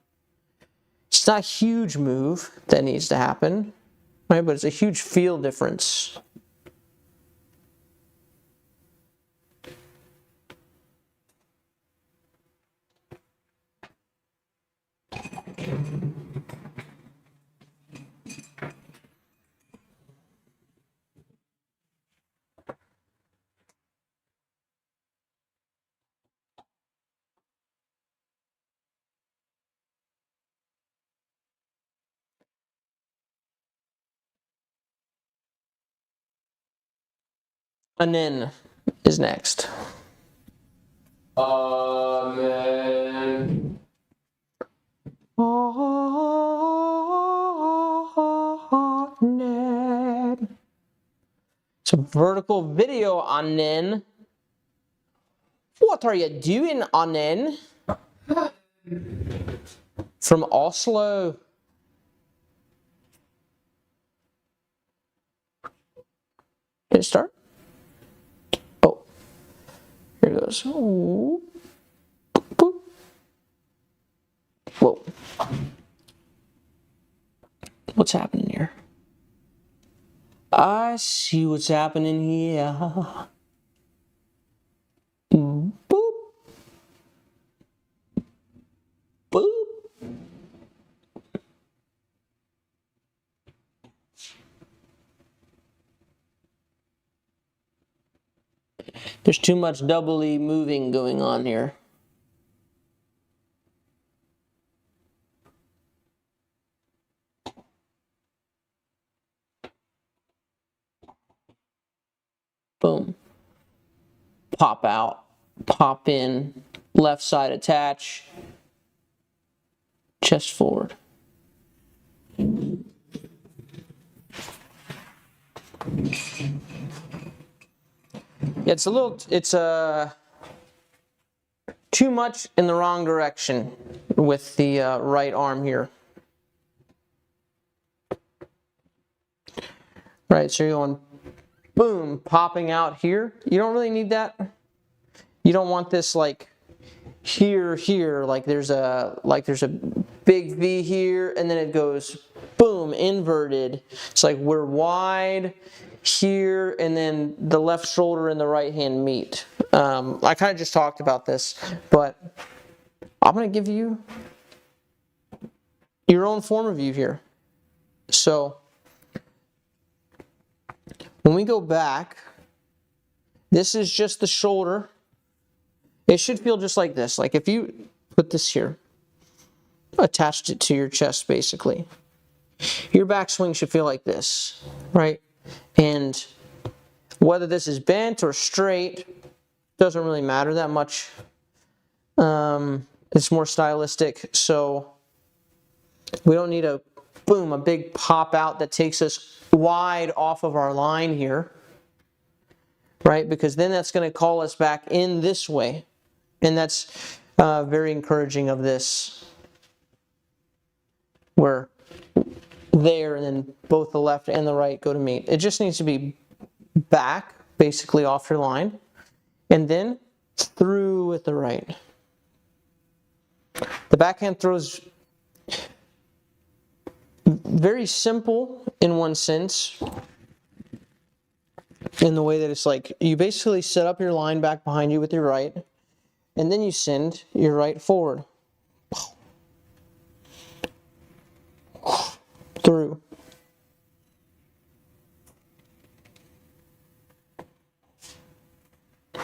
It's not a huge move that needs to happen, right? But it's a huge feel difference. Onen is next. Man. Onen. It's a vertical video, Onen. What are you doing, Onen? From Oslo. Did it start? Oh, here it goes. Ooh. Boop. Whoa. What's happening here? I see what's happening here. Boop. Boop. There's too much double E moving going on here. Boom. Pop out, pop in, left side attach, chest forward. It's too much in the wrong direction with the right arm here. right? So you're going boom, popping out here. You don't really need that. You don't want this like here, like there's a big V here, and then it goes boom, inverted. It's like we're wide here, and then the left shoulder and the right hand meet. I kind of just talked about this, but I'm going to give you your own form of view here. So when we go back, this is just the shoulder. It should feel just like this. Like if you put this here, attached it to your chest basically, your backswing should feel like this, right? And whether this is bent or straight doesn't really matter that much. It's more stylistic, so we don't need a boom, a big pop out that takes us wide off of our line here, right? Because then that's going to call us back in this way, and that's very encouraging of this. We're there, and then both the left and the right go to meet. It just needs to be back, basically off your line, and then through with the right. The backhand throws very simple in one sense, in the way that it's like you basically set up your line back behind you with your right, and then you send your right forward. Through.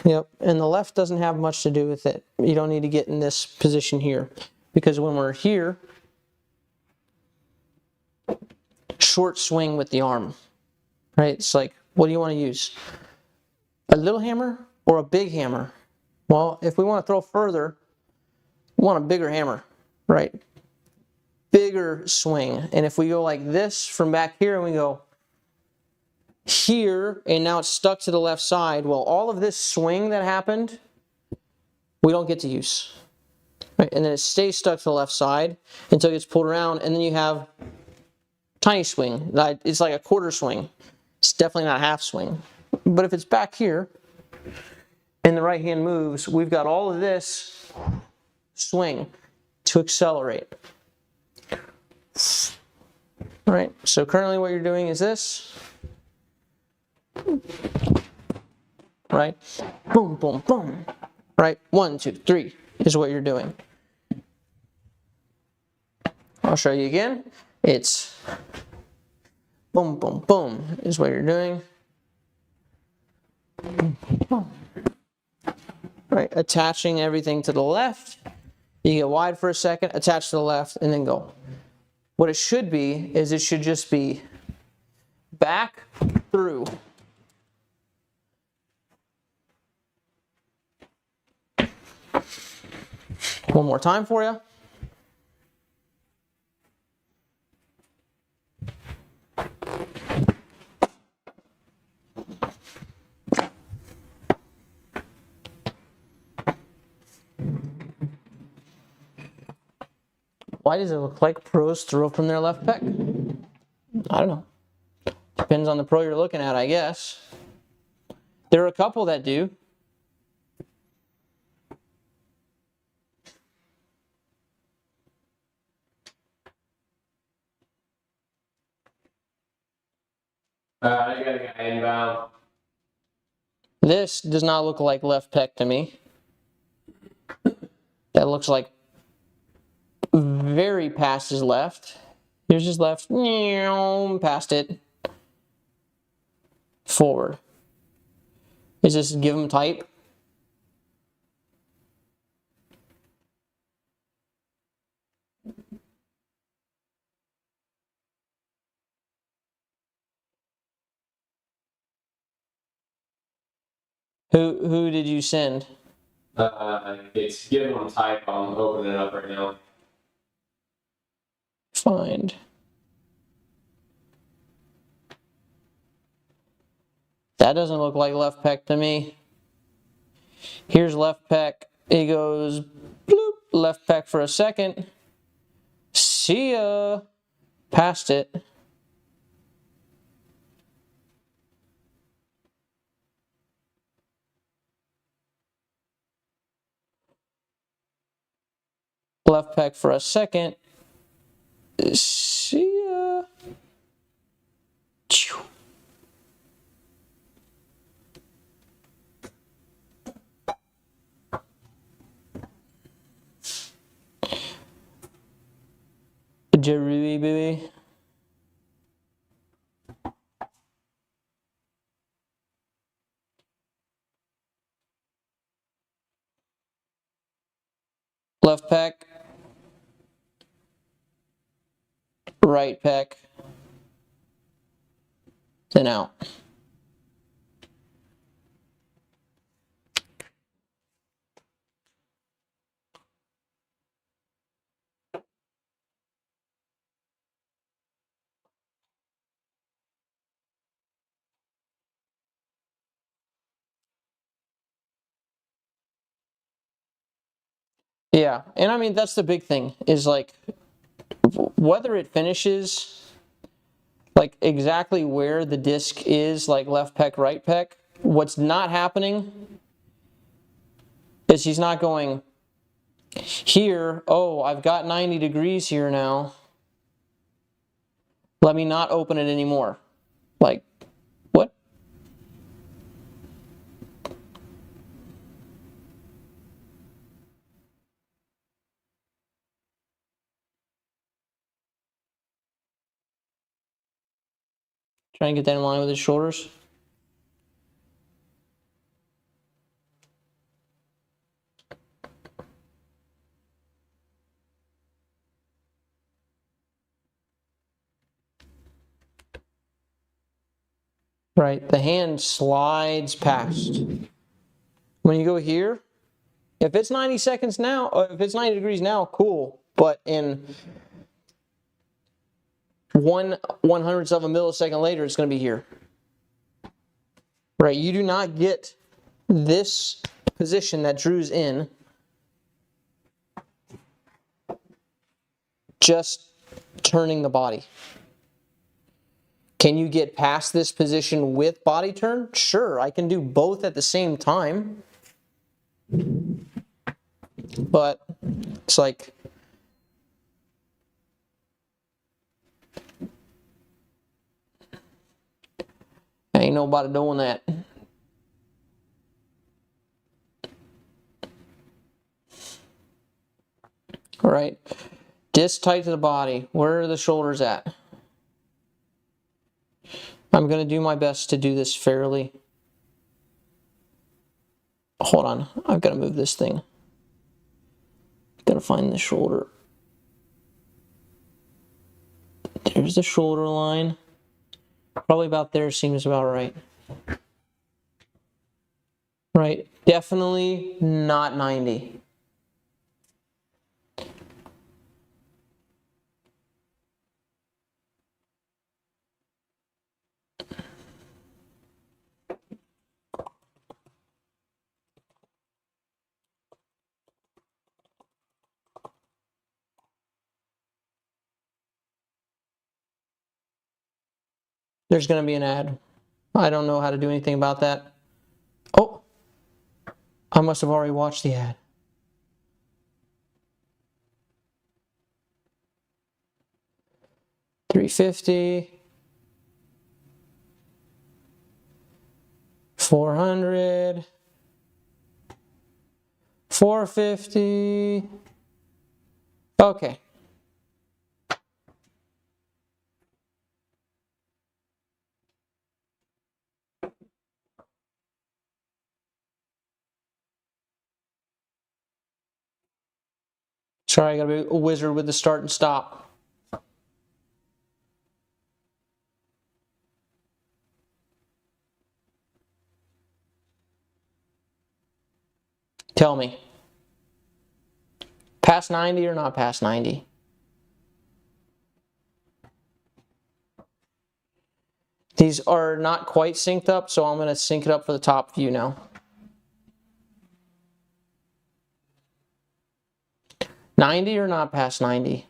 Yep, and the left doesn't have much to do with it. You don't need to get in this position here, because when we're here, short swing with the arm, right? It's like, what do you want to use? A little hammer or a big hammer? Well, if we want to throw further, we want a bigger hammer, right? Bigger swing. And if we go like this from back here and we go here, and now it's stuck to the left side, well, all of this swing that happened, we don't get to use. Right? And then it stays stuck to the left side until it gets pulled around, and then you have tiny swing. It's like a quarter swing. It's definitely not a half swing. But if it's back here and the right hand moves, we've got all of this swing to accelerate. All right, so currently what you're doing is this. Right? Boom, boom, boom. Right? 1, 2, 3 is what you're doing. I'll show you again. It's boom, boom, boom is what you're doing. Boom. Right? Attaching everything to the left. You get wide for a second, attach to the left, and then go. What it should be is it should just be back, through. One more time for you. Why does it look like pros throw from their left pec? I don't know. Depends on the pro you're looking at, I guess. There are a couple that do. I got a guy inbound. This does not look like left pec to me. That looks like very past his left. Here's his left. Past it. Forward. Is this give him type? Who did you send? It's giving them type. I'm opening it up right now. Find. That doesn't look like left pec to me. Here's left pec. It goes bloop, left pec for a second. See ya. Past it. left pec for a second. See ya. JBzz. Left pec, right pec, then out. Yeah, and I mean, that's the big thing, is like, whether it finishes like exactly where the disc is, like left pec, right pec, what's not happening is he's not going here, oh, I've got 90 degrees here now, let me not open it anymore. Like, what? Try and get that in line with his shoulders. Right, the hand slides past. When you go here, if it's 90 seconds now, or if it's 90 degrees now, cool. But in 1/100th of a millisecond later, it's going to be here. Right, you do not get this position that Drew's in just turning the body. Can you get past this position with body turn? Sure, I can do both at the same time. But it's like, ain't nobody doing that. All right, disc tight to the body. Where are the shoulders at? I'm going to do my best to do this fairly. Hold on, I've got to move this thing. Got to find the shoulder. There's the shoulder line. Probably about there seems about right. Right, definitely not 90. There's going to be an ad. I don't know how to do anything about that. Oh, I must have already watched the ad. $350, 400, 450. Okay. Sorry, I gotta be a wizard with the start and stop. Tell me. Past 90 or not past 90? These are not quite synced up, so I'm going to sync it up for the top view now. $90 or not past 90?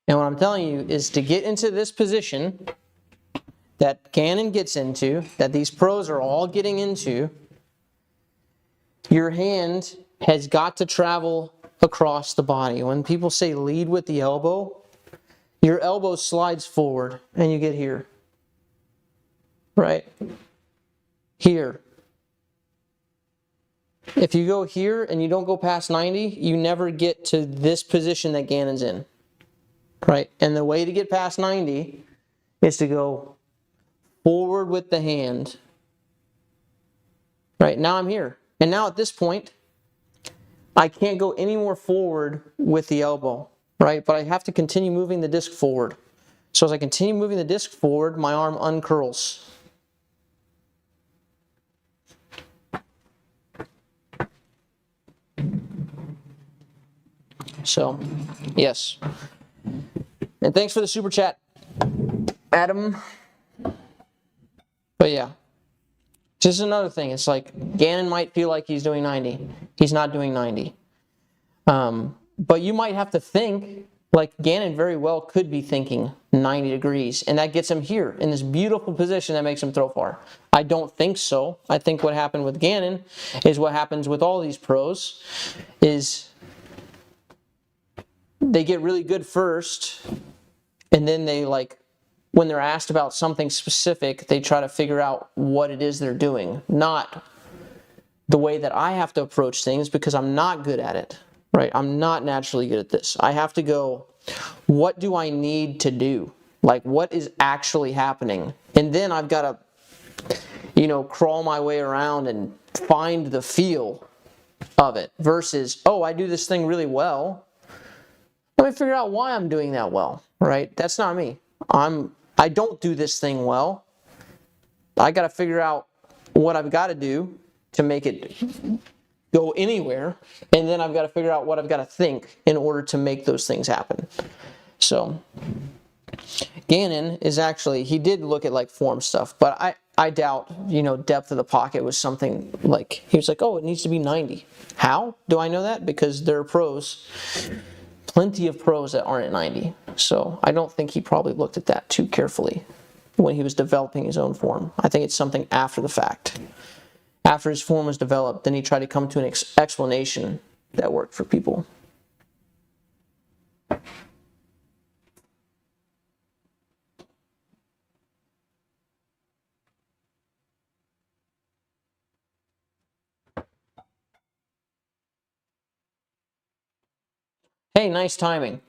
And what I'm telling you is to get into this position that Gannon gets into, that these pros are all getting into, your hand has got to travel across the body. When people say lead with the elbow, your elbow slides forward and you get here. Right? Here. If you go here and you don't go past 90, you never get to this position that Gannon's in. Right? And the way to get past 90 is to go forward with the hand. Right? Now I'm here. And now at this point, I can't go any more forward with the elbow. Right? But I have to continue moving the disc forward. So as I continue moving the disc forward, my arm uncurls. So, yes. And thanks for the super chat, Adam. But yeah, just another thing. It's like Gannon might feel like he's doing 90. He's not doing 90. But you might have to think like Gannon very well could be thinking 90 degrees. And that gets him here in this beautiful position that makes him throw far. I don't think so. I think what happened with Gannon is what happens with all these pros is they get really good first, and then they when they're asked about something specific, they try to figure out what it is they're doing, not the way that I have to approach things because I'm not good at it, right? I'm not naturally good at this. I have to go, what do I need to do? Like, what is actually happening? And then I've got to, crawl my way around and find the feel of it versus, oh, I do this thing really well. Let me figure out why I'm doing that well, right? That's not me. I don't do this thing well. I got to figure out what I've got to do to make it go anywhere, and then I've got to figure out what I've got to think in order to make those things happen. So, Gannon is actually, he did look at form stuff, but I doubt, depth of the pocket was something he was like, oh, it needs to be 90. How do I know that? Because there are pros. Plenty of pros that aren't at 90. So I don't think he probably looked at that too carefully when he was developing his own form. I think it's something after the fact. After his form was developed, then he tried to come to an explanation that worked for people. Hey, nice timing.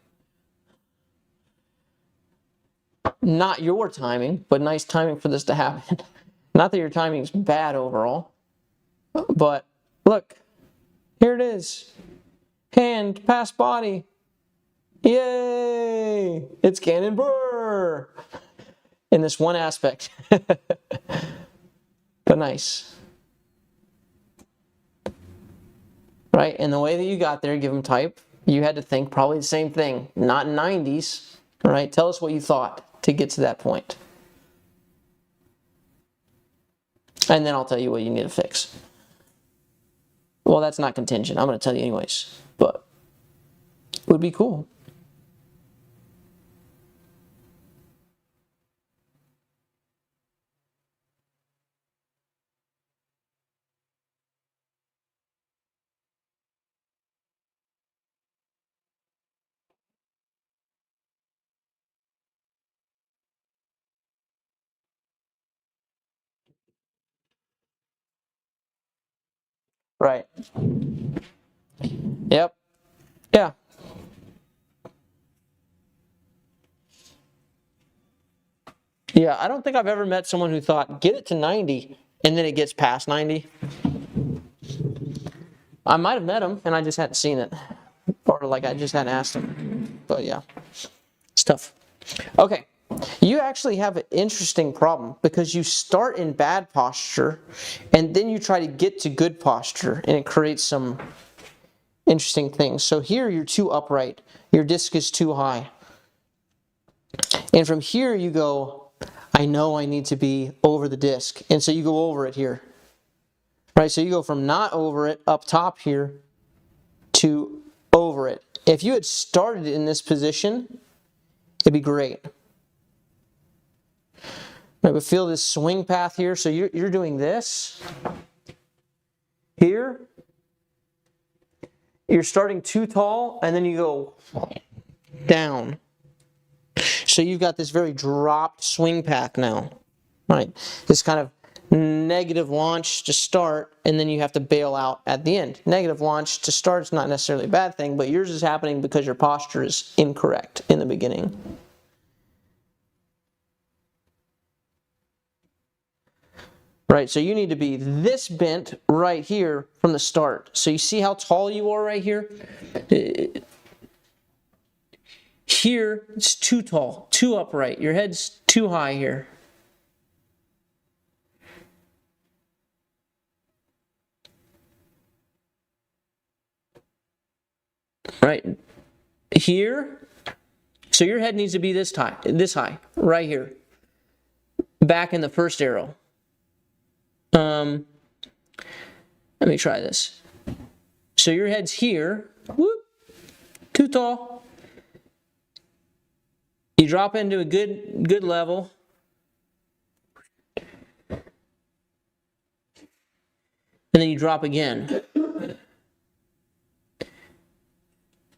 Not your timing, but nice timing for this to happen. Not that your timing is bad overall, but look, here it is. Hand, pass body. Yay! It's Gannon Brr! In this one aspect. But nice. Right, and the way that you got there, give him type. You had to think probably the same thing, not 90s, all right? Tell us what you thought to get to that point. And then I'll tell you what you need to fix. Well, that's not contingent. I'm going to tell you anyways, but it would be cool. Right. Yep. Yeah. Yeah, I don't think I've ever met someone who thought, get it to 90, and then it gets past 90. I might have met him, and I just hadn't seen it. Or I just hadn't asked him. But yeah, it's tough. Okay, you actually have an interesting problem because you start in bad posture, and then you try to get to good posture, and it creates some interesting things. So here you're too upright. Your disc is too high. And from here you go, I know I need to be over the disc. And so you go over it here. Right? So you go from not over it up top here to over it. If you had started in this position it'd be great. Right, but feel this swing path here. So you're doing this here. You're starting too tall, and then you go down. So you've got this very dropped swing path now, right? This kind of negative launch to start, and then you have to bail out at the end. Negative launch to start is not necessarily a bad thing, but yours is happening because your posture is incorrect in the beginning. Right, so you need to be this bent right here from the start. So you see how tall you are right here? Here, it's too tall, too upright. Your head's too high here. Right, here, so your head needs to be this high, right here. Back in the first arrow. Let me try this. So your head's here, whoop, too tall. You drop into a good level. And then you drop again.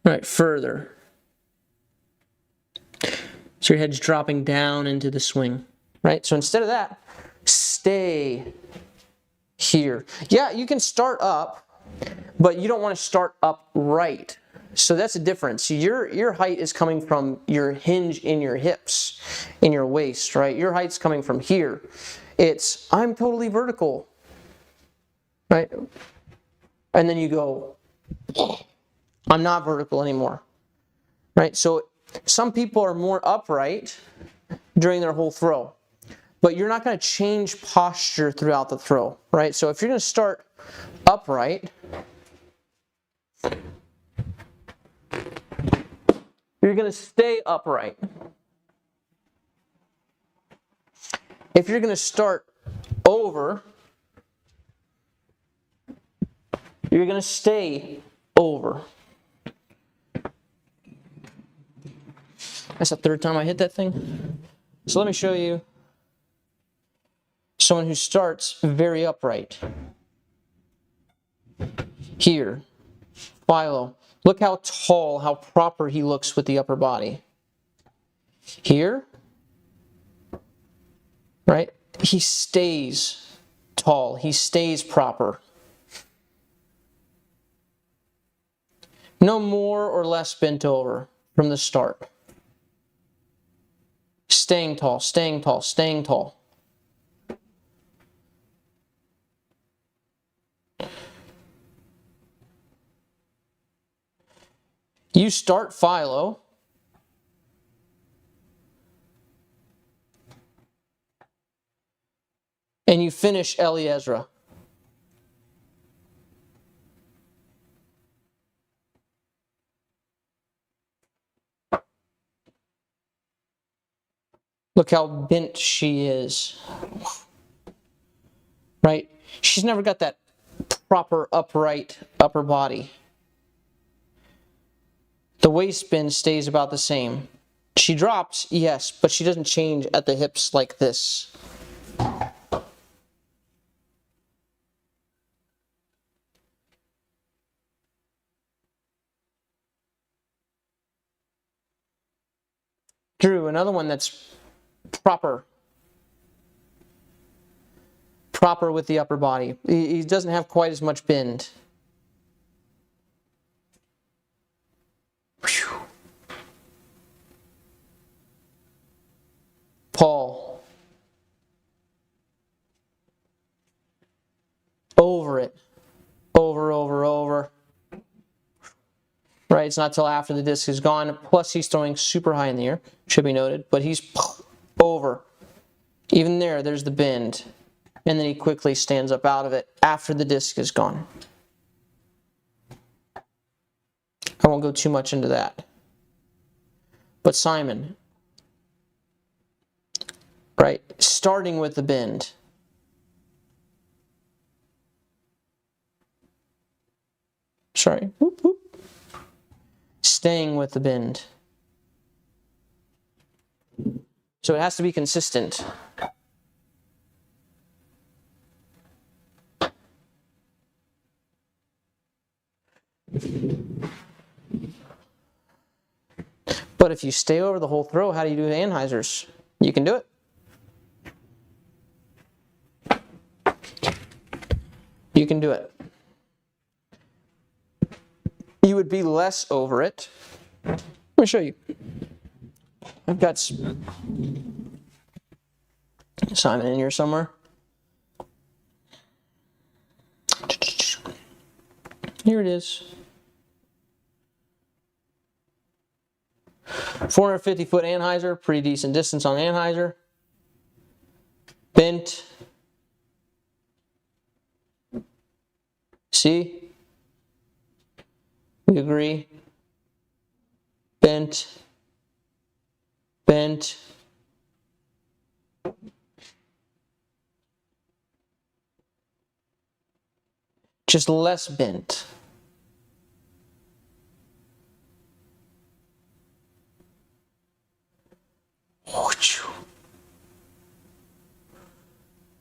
Right, further. So your head's dropping down into the swing. Right, so instead of that, stay here. Yeah, you can start up, but you don't want to start up right. So that's the difference. Your height is coming from your hinge in your hips, in your waist, right? Your height's coming from here. It's, I'm totally vertical, right? And then you go, I'm not vertical anymore, right? So some people are more upright during their whole throw. But you're not going to change posture throughout the throw, right? So if you're going to start upright, you're going to stay upright. If you're going to start over, you're going to stay over. That's the third time I hit that thing. So let me show you someone who starts very upright. Here, Philo. Look how tall, how proper he looks with the upper body. Here, right? He stays tall. He stays proper. No more or less bent over from the start. Staying tall, staying tall, staying tall. You start Philo, and you finish Eliezer. Look how bent she is. Right? She's never got that proper upright upper body. The waist bend stays about the same. She drops, yes, but she doesn't change at the hips like this. Drew, another one that's proper. Proper with the upper body. He doesn't have quite as much bend. Whew. Paul. Over it. Over. Right, it's not till after the disc is gone. Plus he's throwing super high in the air, should be noted. But he's over. Even there's the bend. And then he quickly stands up out of it after the disc is gone. I won't go too much into that. But Simon, right, starting with the bend. Sorry, whoop, whoop. Staying with the bend. So it has to be consistent. But if you stay over the whole throw, how do you do anhysers? You can do it. You can do it. You would be less over it. Let me show you. I've got Simon in here somewhere. Here it is. 450-foot anhyzer, pretty decent distance on anhyzer. Bent. See? We agree. Bent. Bent. Just less bent.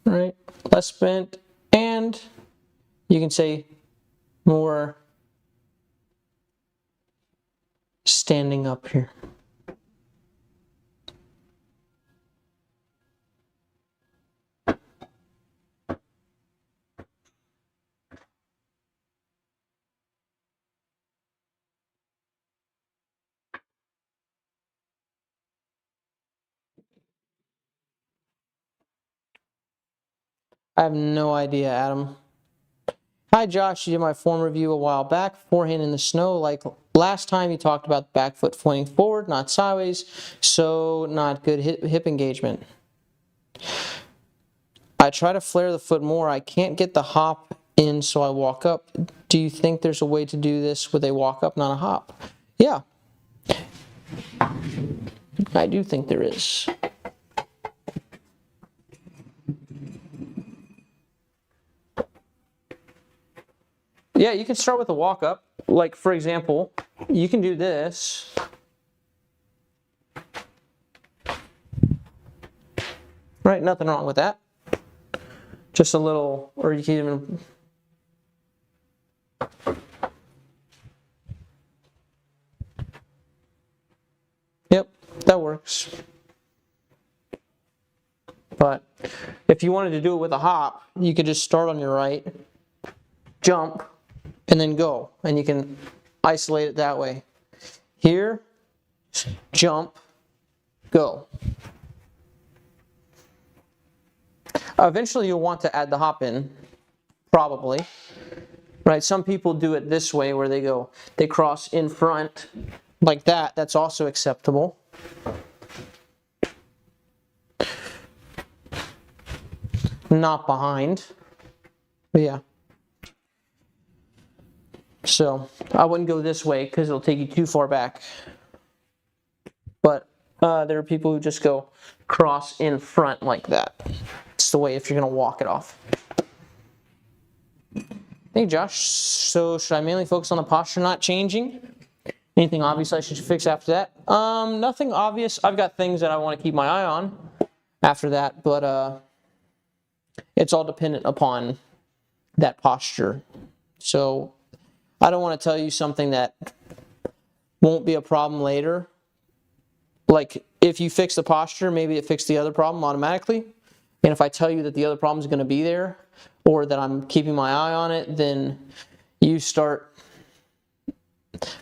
Right, less bent, and you can say more standing up here. I have no idea, Adam. Hi, Josh. You did my form review a while back. Forehand in the snow. Like last time, you talked about the back foot pointing forward, not sideways. So not good hip engagement. I try to flare the foot more. I can't get the hop in, so I walk up. Do you think there's a way to do this with a walk up, not a hop? Yeah. I do think there is. Yeah, you can start with a walk up. Like, for example, you can do this. Right, nothing wrong with that. Just a little, or you can even... Yep, that works. But if you wanted to do it with a hop, you could just start on your right, jump, and then go, and you can isolate it that way. Here, jump, go. Eventually you'll want to add the hop in, probably. Right, some people do it this way where they cross in front like that. That's also acceptable. Not behind, but yeah. So I wouldn't go this way because it'll take you too far back. But there are people who just go cross in front like that. It's the way if you're going to walk it off. Hey Josh, so should I mainly focus on the posture not changing? Anything obvious I should fix after that? Nothing obvious. I've got things that I want to keep my eye on after that, but it's all dependent upon that posture. So I don't want to tell you something that won't be a problem later. Like if you fix the posture, maybe it fixed the other problem automatically. And if I tell you that the other problem is going to be there, or that I'm keeping my eye on it, then you start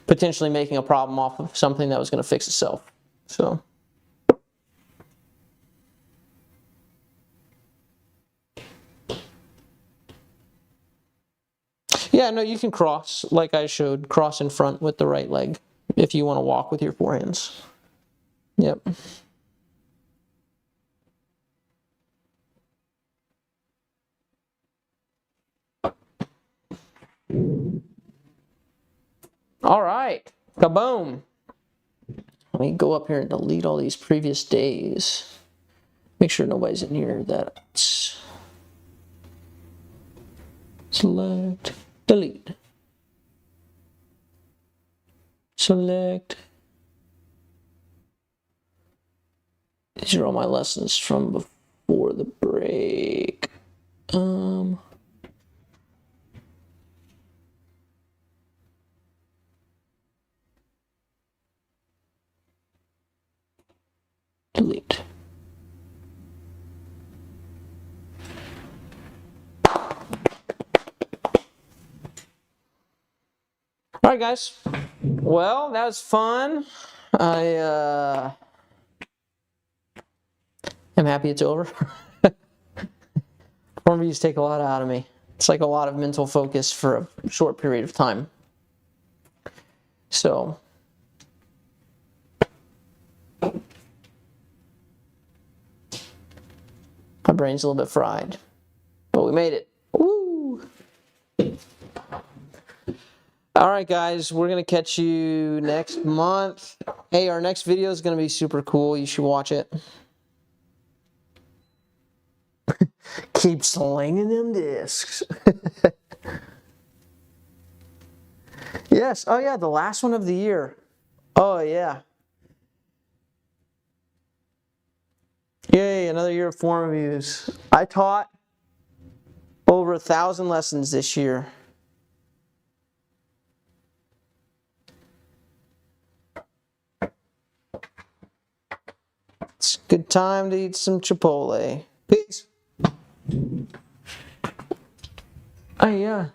potentially making a problem off of something that was going to fix itself. So. Yeah, no, you can cross, like I showed, cross in front with the right leg if you want to walk with your forehands. Yep. All right, kaboom. Let me go up here and delete all these previous days. Make sure nobody's in here. That's select, delete. Select, These are all my lessons from before the break. Delete. All right, guys. Well, that was fun. I am happy it's over. Reviews take a lot out of me. It's like a lot of mental focus for a short period of time. So, my brain's a little bit fried, but we made it. Woo! All right, guys, we're going to catch you next month. Hey, our next video is going to be super cool. You should watch it. Keep slinging them discs. Yes. Oh, yeah, the last one of the year. Oh, yeah. Yay, another year of form reviews. I taught over 1,000 lessons this year. It's a good time to eat some Chipotle. Peace. Oh, yeah.